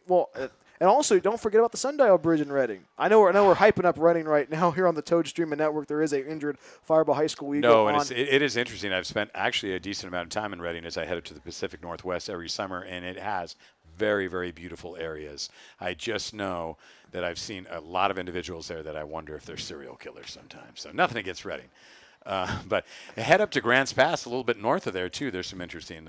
and also, don't forget about the Sundial Bridge in Reading. I know we're hyping up Reading right now here on the Toad Streaming Network. There is an injured Firebaugh High School Eagle. No, and it is interesting. I've spent actually a decent amount of time in Reading as I headed to the Pacific Northwest every summer, and it has very, very beautiful areas. I just know that I've seen a lot of individuals there that I wonder if they're serial killers sometimes. So nothing against Reading. But head up to Grants Pass, a little bit north of there too. There's some interesting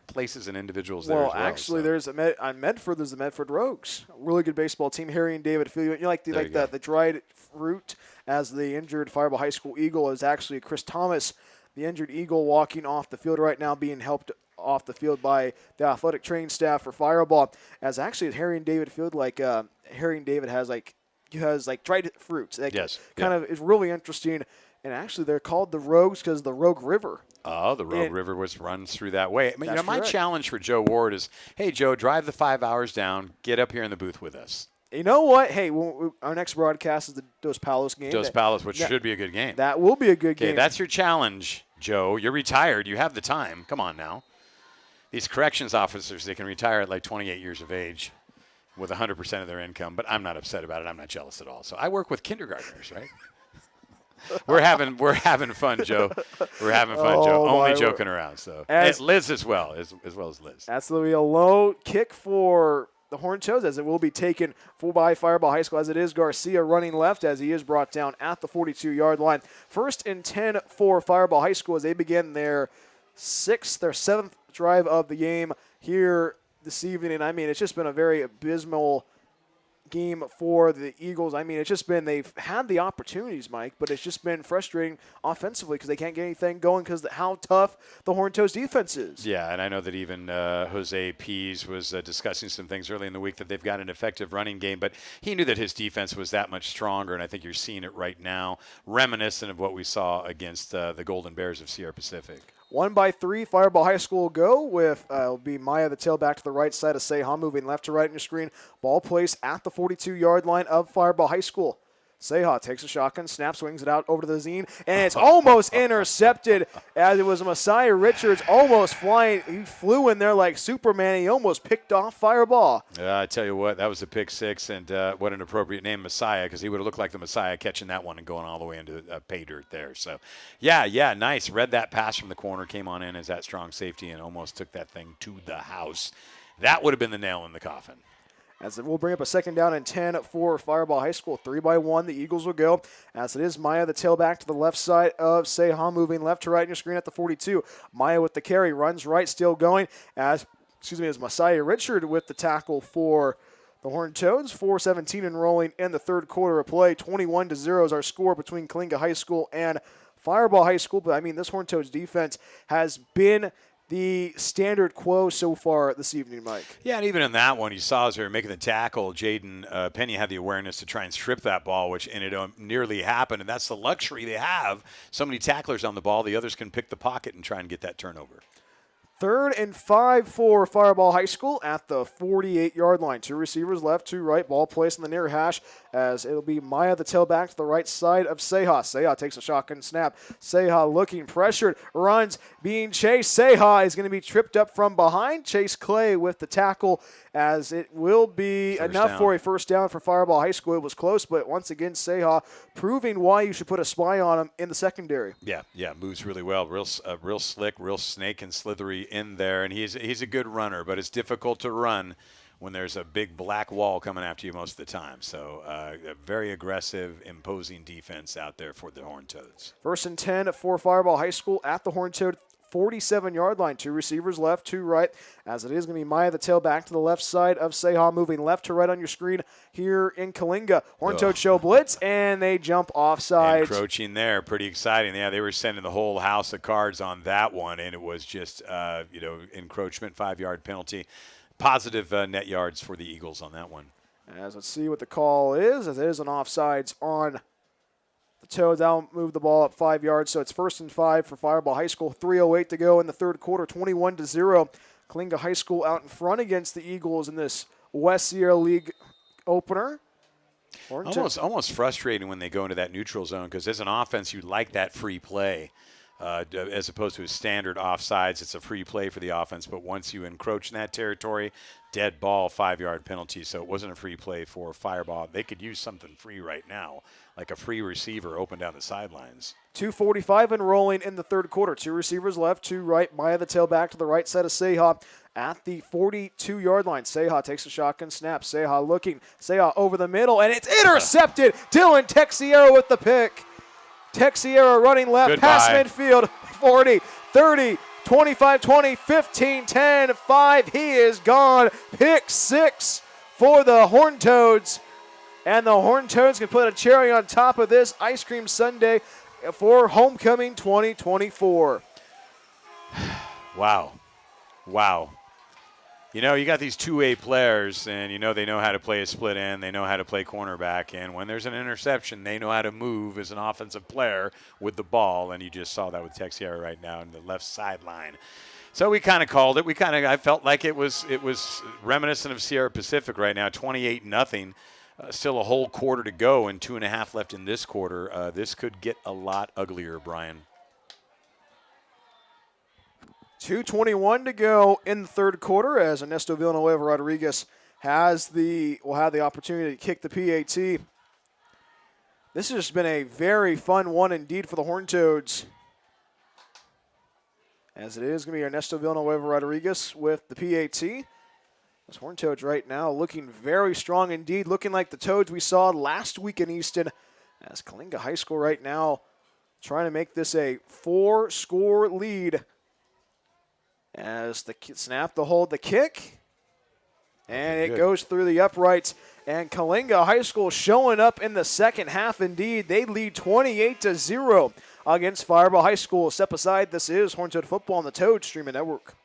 places and individuals there. Well, as well. actually, there's on Medford. There's the Medford Rogues, a really good baseball team. Harry and David Field. You like the dried fruit as the injured Firebaugh High School Eagle is actually Chris Thomas, the injured Eagle, walking off the field right now, being helped off the field by the athletic training staff for Firebaugh. As actually Harry and David Field, Harry and David has dried fruits. Kind of is really interesting. And actually, they're called the Rogues because of the Rogue River. Oh, the Rogue River runs through that way. My correct. challenge for Joe Ward is, hey, Joe, drive the 5 hours down. Get up here in the booth with us. You know what? Hey, our next broadcast is the Dos Palos game. Dos Palos, which should be a good game. That will be a good game. Okay, that's your challenge, Joe. You're retired. You have the time. Come on now. These corrections officers, they can retire at like 28 years of age with 100% of their income, but I'm not upset about it. I'm not jealous at all. So I work with kindergartners, right? We're having fun, Joe. We're having fun, Joe. Only joking around. So Liz as well as Liz. That's going to be a low kick for the Horned Toads, as it will be taken full by Firebaugh High School, as it is Garcia running left as he is brought down at the 42-yard line. 1st and 10 for Firebaugh High School as they begin their 7th drive of the game here this evening. And it's just been a very abysmal game for the Eagles. It's just been, they've had the opportunities, Mike, but it's just been frustrating offensively because they can't get anything going because of how tough the Horned Toads defense is. Yeah, and I know that even Jose Pease was discussing some things early in the week that they've got an effective running game, but he knew that his defense was that much stronger, and I think you're seeing it right now, reminiscent of what we saw against the Golden Bears of Sierra Pacific. 1 by 3, Firebaugh High School will go with, will be Maya the tailback to the right side of Seha, moving left to right on your screen. Ball placed at the 42-yard line of Firebaugh High School. Seha takes a shotgun, snap, swings it out over to the zine, and it's almost intercepted as it was Messiah Richards almost flying. He flew in there like Superman. He almost picked off Firebaugh. I tell you what, that was a pick six, and what an appropriate name, Messiah, because he would have looked like the Messiah catching that one and going all the way into pay dirt there. So, yeah, nice. Read that pass from the corner, came on in as that strong safety, and almost took that thing to the house. That would have been the nail in the coffin. As it will bring up a 2nd down and 10 for Firebaugh High School. 3 by 1, the Eagles will go. As it is Maya, the tailback to the left side of Seha, moving left to right on your screen at the 42. Maya with the carry, runs right, still going. As Messiah Richard with the tackle for the Horned Toads. 4:17 enrolling in the third quarter of play. 21-0 is our score between Coalinga High School and Firebaugh High School. But this Horned Toads defense has been the standard quo so far this evening, Mike. Yeah, and even in that one, you saw as they were making the tackle, Jaden Penny had the awareness to try and strip that ball, which ended up nearly happened, and that's the luxury they have. So many tacklers on the ball, the others can pick the pocket and try and get that turnover. 3rd and 5 for Firebaugh High School at the 48-yard line. 2 receivers left, 2 right. Ball placed in the near hash as it'll be Maya, the tailback, to the right side of Seha. Seha takes a shotgun snap. Seha looking pressured, runs, being chased. Seha is going to be tripped up from behind. Chase Clay with the tackle as it will be enough for a first down for Firebaugh High School. It was close, but once again, Seha proving why you should put a spy on him in the secondary. Yeah, moves really well. Real slick, real snake and slithery in there, and he's a good runner, but it's difficult to run when there's a big black wall coming after you most of the time. So a very aggressive, imposing defense out there for the Horned Toads. 1st and 10 for Firebaugh High School at the Horned Toad 47-yard line. 2 receivers left, 2 right, as it is going to be Maya, the tailback, to the left side of Seha, moving left to right on your screen here in Coalinga. Horned Toad show blitz, and they jump offside. Encroaching there, pretty exciting. Yeah, they were sending the whole house of cards on that one, and it was just, encroachment, 5-yard penalty. Positive net yards for the Eagles on that one. As let's see what the call is, as it is an offsides on the Toads. That'll move the ball up 5 yards, so it's 1st and 5 for Firebaugh High School. 3:08 to go in the third quarter, 21-0. Coalinga High School out in front against the Eagles in this West Sierra League opener. Almost frustrating when they go into that neutral zone, because as an offense, you like that free play. As opposed to a standard offsides, it's a free play for the offense. But once you encroach in that territory, dead ball, 5-yard penalty. So it wasn't a free play for Firebaugh. They could use something free right now, like a free receiver open down the sidelines. 2:45 enrolling in the third quarter. 2 receivers left, 2 right. Maya, the tailback, to the right side of Seha at the 42-yard line. Seha takes a shotgun snap. Seha looking. Seha over the middle, and it's intercepted. Dylan Texiero with the pick. Texiera running left, past Goodbye. midfield, 40, 30, 25, 20, 15, 10, 5. He is gone. Pick 6 for the Horned Toads. And the Horned Toads can put a cherry on top of this ice cream sundae for homecoming 2024. Wow. Wow. You know, you got these two-way players, and you know they know how to play a split end. They know how to play cornerback. And when there's an interception, they know how to move as an offensive player with the ball. And you just saw that with Texiera right now on the left sideline. So we kind of called it. I felt like it was reminiscent of Sierra Pacific right now, 28-0. Still a whole quarter to go and 2.5 left in this quarter. This could get a lot uglier, Brian. 2:21 to go in the third quarter as Ernesto Villanueva Rodriguez will have the opportunity to kick the PAT. This has just been a very fun one indeed for the Horned Toads. As it is going to be Ernesto Villanueva Rodriguez with the PAT. Those Horned Toads right now looking very strong indeed, looking like the Toads we saw last week in Easton. As Coalinga High School right now trying to make this a 4-score lead. As the snap, the hold, the kick, and it goes through the uprights. And Coalinga High School showing up in the second half indeed. They lead 28-0 against Firebaugh High School. Step aside, this is Horned Toad Football on the Toad Streaming Network.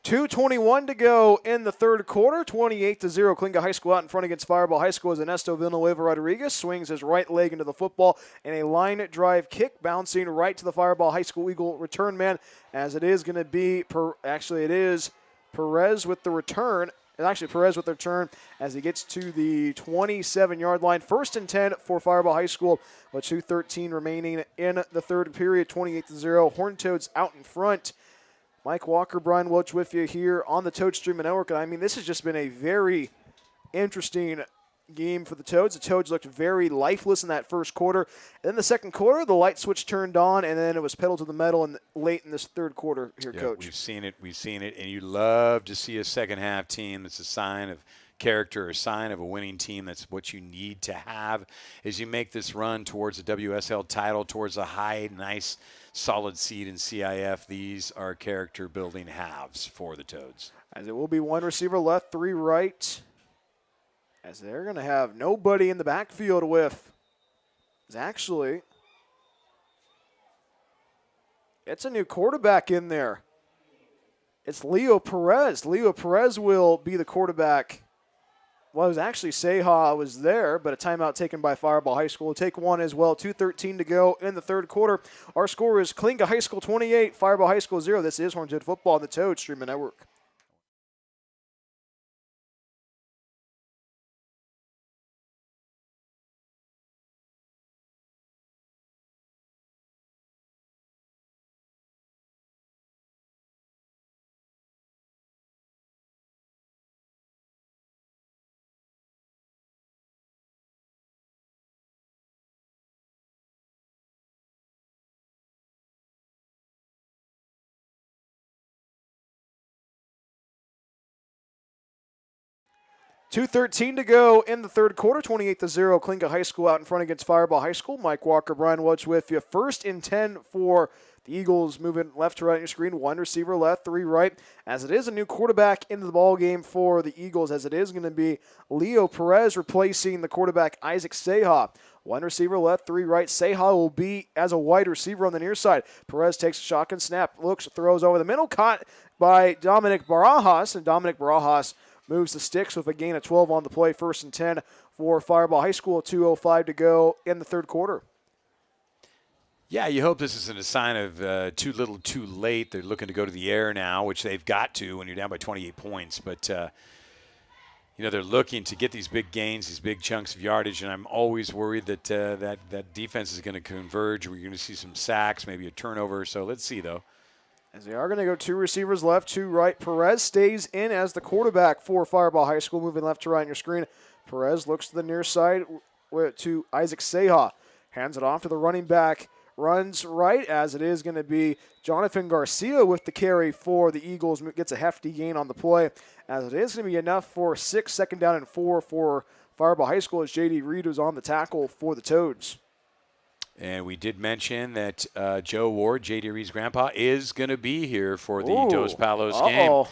.221 to go in the third quarter. 28-0. Coalinga High School out in front against Firebaugh High School as Ernesto Villanueva Rodriguez swings his right leg into the football and a line drive kick bouncing right to the Firebaugh High School Eagle return man. As it is going to be, it is Perez with the return. Perez with the return as he gets to the 27-yard line. 1st and 10 for Firebaugh High School with 2:13 remaining in the third period. 28-0. Horned Toads out in front. Mike Walker, Brian Welch with you here on the Toad Streaming Network. And I mean, this has just been a very interesting game for the Toads. The Toads looked very lifeless in that first quarter. Then the second quarter, the light switch turned on, and then it was pedal to the metal late in this third quarter here, Coach. We've seen it, and you love to see a second-half team that's a sign of character, a sign of a winning team. That's what you need to have as you make this run towards the WSL title, towards a high, nice, solid seed in CIF. These are character-building halves for the Toads. As it will be one receiver left, 3 right. As they're going to have nobody in the backfield with. It's a new quarterback in there. It's Leo Perez. Leo Perez will be the quarterback. Well, it was actually Seha was there, but a timeout taken by Firebaugh High School. We'll take one as well. 2:13 to go in the third quarter. Our score is Coalinga High School 28, Firebaugh High School 0. This is Horned Toad Football on the Toad Streaming Network. 2:13 to go in the third quarter, 28-0. Coalinga High School out in front against Firebaugh High School. Mike Walker, Brian Welch with you. 1st and 10 for the Eagles, moving left to right on your screen. 1 receiver left, 3 right. As it is a new quarterback into the ball game for the Eagles, as it is going to be Leo Perez replacing the quarterback Isaac Seha. 1 receiver left, 3 right. Seha will be as a wide receiver on the near side. Perez takes a shotgun snap, looks, throws over the middle, caught by Dominic Barajas, and Dominic Barajas moves the sticks with a gain of 12 on the play. 1st and 10 for Firebaugh High School. 2:05 to go in the third quarter. Yeah, you hope this isn't a sign of too little, too late. They're looking to go to the air now, which they've got to when you're down by 28 points. But, they're looking to get these big gains, these big chunks of yardage, and I'm always worried that that defense is going to converge. We're going to see some sacks, maybe a turnover. So let's see, though. As they are going to go 2 receivers left, 2 right. Perez stays in as the quarterback for Firebaugh High School, moving left to right on your screen. Perez looks to the near side to Isaac Seha. Hands it off to the running back. Runs right, as it is going to be Jonathan Garcia with the carry for the Eagles. Gets a hefty gain on the play, as it is going to be enough for 6, 2nd down and 4 for Firebaugh High School, as J.D. Reed was on the tackle for the Toads. And we did mention that Joe Ward, J.D. Reed's grandpa, is going to be here for the Dos Palos game.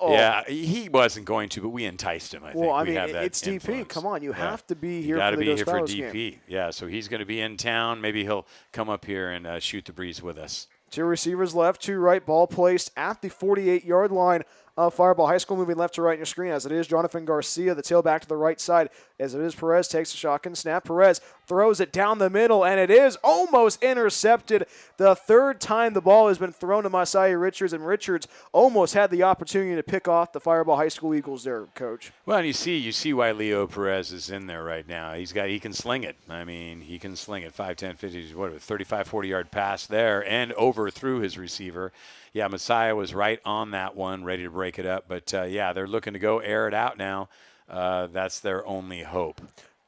Yeah, he wasn't going to, but we enticed him, I think. Well, I we mean, have that it's influence. DP. Come on, you have to be here for the Dos Palos game. You got to be here for DP. Game. Yeah, so he's going to be in town. Maybe he'll come up here and shoot the breeze with us. 2 receivers left, 2 right. Ball placed at the 48-yard line of Firebaugh High School, moving left to right on your screen, as it is Jonathan Garcia, the tailback to the right side, as it is Perez, takes a shotgun snap. Perez throws it down the middle, and it is almost intercepted. The 3rd time the ball has been thrown to Messiah Richards, and Richards almost had the opportunity to pick off the Firebaugh High School Eagles there, Coach. Well, and you see why Leo Perez is in there right now. He can sling it. I mean, he can sling it. 5, 10, 50, 35, 40-yard pass there, and over through his receiver. Yeah, Messiah was right on that one, ready to break it up. But, they're looking to go air it out now. That's their only hope.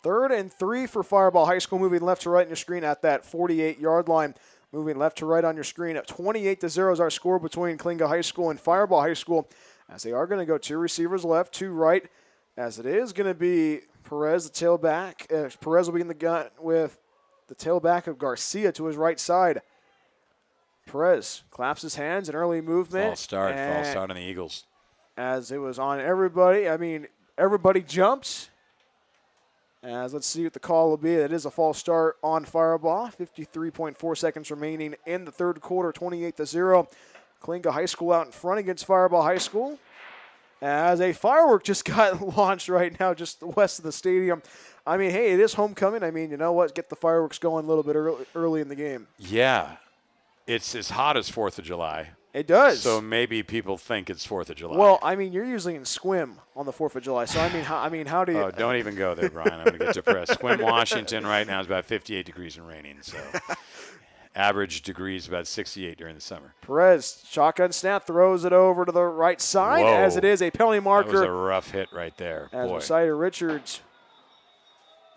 3rd and 3 for Firebaugh High School, moving left to right on your screen at that 48-yard line. Moving left to right on your screen at 28-0 is our score between Coalinga High School and Firebaugh High School, as they are going to go 2 receivers left, 2 right, as it is going to be Perez, the tailback. Perez will be in the gun with the tailback of Garcia to his right side. Perez claps his hands, an early movement. False start on the Eagles. As it was on everybody. I mean, everybody jumped. As let's see what the call will be. It is a false start on Firebaugh. 53.4 seconds remaining in the third quarter, 28-0. Coalinga High School out in front against Firebaugh High School. As a firework just got launched right now just west of the stadium. I mean, hey, it is homecoming. I mean, you know what? Get the fireworks going a little bit early in the game. Yeah. It's as hot as 4th of July. It does. So maybe people think it's 4th of July. Well, I mean, you're usually in Squim on the 4th of July. So, how do you... Oh, don't even go there, Brian. I'm going to get depressed. Squim, Washington right now is about 58 degrees and raining. So average degrees about 68 during the summer. Perez, shotgun snap, throws it over to the right side. Whoa. As it is a penalty marker. That was a rough hit right there. As Boy. Messiah Richards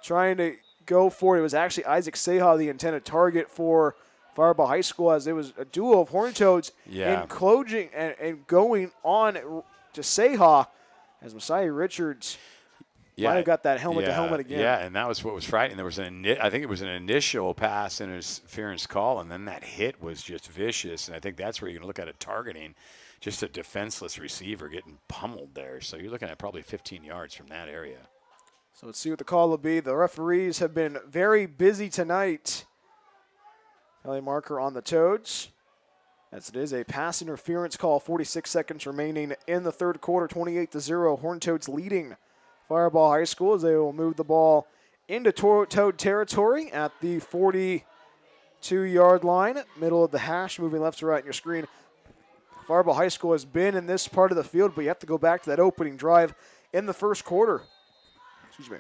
trying to go for it. It was actually Isaac Seha, the intended target for Firebaugh High School, as it was a duo of Horned Toads encroaching and going on to Seha, as Messiah Richards might have got that helmet to helmet again. Yeah, and that was what was frightening. There was I think it was an initial pass interference call, and then that hit was just vicious. And I think that's where you're going to look at it targeting, just a defenseless receiver getting pummeled there. So you're looking at probably 15 yards from that area. So let's see what the call will be. The referees have been very busy tonight. Penalty marker on the Toads, as it is a pass interference call. 46 seconds remaining in the third quarter, 28-0. Horned Toads leading Firebaugh High School, as they will move the ball into Toad territory at the 42-yard line, middle of the hash, moving left to right on your screen. Firebaugh High School has been in this part of the field, but you have to go back to that opening drive in the first quarter. Excuse me.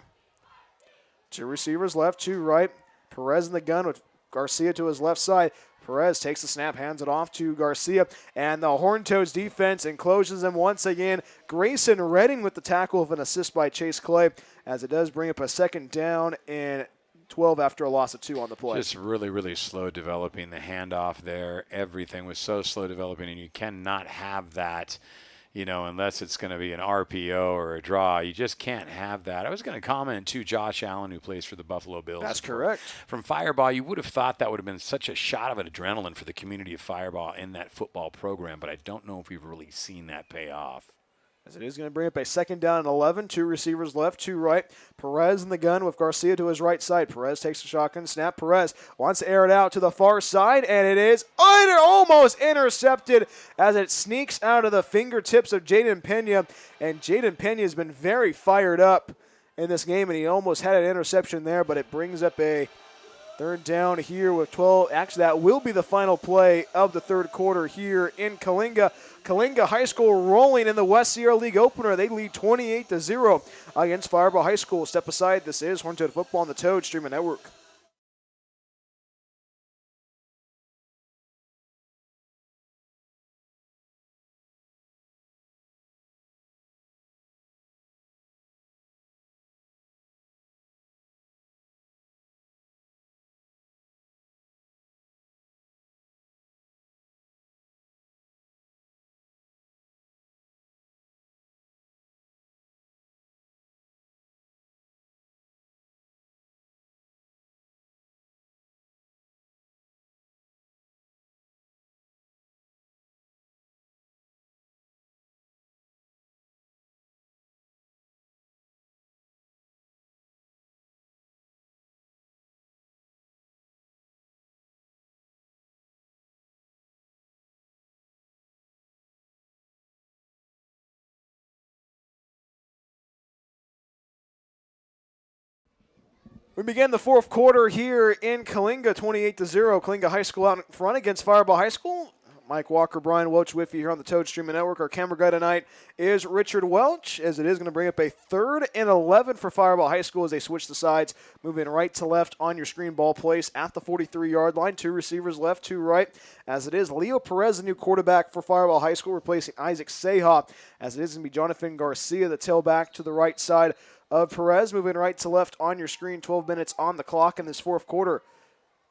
2 receivers left, 2 right. Perez in the gun with Garcia to his left side. Perez takes the snap, hands it off to Garcia, and the Horned Toads defense encloses them once again. Grayson Redding with the tackle of an assist by Chase Clay, as it does bring up a 2nd down and 12 after a loss of 2 on the play. Just really, really slow developing. The handoff there, everything was so slow developing, and you cannot have that. unless it's going to be an RPO or a draw. You just can't have that. I was going to comment, too, Josh Allen, who plays for the Buffalo Bills. That's correct. From Firebaugh, you would have thought that would have been such a shot of adrenaline for the community of Firebaugh in that football program, but I don't know if we've really seen that pay off. As it is going to bring up a 2nd down and 11. 2 receivers left, 2 right. Perez in the gun with Garcia to his right side. Perez takes the shotgun snap. Perez wants to air it out to the far side, and it is almost intercepted as it sneaks out of the fingertips of Jaden Pena. And Jaden Pena has been very fired up in this game, and he almost had an interception there, but it brings up a 3rd down here with 12. Actually, that will be the final play of the 3rd quarter here in Coalinga. Coalinga High School rolling in the West Sierra League opener. They lead 28-0 against Firebaugh High School. Step aside. This is Horned Football on the Toad Streaming Network. We begin the 4th quarter here in Coalinga, 28-0. Coalinga High School out in front against Firebaugh High School. Mike Walker, Brian Welch with you here on the Toad Streaming Network. Our camera guy tonight is Richard Welch, as it is going to bring up a 3rd and 11 for Firebaugh High School as they switch the sides, moving right to left on your screen. Ball place at the 43-yard line. 2 receivers left, 2 right. As it is, Leo Perez, the new quarterback for Firebaugh High School, replacing Isaac Seha. As it is going to be Jonathan Garcia, the tailback to the right side of Perez, moving right to left on your screen. 12 minutes on the clock in this 4th quarter.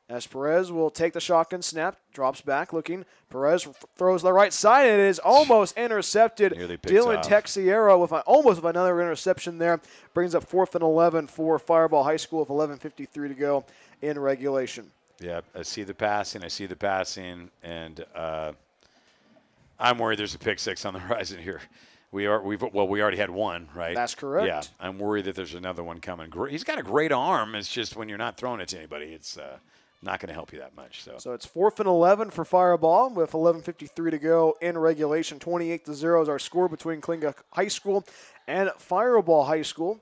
As Perez will take the shotgun snap, drops back looking. Perez throws the right side, and it is almost intercepted. Dylan Texiera with almost with another interception there. Brings up 4th and 11 for Firebaugh High School with 11:53 to go in regulation. Yeah, I see the passing, and I'm worried there's a pick six on the horizon here. We already had one, right? That's correct. Yeah, I'm worried that there's another one coming. He's got a great arm. It's just when you're not throwing it to anybody, it's not going to help you that much. So it's 4th and 11 for Firebaugh with 11:53 to go in regulation. 28-0 is our score between Coalinga High School and Firebaugh High School.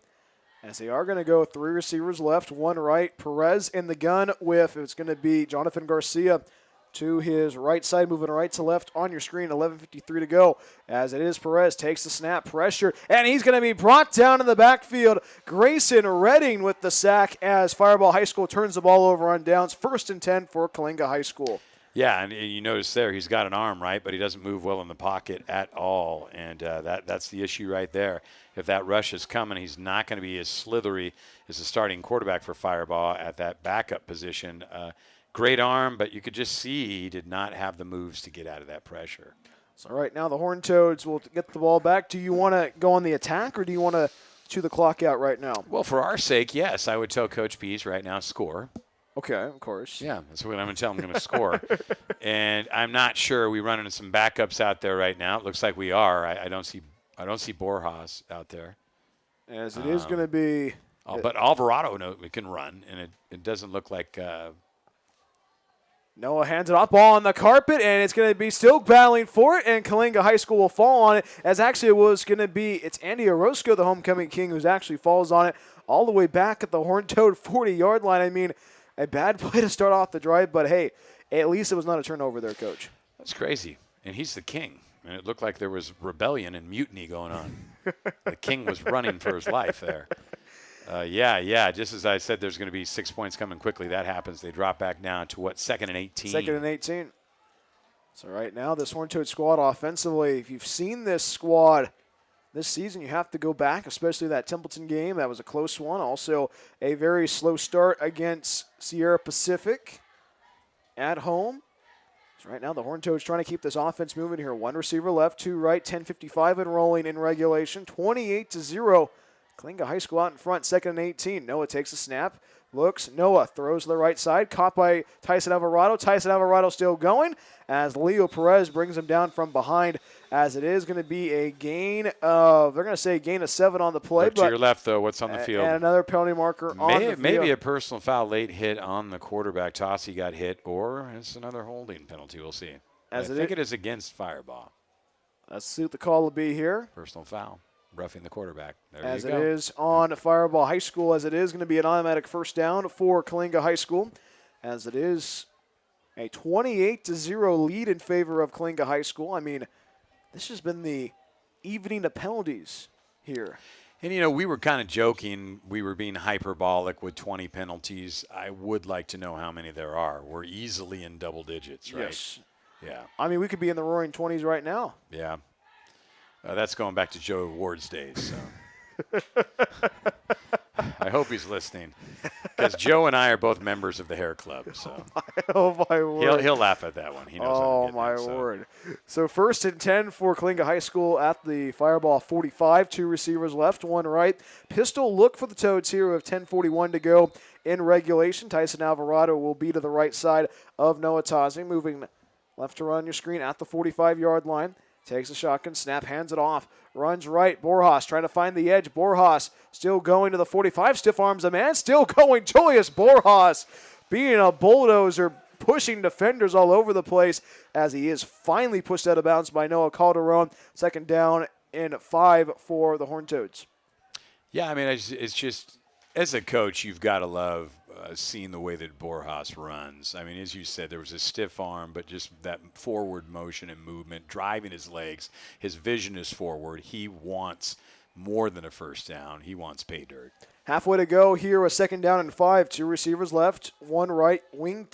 As they are going to go 3 receivers left, 1 right. Perez in the gun with, it's going to be Jonathan Garcia to his right side, moving right to left on your screen. 11:53 to go. As it is, Perez takes the snap, pressure, and he's going to be brought down in the backfield. Grayson Redding with the sack as Firebaugh High School turns the ball over on downs. 1st and 10 for Coalinga High School. Yeah, and you notice there he's got an arm, right, but he doesn't move well in the pocket at all, and that's the issue right there. If that rush is coming, he's not going to be as slithery as the starting quarterback for Firebaugh at that backup position. Great arm, but you could just see he did not have the moves to get out of that pressure. So right now the Horned Toads will get the ball back. Do you want to go on the attack, or do you want to chew the clock out right now? Well, for our sake, yes. I would tell Coach Pease right now, score. Okay, of course. Yeah, that's what I'm going to tell him. I'm going to score. And I'm not sure. We're running some backups out there right now. It looks like we are. I don't see Borjas out there. As it is going to be. But Alvarado we can run, and it doesn't look like. Noah hands it off, ball on the carpet, and it's going to be still battling for it, and Coalinga High School will fall on it, as actually it was going to be, it's Andy Orozco, the homecoming king, who actually falls on it all the way back at the Horned Toad 40-yard line. I mean, a bad play to start off the drive, but hey, at least it was not a turnover there, Coach. That's crazy, and he's the king, and it looked like there was rebellion and mutiny going on. The king was running for his life there. Just as I said, there's going to be 6 points coming quickly. That happens. They drop back down to, 2nd and 18? 2nd and 18. So right now, this Horned Toad squad offensively, if you've seen this squad this season, you have to go back, especially that Templeton game. That was a close one. Also, a very slow start against Sierra Pacific at home. So right now the Horned Toads trying to keep this offense moving here. One receiver left, two right, 10:55 and rolling in regulation. 28-0. Coalinga High School out in front, 2nd and 18. Noah takes a snap, looks. Noah throws to the right side, caught by Tyson Alvarado. Tyson Alvarado still going as Leo Perez brings him down from behind, as it is going to be a gain of, they're going to say a gain of 7 on the play. Look to your left, though, what's on the field? And another penalty marker on the field. Maybe a personal foul, late hit on the quarterback. Tossie got hit, or it's another holding penalty. We'll see. I think it is against Firebaugh. Let's see what the call will be here. Personal foul. Roughing the quarterback. There as you go. it is on Firebaugh High School, as it is going to be an automatic first down for Coalinga High School, as it is a 28-0 lead in favor of Coalinga High School. I mean, this has been the evening of penalties here. And, you know, we were kind of joking. We were being hyperbolic with 20 penalties. I would like to know how many there are. We're easily in double digits, right? Yes. Yeah. I mean, we could be in the roaring 20s right now. Yeah. That's going back to Joe Ward's days. So. I hope he's listening, because Joe and I are both members of the Hair Club. So oh my word! He'll laugh at that one. He knows. Oh my word! So 1st and 10 for Coalinga High School at the Firebaugh 45. 2 receivers left, 1 right. Pistol look for the Toads here with 10:41 to go in regulation. Tyson Alvarado will be to the right side of Noah Tozzi, moving left to run your screen at the 45-yard line. Takes a shotgun snap, hands it off, runs right. Borjas trying to find the edge. Borjas still going to the 45, stiff arms a man, still going. Julius Borjas being a bulldozer, pushing defenders all over the place as he is finally pushed out of bounds by Noah Calderon. 2nd down and 5 for the Horned Toads. Yeah, I mean, it's just, as a coach, you've got to love seeing the way that Borjas runs. I mean, as you said, there was a stiff arm, but just that forward motion and movement, driving his legs. His vision is forward. He wants more than a first down. He wants pay dirt. Halfway to go here, a 2nd down and 5. 2 receivers left, 1 right. Wing,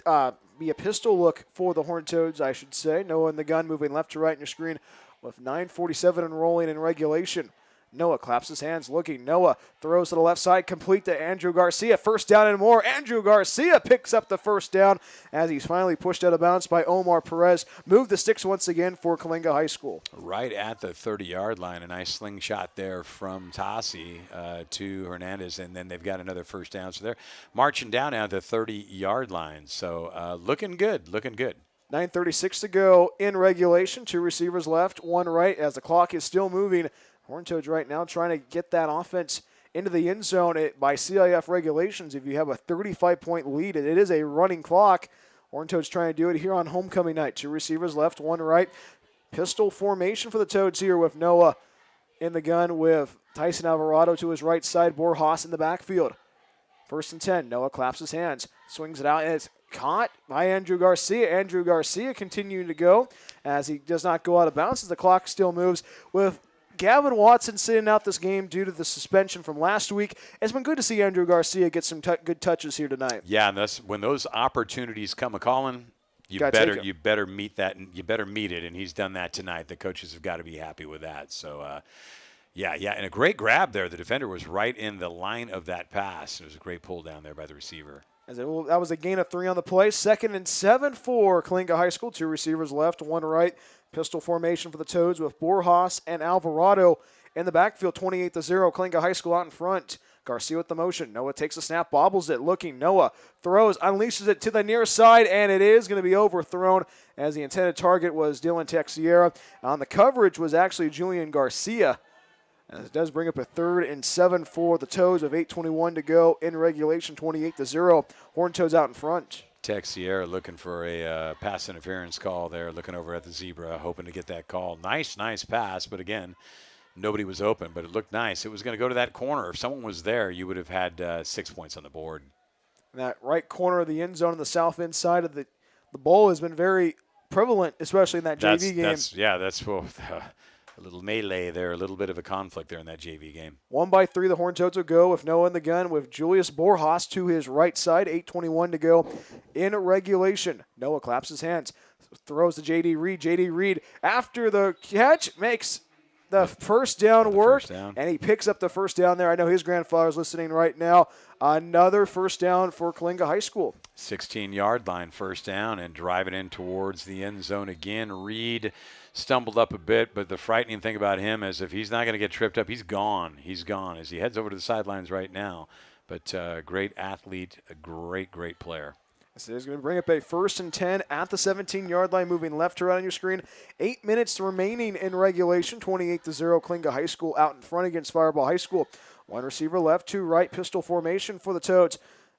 be a pistol look for the Horned Toads, I should say. Noah in the gun, moving left to right in your screen with 9:47 and rolling in regulation. Noah claps his hands, looking. Noah throws to the left side, complete to Andrew Garcia. 1st down and more. Andrew Garcia picks up the 1st down as he's finally pushed out of bounds by Omar Perez. Move the sticks once again for Coalinga High School. Right at the 30-yard line. A nice slingshot there from Tossie to Hernandez, and then they've got another 1st down. So they're marching down at the 30-yard line. So looking good, looking good. 9:36 to go in regulation. 2 receivers left, 1 right as the clock is still moving. Horned Toads right now trying to get that offense into the end zone. By CIF regulations, if you have a 35-point lead, it is a running clock. Horned Toads trying to do it here on homecoming night. 2 receivers left, 1 right. Pistol formation for the Toads here with Noah in the gun with Tyson Alvarado to his right side, Borjas in the backfield. 1st and 10. Noah claps his hands, swings it out, and it's caught by Andrew Garcia. Andrew Garcia continuing to go as he does not go out of bounds as the clock still moves with Gavin Watson sitting out this game due to the suspension from last week. It's been good to see Andrew Garcia get some good touches here tonight. Yeah, and when those opportunities come a-calling, you better meet that, and you better meet it, and he's done that tonight. The coaches have got to be happy with that. So, yeah, and a great grab there. The defender was right in the line of that pass. It was a great pull down there by the receiver. That was a gain of 3 on the play. 2nd and 7 for Coalinga High School. 2 receivers left, 1 right. Pistol formation for the Toads with Borjas and Alvarado in the backfield. 28-0. Coalinga High School out in front. Garcia with the motion. Noah takes a snap, bobbles it, looking. Noah throws, unleashes it to the near side, and it is going to be overthrown as the intended target was Dylan Texiera. On the coverage was actually Julian Garcia. And it does bring up a 3rd and 7 for the Toads with 8:21 to go in regulation. 28-0. Horned Toads out in front. Texiera looking for a pass interference call there, looking over at the zebra, hoping to get that call. Nice pass, but again, nobody was open, but it looked nice. It was going to go to that corner. If someone was there, you would have had 6 points on the board. And that right corner of the end zone on the south end side of the bowl has been very prevalent, especially in that JV game. That's a little melee there, a little bit of a conflict there in that JV game. 1 by 3, the Horned Toads will go with Noah in the gun with Julius Borjas to his right side. 8:21 to go in regulation. Noah claps his hands, throws to J.D. Reed. J.D. Reed, after the catch, makes the first down work, first down. and he picks up the first down there. I know his grandfather's listening right now. Another first down for Coalinga High School. 16-yard line, first down, and driving in towards the end zone again. Reed stumbled up a bit, but the frightening thing about him is if he's not going to get tripped up, he's gone. He's gone as he heads over to the sidelines right now. But great athlete, a great player. So he's going to bring up a 1st and 10 at the 17-yard line, moving left to right on your screen. 8 minutes remaining in regulation. 28-0, Coalinga High School out in front against Firebaugh High School. One receiver left, two right, pistol formation for the Toads.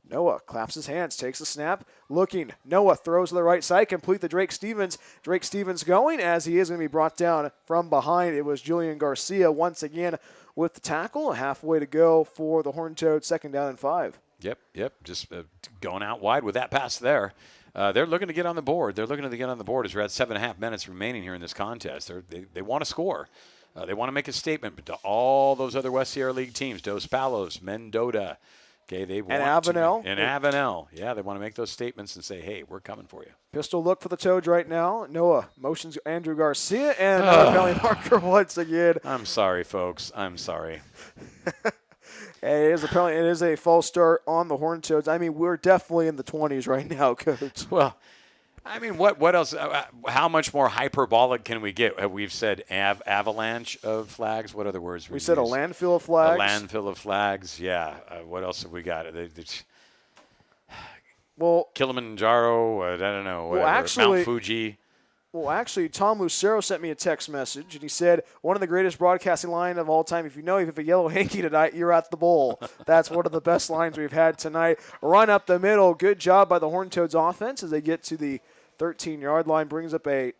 Noah claps his hands, takes the snap, looking. Noah throws to the right side, complete to Drake Stevens. Drake Stevens going as he is going to be brought down from behind. It was Julian Garcia once again with the tackle. Halfway to go for the Horned Toads, 2nd down and 5. Yep. Just going out wide with that pass there. They're looking to get on the board. They're looking to get on the board as we're at 7.5 minutes remaining here in this contest. They want to score. They want to make a statement, but to all those other West Sierra League teams, Dos Palos, Mendota, okay, they want Avenel. And Avenel. Yeah, they want to make those statements and say, hey, we're coming for you. Pistol look for the Toads right now. Noah motions Andrew Garcia and penalty marker once again. I'm sorry, folks. I'm sorry. It is a penalty. It is a false start on the Horned Toads. I mean, we're definitely in the 20s right now, Coach. Well, I mean, what else? How much more hyperbolic can we get? We've said avalanche of flags. What other words? We said a landfill of flags. A landfill of flags. Yeah. What else have we got? Well, Kilimanjaro. I don't know. Well, actually, Mount Fuji. Well, actually, Tom Lucero sent me a text message, and he said, one of the greatest broadcasting line of all time. If you have a yellow hanky tonight, you're at the bowl. That's one of the best lines we've had tonight. Run up the middle. Good job by the Horned Toads offense as they get to the 13-yard line. Brings up a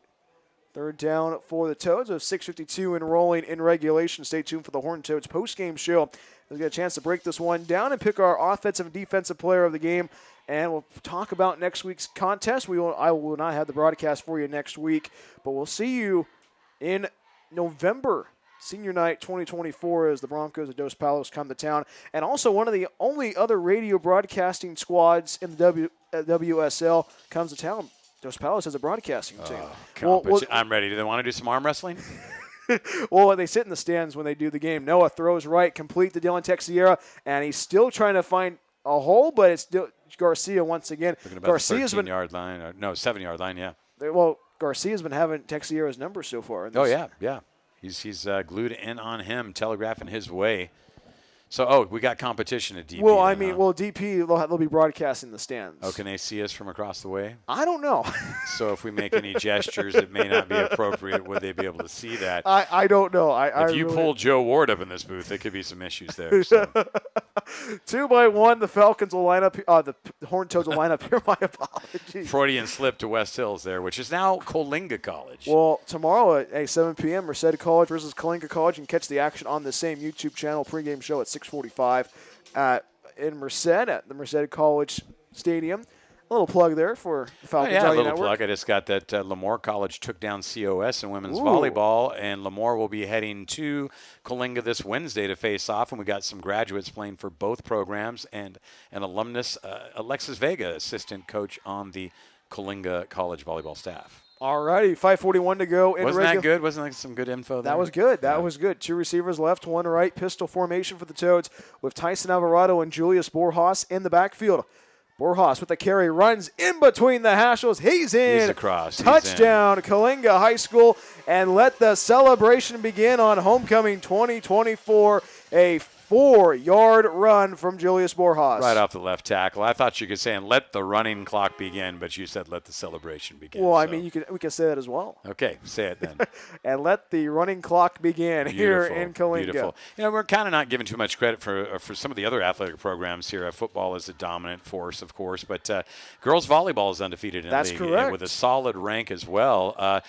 3rd down for the Toads with 6:52 enrolling in regulation. Stay tuned for the Horned Toads postgame show. We'll get a chance to break this one down and pick our offensive and defensive player of the game. And we'll talk about next week's contest. I will not have the broadcast for you next week, but we'll see you in November, Senior Night 2024, as the Broncos of Dos Palos come to town. And also one of the only other radio broadcasting squads in the WSL comes to town. Dos Palos has a broadcasting team. I'm ready. Do they want to do some arm wrestling? Well, they sit in the stands when they do the game. Noah throws right, complete to Dylan Texiera, and he's still trying to find a hole, but it's still Garcia once again. Garcia's been 13-yard line, 7-yard line. Yeah. Well, Garcia's been having Texiera's number so far. Yeah. He's glued in on him, telegraphing his way. So, we got competition at DP. Well, DP, they'll be broadcasting the stands. Oh, can they see us from across the way? I don't know. So if we make any gestures that may not be appropriate, would they be able to see that? I don't know. If you pull Joe Ward up in this booth, there could be some issues there. So. 2-by-1, the Falcons will line up. The Horned Toads will line up here. My apologies. Freudian slip to West Hills there, which is now Coalinga College. Well, tomorrow at 7 p.m., Merced College versus Coalinga College. You can catch the action on the same YouTube channel, pregame show at 6:45 in Merced at the Merced College Stadium. A little plug there for the Falcons. A little plug. I just got that Lemoore College took down COS in women's volleyball, and Lemoore will be heading to Coalinga this Wednesday to face off, and we got some graduates playing for both programs and an alumnus, Alexis Vega, assistant coach on the Coalinga College volleyball staff. All righty, 5:41 to go. Wasn't that good? Wasn't that some good info there? That was good. That was good. 2 receivers left, 1 right. Pistol formation for the Toads with Tyson Alvarado and Julius Borjas in the backfield. Borjas with the carry, runs in between the hashels. He's in. He's across. Touchdown, Coalinga High School. And let the celebration begin on Homecoming 2024. A 4-yard run from Julius Borjas. Right off the left tackle. I thought you could say, and let the running clock begin, but you said let the celebration begin. Well, I mean, we can say that as well. Okay, say it then. And let the running clock begin here in Coalinga. Beautiful. We're kind of not giving too much credit for some of the other athletic programs here. Football is a dominant force, of course, but girls volleyball is undefeated in the league. Correct. With a solid rank as well.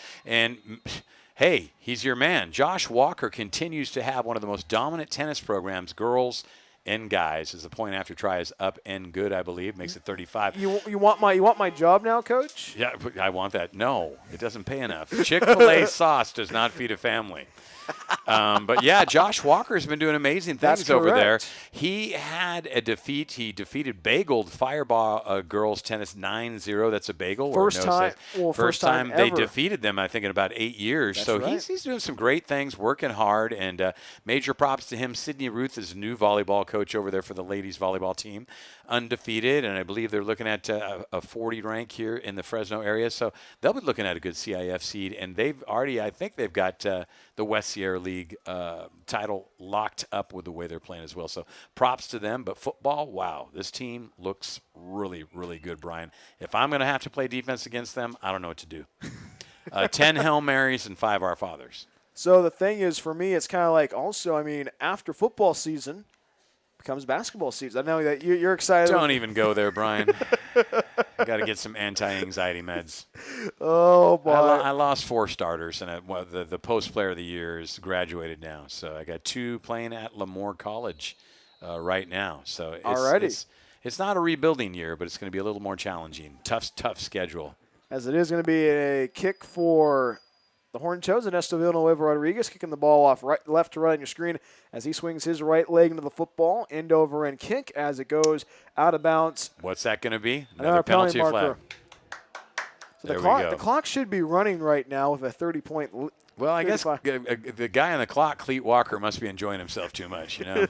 Hey, he's your man. Josh Walker continues to have one of the most dominant tennis programs, girls and guys, as the point after try is up and good, I believe. Makes it 35. You want my job now, Coach? Yeah, I want that. No, it doesn't pay enough. Chick-fil-A sauce does not feed a family. But yeah, Josh Walker's been doing amazing things That's over there. correct. He had a defeat. He defeated Bageled Firebaugh girls tennis 9-0. That's a bagel. First time they ever. defeated them, I think, in about 8 years. That's so right. he's doing some great things, working hard, and major props to him. Sydney Ruth is a new volleyball coach over there for the ladies volleyball team, undefeated, and I believe they're looking at a 40 rank here in the Fresno area. So they'll be looking at a good CIF seed, and they've already, I think they've got the West Sierra League title locked up with the way they're playing as well. So props to them. But football, wow, this team looks really, really good, Brian. If I'm going to have to play defense against them, I don't know what to do. 10 Hail Marys and 5 Our Fathers. So the thing is, for me, it's kind of like also, I mean, after football season becomes basketball season. I know that you're excited. Don't even go there, Brian. I got to get some anti-anxiety meds. Oh, boy. I lost 4 starters, and the post player of the year is graduated now. So I got 2 playing at Lemoore College right now. So it's not a rebuilding year, but it's going to be a little more challenging. Tough schedule. As it is going to be a kick for the Horned Toads, Ernesto Villanueva Rodriguez kicking the ball off left to right on your screen as he swings his right leg into the football. End over end kick as it goes out of bounds. What's that going to be? Another penalty flag. marker. So the clock should be running right now with a 30-point lead. Well, I guess the guy on the clock, Cleet Walker, must be enjoying himself too much, you know.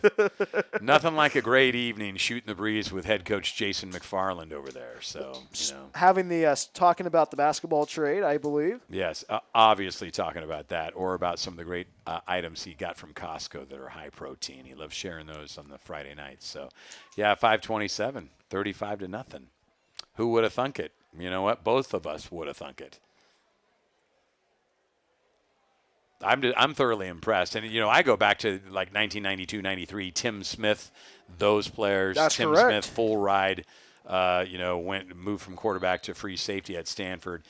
Nothing like a great evening shooting the breeze with head coach Jason McFarland over there. So, you know. Having the talking about the basketball trade, I believe. Yes, obviously talking about that or about some of the great items he got from Costco that are high protein. He loves sharing those on the Friday nights. So, yeah, 5:27, 35-0. Who would have thunk it? You know what? Both of us would have thunk it. I'm thoroughly impressed. And, you know, I go back to like 1992, 93, Tim Smith, those players. That's Tim correct. Smith, full ride, moved from quarterback to free safety at Stanford.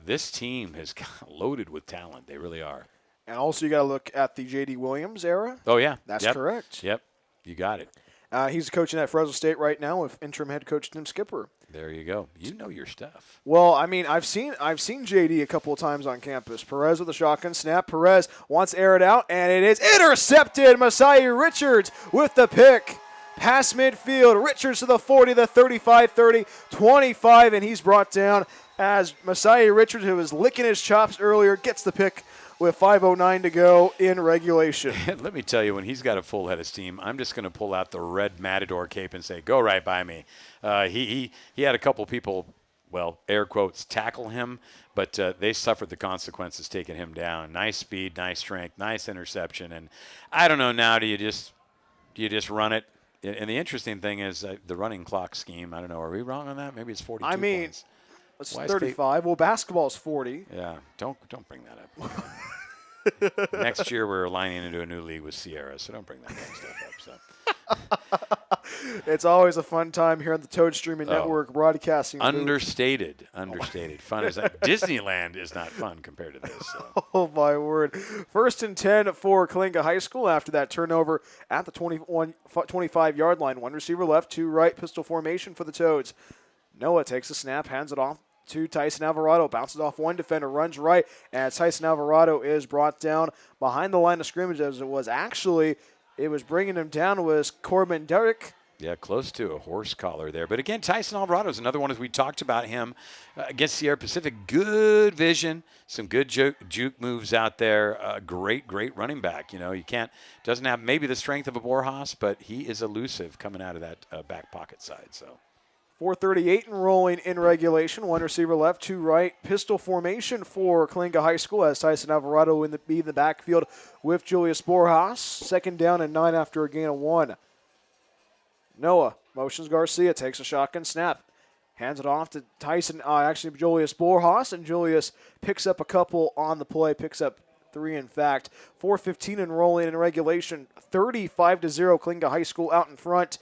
This team is loaded with talent. They really are. And also you got to look at the J.D. Williams era. Oh, yeah. That's correct. Yep. You got it. He's coaching at Fresno State right now with interim head coach Tim Skipper. There you go. You know your stuff. Well, I mean, I've seen JD a couple of times on campus. Perez with a shotgun snap. Perez wants to air it out, and it is intercepted. Masai Richards with the pick. Pass midfield. Richards to the 40, the 35, 30, 25, and he's brought down as Masai Richards, who was licking his chops earlier, gets the pick with 5:09 to go in regulation. Let me tell you, when he's got a full head of steam, I'm just going to pull out the red Matador cape and say, go right by me. He had a couple people, well, air quotes, tackle him, but they suffered the consequences taking him down. Nice speed, nice strength, nice interception. And I don't know now, do you just run it? And the interesting thing is the running clock scheme. I don't know. Are we wrong on that? Maybe it's 42 points. It's 35. Well, basketball's 40. Yeah, don't bring that up. Next year we're aligning into a new league with Sierra, so don't bring that kind of stuff up. So. It's always a fun time here on the Toad Streaming Network broadcasting. Understated. Fun is that Disneyland is not fun compared to this. So. Oh, my word. 1st and 10 for Coalinga High School after that turnover at the 25-yard line. One receiver left, 2 right, pistol formation for the Toads. Noah takes a snap, hands it off to Tyson Alvarado, bounces off one defender, runs right, and Tyson Alvarado is brought down behind the line of scrimmage as it was bringing him down was Corbin Derrick. Yeah, close to a horse collar there. But again, Tyson Alvarado is another one, as we talked about him against Sierra Pacific. Good vision, some good juke moves out there. Great running back. You know, doesn't have maybe the strength of a Borjas, but he is elusive coming out of that back pocket side. So. 4:38 and rolling in regulation. One receiver left, 2 right. Pistol formation for Coalinga High School as Tyson Alvarado in the backfield with Julius Borjas. 2nd down and 9 after a gain of 1. Noah motions Garcia, takes a shotgun snap. Hands it off to Tyson, Julius Borjas, and Julius picks up a couple on the play, picks up 3 in fact. 4:15 and rolling in regulation. 35-0 Coalinga High School out in front.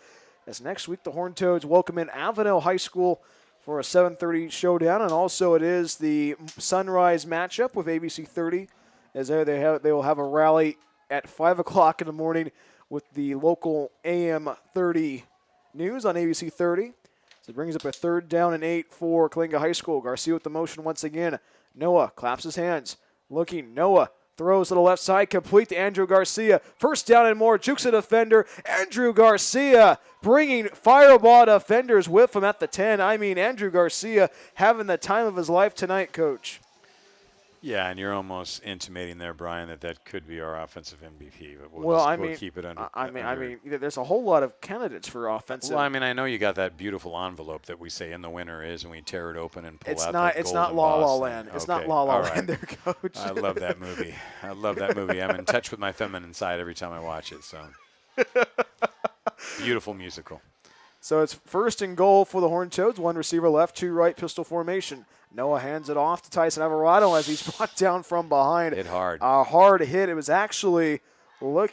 As next week, the Horned Toads welcome in Avenel High School for a 7:30 showdown, and also it is the sunrise matchup with ABC 30. As they will have a rally at 5 o'clock in the morning with the local AM 30 news on ABC 30. So it brings up a 3rd down and 8 for Coalinga High School. Garcia with the motion once again. Noah claps his hands, looking. Noah throws to the left side, complete to Andrew Garcia. First down and more, jukes a defender. Andrew Garcia bringing Firebaugh defenders with him at the 10. I mean, Andrew Garcia having the time of his life tonight, Coach. Yeah, and you're almost intimating there, Brian, that could be our offensive MVP. But we'll keep it under. I mean, there's a whole lot of candidates for offensive. Well, I mean, I know you got that beautiful envelope that we say in the winter is, and we tear it open and pull out. It's not La La Land. It's not La La Land, there, Coach. I love that movie. I'm in touch with my feminine side every time I watch it. So beautiful musical. So it's first and goal for the Horned Toads. One receiver left, two right, pistol formation. Noah hands it off to Tyson Alvarado as he's brought down from behind. Hit hard. A hard hit. It was actually number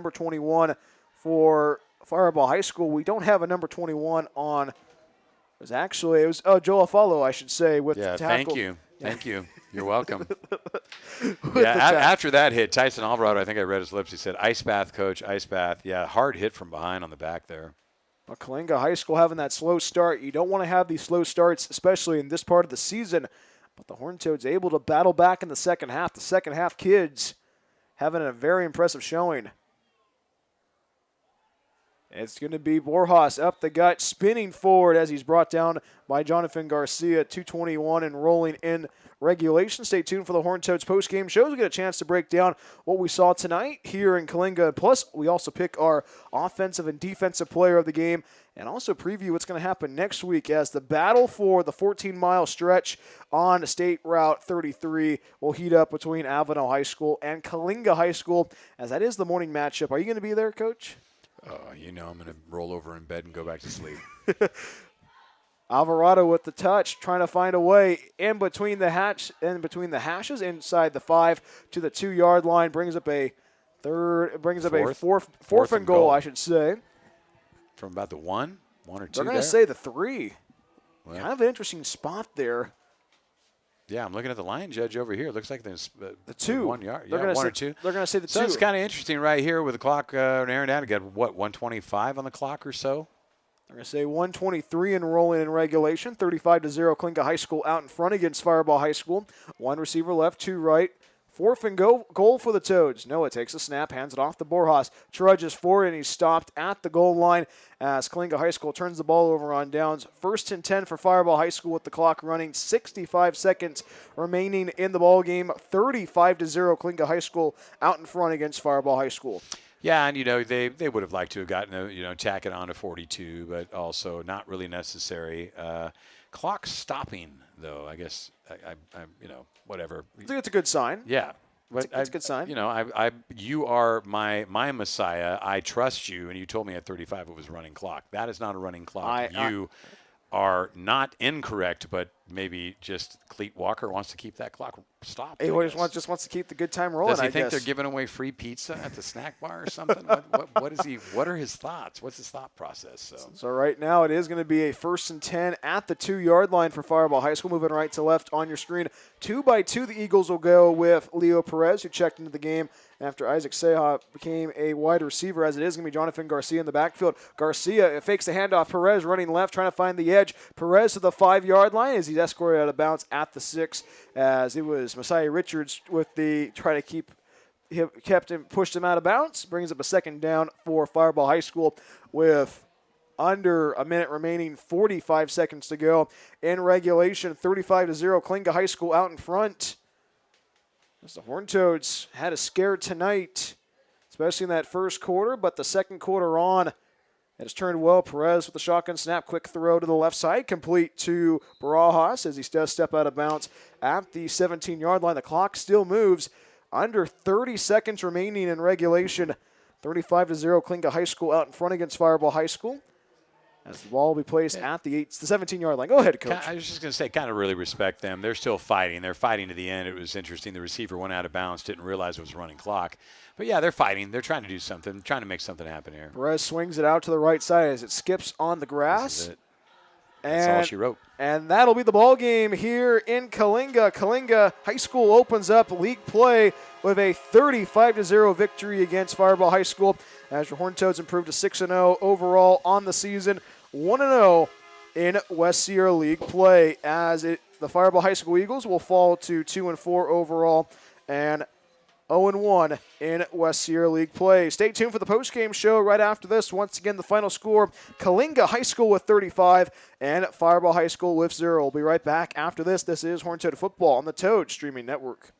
21 for Firebaugh High School. We don't have a number 21 on. It was Joe Afalo, I should say, with the tackle. Thank you. You're welcome. After that hit, Tyson Alvarado, I think I read his lips. He said, "Ice bath, coach, ice bath." Yeah, hard hit from behind on the back there. But Coalinga High School having that slow start. You don't want to have these slow starts, especially in this part of the season. But the Horned Toads able to battle back in the second half. The second half kids having a very impressive showing. It's going to be Borjas up the gut, spinning forward as he's brought down by Jonathan Garcia. 2:21 and rolling in regulation. Stay tuned for the Horned Toads post-game shows. We get a chance to break down what we saw tonight here in Coalinga. Plus, we also pick our offensive and defensive player of the game and also preview what's going to happen next week as the battle for the 14-mile stretch on State Route 33 will heat up between Avenel High School and Coalinga High School, as that is the morning matchup. Are you going to be there, Coach? I'm going to roll over in bed and go back to sleep. Alvarado with the touch, trying to find a way in between the hashes, inside the 5 to the 2-yard line, brings up a fourth and goal, I should say. From about the 1 or 2. They're going to say the 3. Well, kind of an interesting spot there. Yeah, I'm looking at the line judge over here. It looks like there's the 2. 1 yard. They're one or 2. They're going to say the 2. So it's kind of interesting right here with the clock narrowing down. We got, 125 on the clock or so? They're going to say 1:23 and rolling in regulation. 35-0, Coalinga High School out in front against Firebaugh High School. One receiver left, 2 right. Fourth and goal for the Toads. Noah takes a snap, hands it off to Borjas. Trudges forward, and he's stopped at the goal line as Coalinga High School turns the ball over on downs. 1st and 10 for Firebaugh High School with the clock running. 65 seconds remaining in the ball game. 35-0, Coalinga High School out in front against Firebaugh High School. Yeah, and, they would have liked to have gotten, tack it on to 42, but also not really necessary. Clock stopping, though, I guess, whatever. I think it's a good sign. Yeah. It's a good sign. You are my Messiah. I trust you, and you told me at 35 it was a running clock. That is not a running clock. You are not incorrect, but maybe just Cleet Walker wants to keep that clock stopped. He just wants to keep the good time rolling. Does he think they're giving away free pizza at the snack bar or something? What are his thoughts? What's his thought process? So right now it is going to be a 1st and 10 at the 2-yard line for Firebaugh High School. Moving right to left on your screen. 2 by 2, the Eagles will go with Leo Perez, who checked into the game after Isaac Seha became a wide receiver, as it is going to be Jonathan Garcia in the backfield. Garcia fakes the handoff. Perez running left, trying to find the edge. Perez to the 5-yard line as he's escorted out of bounds at the 6, as it was Messiah Richards with the try to keep him, pushed him out of bounds. Brings up a 2nd down for Firebaugh High School with under a minute remaining, 45 seconds to go in regulation. 35-0, Coalinga High School out in front. As the Horned Toads had a scare tonight, especially in that first quarter, but the second quarter on, it has turned well. Perez with the shotgun snap, quick throw to the left side, complete to Barajas as he does step out of bounds at the 17-yard line. The clock still moves. Under 30 seconds remaining in regulation. 35-0, Coalinga High School out in front against Firebaugh High School, as the ball will be placed at the 17-yard line. Go ahead, Coach. I was just going to say, kind of really respect them. They're still fighting. They're fighting to the end. It was interesting. The receiver went out of bounds, didn't realize it was a running clock. But, yeah, they're fighting. They're trying to do something, trying to make something happen here. Perez swings it out to the right side as it skips on the grass. This is it. That's all she wrote. And that'll be the ball game here in Coalinga. Coalinga High School opens up league play with a 35-0 victory against Firebaugh High School, as your Horned Toads improved to 6-0 overall on the season, 1-0 in West Sierra League play, as the Firebaugh High School Eagles will fall to 2-4 overall and 0-1 in West Sierra League play. Stay tuned for the postgame show right after this. Once again, the final score, Coalinga High School with 35 and Firebaugh High School with 0. We'll be right back after this. This is Horned Toad Football on the Toad Streaming Network.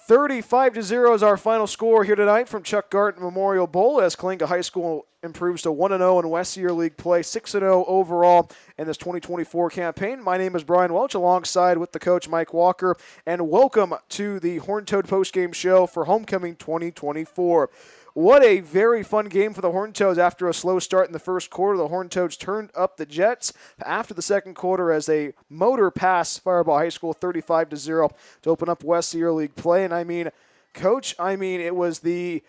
$35-0 is our final score here tonight from Chuck Garton Memorial Bowl as Coalinga High School improves to 1-0 in West Sierra League play, 6-0 overall in this 2024 campaign. My name is Brian Welch, alongside with the coach Mike Walker, and welcome to the Horned Toad postgame show for Homecoming 2024. What a very fun game for the Horned Toads after a slow start in the first quarter. The Horned Toads turned up the Jets after the second quarter as they motor past Firebaugh High School 35-0 to open up West Sierra League play. And I mean, Coach, it was the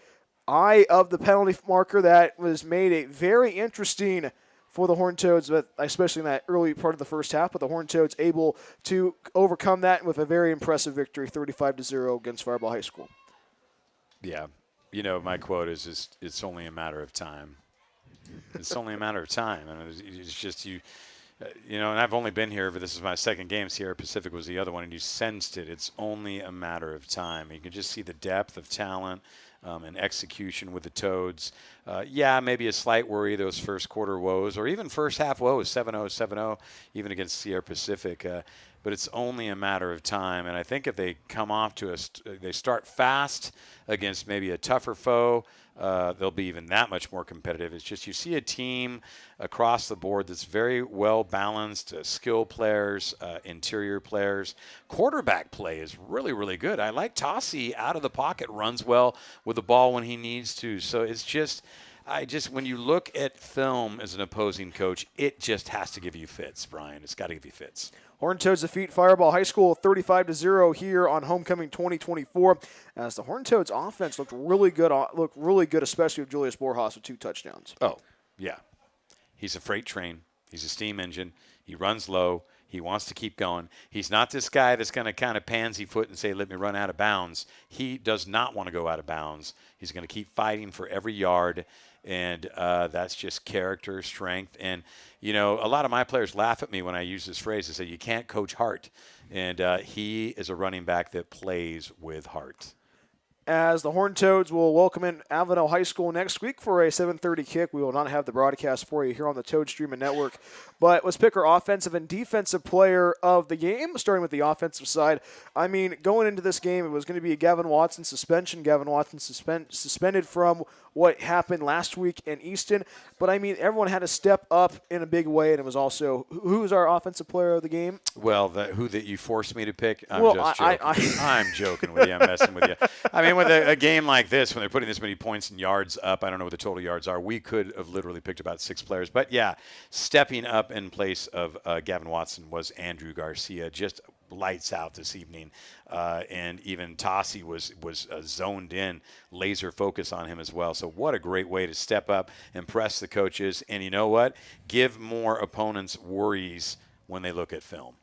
eye of the penalty marker that was made it very interesting for the Horned Toads, but especially in that early part of the first half. But the Horned Toads able to overcome that with a very impressive victory, 35-0 against Firebaugh High School. Yeah. You know, my quote is just, it's only a matter of time. It's only a matter of time. And it's just you know, and I've only been here, but this is my second game. Sierra Pacific was the other one, and you sensed it. It's only a matter of time. You can just see the depth of talent and execution with the Toads. Yeah, maybe a slight worry, those first quarter woes, or even first half woes, 7-0, 7-0, even against Sierra Pacific. But it's only a matter of time. And I think if they come off to us, they start fast against maybe a tougher foe, they'll be even that much more competitive. It's just you see a team across the board that's very well balanced, skill players, interior players. Quarterback play is really, really good. I like Tossie out of the pocket, runs well with the ball when he needs to. So it's just, when you look at film as an opposing coach, it just has to give you fits, Brian. It's got to give you fits. Horned Toads defeat Firebaugh High School 35-0 here on Homecoming 2024. As the Horned Toads offense looked really good, especially with Julius Borjas with 2 touchdowns. Oh, yeah. He's a freight train. He's a steam engine. He runs low. He wants to keep going. He's not this guy that's going to kind of pansy foot and say, let me run out of bounds. He does not want to go out of bounds. He's going to keep fighting for every yard. And that's just character, strength. And, you know, a lot of my players laugh at me when I use this phrase. They say, you can't coach heart. And he is a running back that plays with heart. As the Horned Toads will welcome in Avenel High School next week for a 7:30 kick. We will not have the broadcast for you here on the Toad Streaming Network. But let's pick our offensive and defensive player of the game, starting with the offensive side. I mean, going into this game, it was going to be a Gavin Watson suspension. Gavin Watson suspended from what happened last week in Easton. But, I mean, everyone had to step up in a big way, and it was also – who's our offensive player of the game? Well, who that you forced me to pick? I'm just joking. I'm joking with you. I'm messing with you. I mean, with a game like this, when they're putting this many points and yards up, I don't know what the total yards are. We could have literally picked about 6 players. But, yeah, stepping up in place of Gavin Watson was Andrew Garcia. Just lights out this evening. And even Tossie was zoned in, laser focus on him as well. So what a great way to step up, impress the coaches, and you know what? Give more opponents worries when they look at film.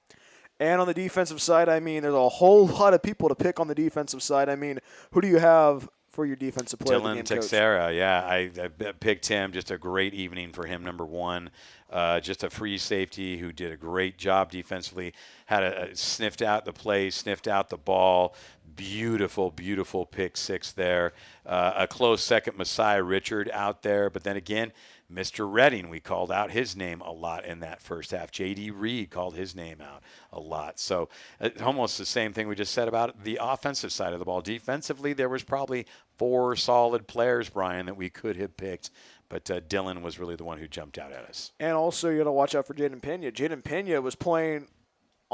And on the defensive side, I mean, there's a whole lot of people to pick on the defensive side. I mean, who do you have for your defensive player? Dylan Texera, yeah. I picked him. Just a great evening for him, number one. Just a free safety who did a great job defensively. Had sniffed out the play, sniffed out the ball. Beautiful, beautiful pick 6 there. A close second, Messiah Richard out there. But then again, Mr. Redding, we called out his name a lot in that first half. J.D. Reed called his name out a lot. So almost the same thing we just said about the offensive side of the ball. Defensively, there was probably 4 solid players, Brian, that we could have picked. But Dylan was really the one who jumped out at us. And also, you got to watch out for Jaden Pena. Jaden Pena was playing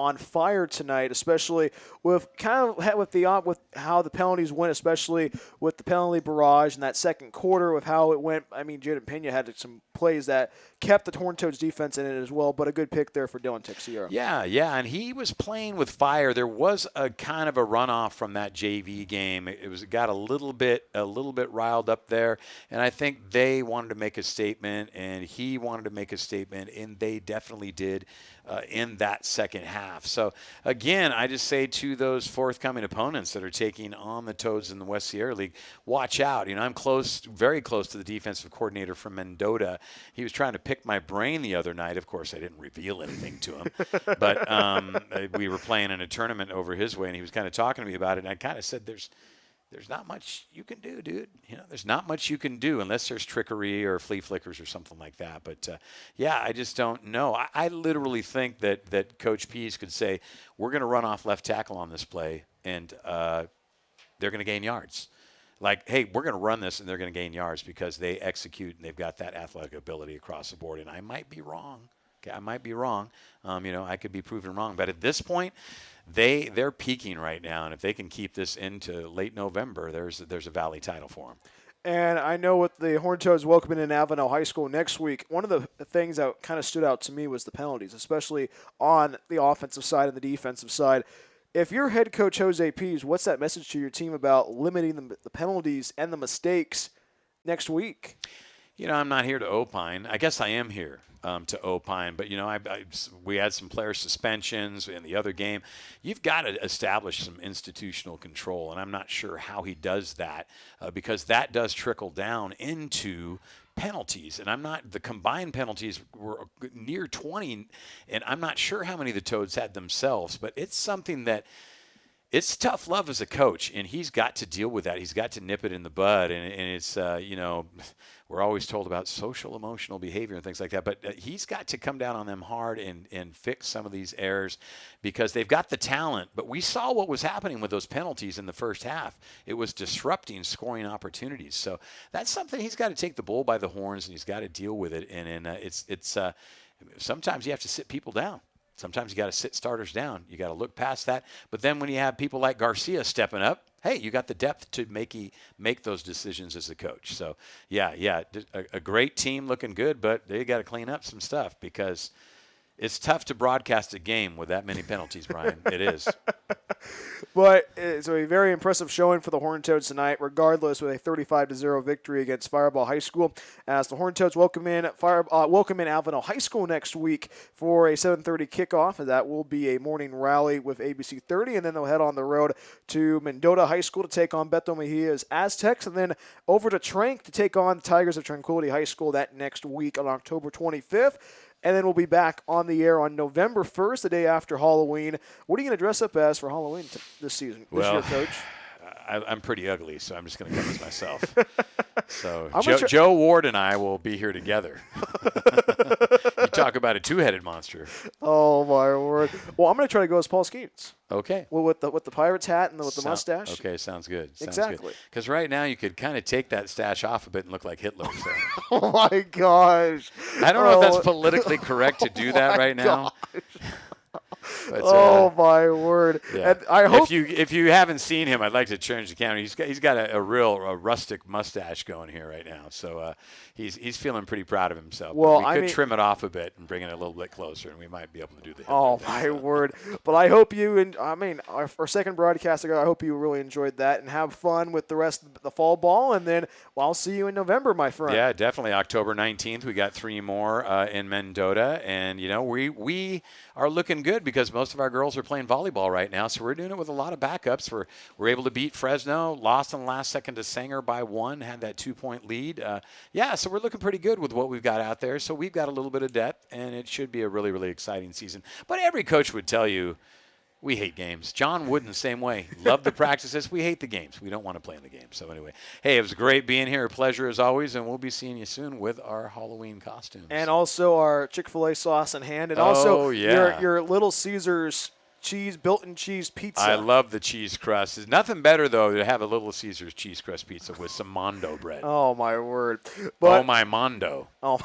on fire tonight, especially with with how the penalties went, especially with the penalty barrage in that second quarter, with how it went. I mean, Jaden Pena had some plays that kept the Horned Toads defense in it as well, but a good pick there for Dylan Texiera. Yeah, and he was playing with fire. There was a kind of a runoff from that JV game. It got a little bit riled up there, and I think they wanted to make a statement, and he wanted to make a statement, and they definitely did in that second half. So again, I just say to those forthcoming opponents that are taking on the Toads in the West Sierra League, watch out. I'm very close to the defensive coordinator from Mendota. He was trying to pick my brain the other night. Of course, I didn't reveal anything to him, but we were playing in a tournament over his way, and he was kind of talking to me about it, and I kind of said, there's not much you can do, dude. There's not much you can do unless there's trickery or flea flickers or something like that. But, I just don't know. I literally think that Coach Pease could say, we're going to run off left tackle on this play, and they're going to gain yards. Like, hey, we're going to run this, and they're going to gain yards because they execute, and they've got that athletic ability across the board. And I might be wrong. Okay, I might be wrong. I could be proven wrong. But at this point, they're peaking right now, and if they can keep this into late November, there's a Valley title for them. And I know with the Horned Toads welcoming in Avenel High School next week, one of the things that kind of stood out to me was the penalties, especially on the offensive side and the defensive side. If you're head coach Jose Pease, what's that message to your team about limiting the penalties and the mistakes next week? I'm not here to opine. I guess I am here to opine, but we had some player suspensions in the other game. You've got to establish some institutional control, and I'm not sure how he does that because that does trickle down into penalties, and the combined penalties were near 20, and I'm not sure how many the Toads had themselves, but it's something that it's tough love as a coach, and he's got to deal with that. He's got to nip it in the bud, and it's, we're always told about social emotional behavior and things like that, but he's got to come down on them hard and fix some of these errors because they've got the talent, but we saw what was happening with those penalties in the first half. It was disrupting scoring opportunities, so that's something he's got to take the bull by the horns, and he's got to deal with it, and it's sometimes you have to sit people down. Sometimes you got to sit starters down. You got to look past that. But then when you have people like Garcia stepping up, hey, you got the depth to make those decisions as a coach. So, a great team looking good, but they got to clean up some stuff because it's tough to broadcast a game with that many penalties, Brian. It is. But it's a very impressive showing for the Horned Toads tonight, regardless, with a 35-0 victory against Firebaugh High School. As the Horned Toads welcome in Avenel High School next week for a 7:30 kickoff, and that will be a morning rally with ABC 30, and then they'll head on the road to Mendota High School to take on Beto Mejia's Aztecs, and then over to Trank to take on the Tigers of Tranquility High School that next week on October 25th. And then we'll be back on the air on November 1st, the day after Halloween. What are you going to dress up as for Halloween this season, this year, Coach? I'm pretty ugly, so I'm just going to come as myself. So Joe Ward and I will be here together. You talk about a two-headed monster. Oh, my word. Well, I'm going to try to go as Paul Skeens. Okay. Well, with the Pirates hat and with the mustache. Okay, sounds good. Exactly. Because right now you could kind of take that stash off a bit and look like Hitler. So. Oh, my gosh. I don't know if that's politically correct to do that right now. But, my word! Yeah. And I hope if you haven't seen him, I'd like to change the camera. He's got a real rustic mustache going here right now, so he's feeling pretty proud of himself. Well, we could trim it off a bit and bring it a little bit closer, and we might be able to do the. Oh my word! But I hope you our second broadcast ago. I hope you really enjoyed that and have fun with the rest of the fall ball, and then I'll see you in November, my friend. Yeah, definitely. October 19th, we got 3 more in Mendota, and we are looking good because most of our girls are playing volleyball right now, so we're doing it with a lot of backups. We're able to beat Fresno, lost in the last second to Sanger by 1, had that 2-point lead. So we're looking pretty good with what we've got out there. So we've got a little bit of depth, and it should be a really, really exciting season. But every coach would tell you, we hate games. John Wooden, same way. Love the practices. We hate the games. We don't want to play in the games. So anyway, hey, it was great being here. A pleasure as always, and we'll be seeing you soon with our Halloween costumes. And also our Chick-fil-A sauce in hand, and also your Little Caesars built-in cheese pizza. I love the cheese crust. There's nothing better, though, to have a Little Caesars cheese crust pizza with some Mondo bread. Oh, my word. Oh, my Mondo. Oh,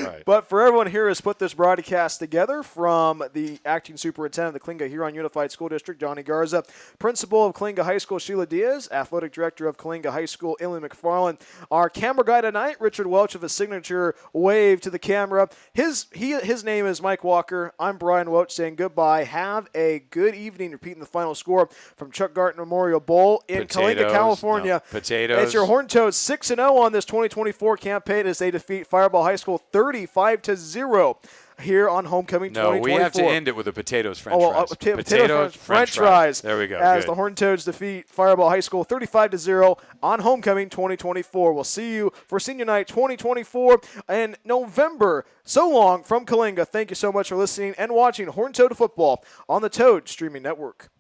Right. But for everyone here who's put this broadcast together, from the acting superintendent of the Coalinga Huron Unified School District, Johnny Garza, principal of Coalinga High School, Sheila Diaz, athletic director of Coalinga High School, Emily McFarland, our camera guy tonight, Richard Welch, of a signature wave to the camera. His name is Mike Walker. I'm Brian Welch saying goodbye. Have a good evening. Repeating the final score from Chuck Garton Memorial Bowl in Coalinga, California. No, potatoes. It's your Horned Toads 6-0 on this 2024 campaign as they defeat Firebaugh High School 35-0 here on Homecoming 2024. No, we have to end it with a potatoes French fries. Potatoes French fries. There we go. As Good. the Horned Toads defeat Firebaugh High School 35-0 on Homecoming 2024. We'll see you for Senior Night 2024 in November. So long from Coalinga. Thank you so much for listening and watching Horned Toad Football on the Toad Streaming Network.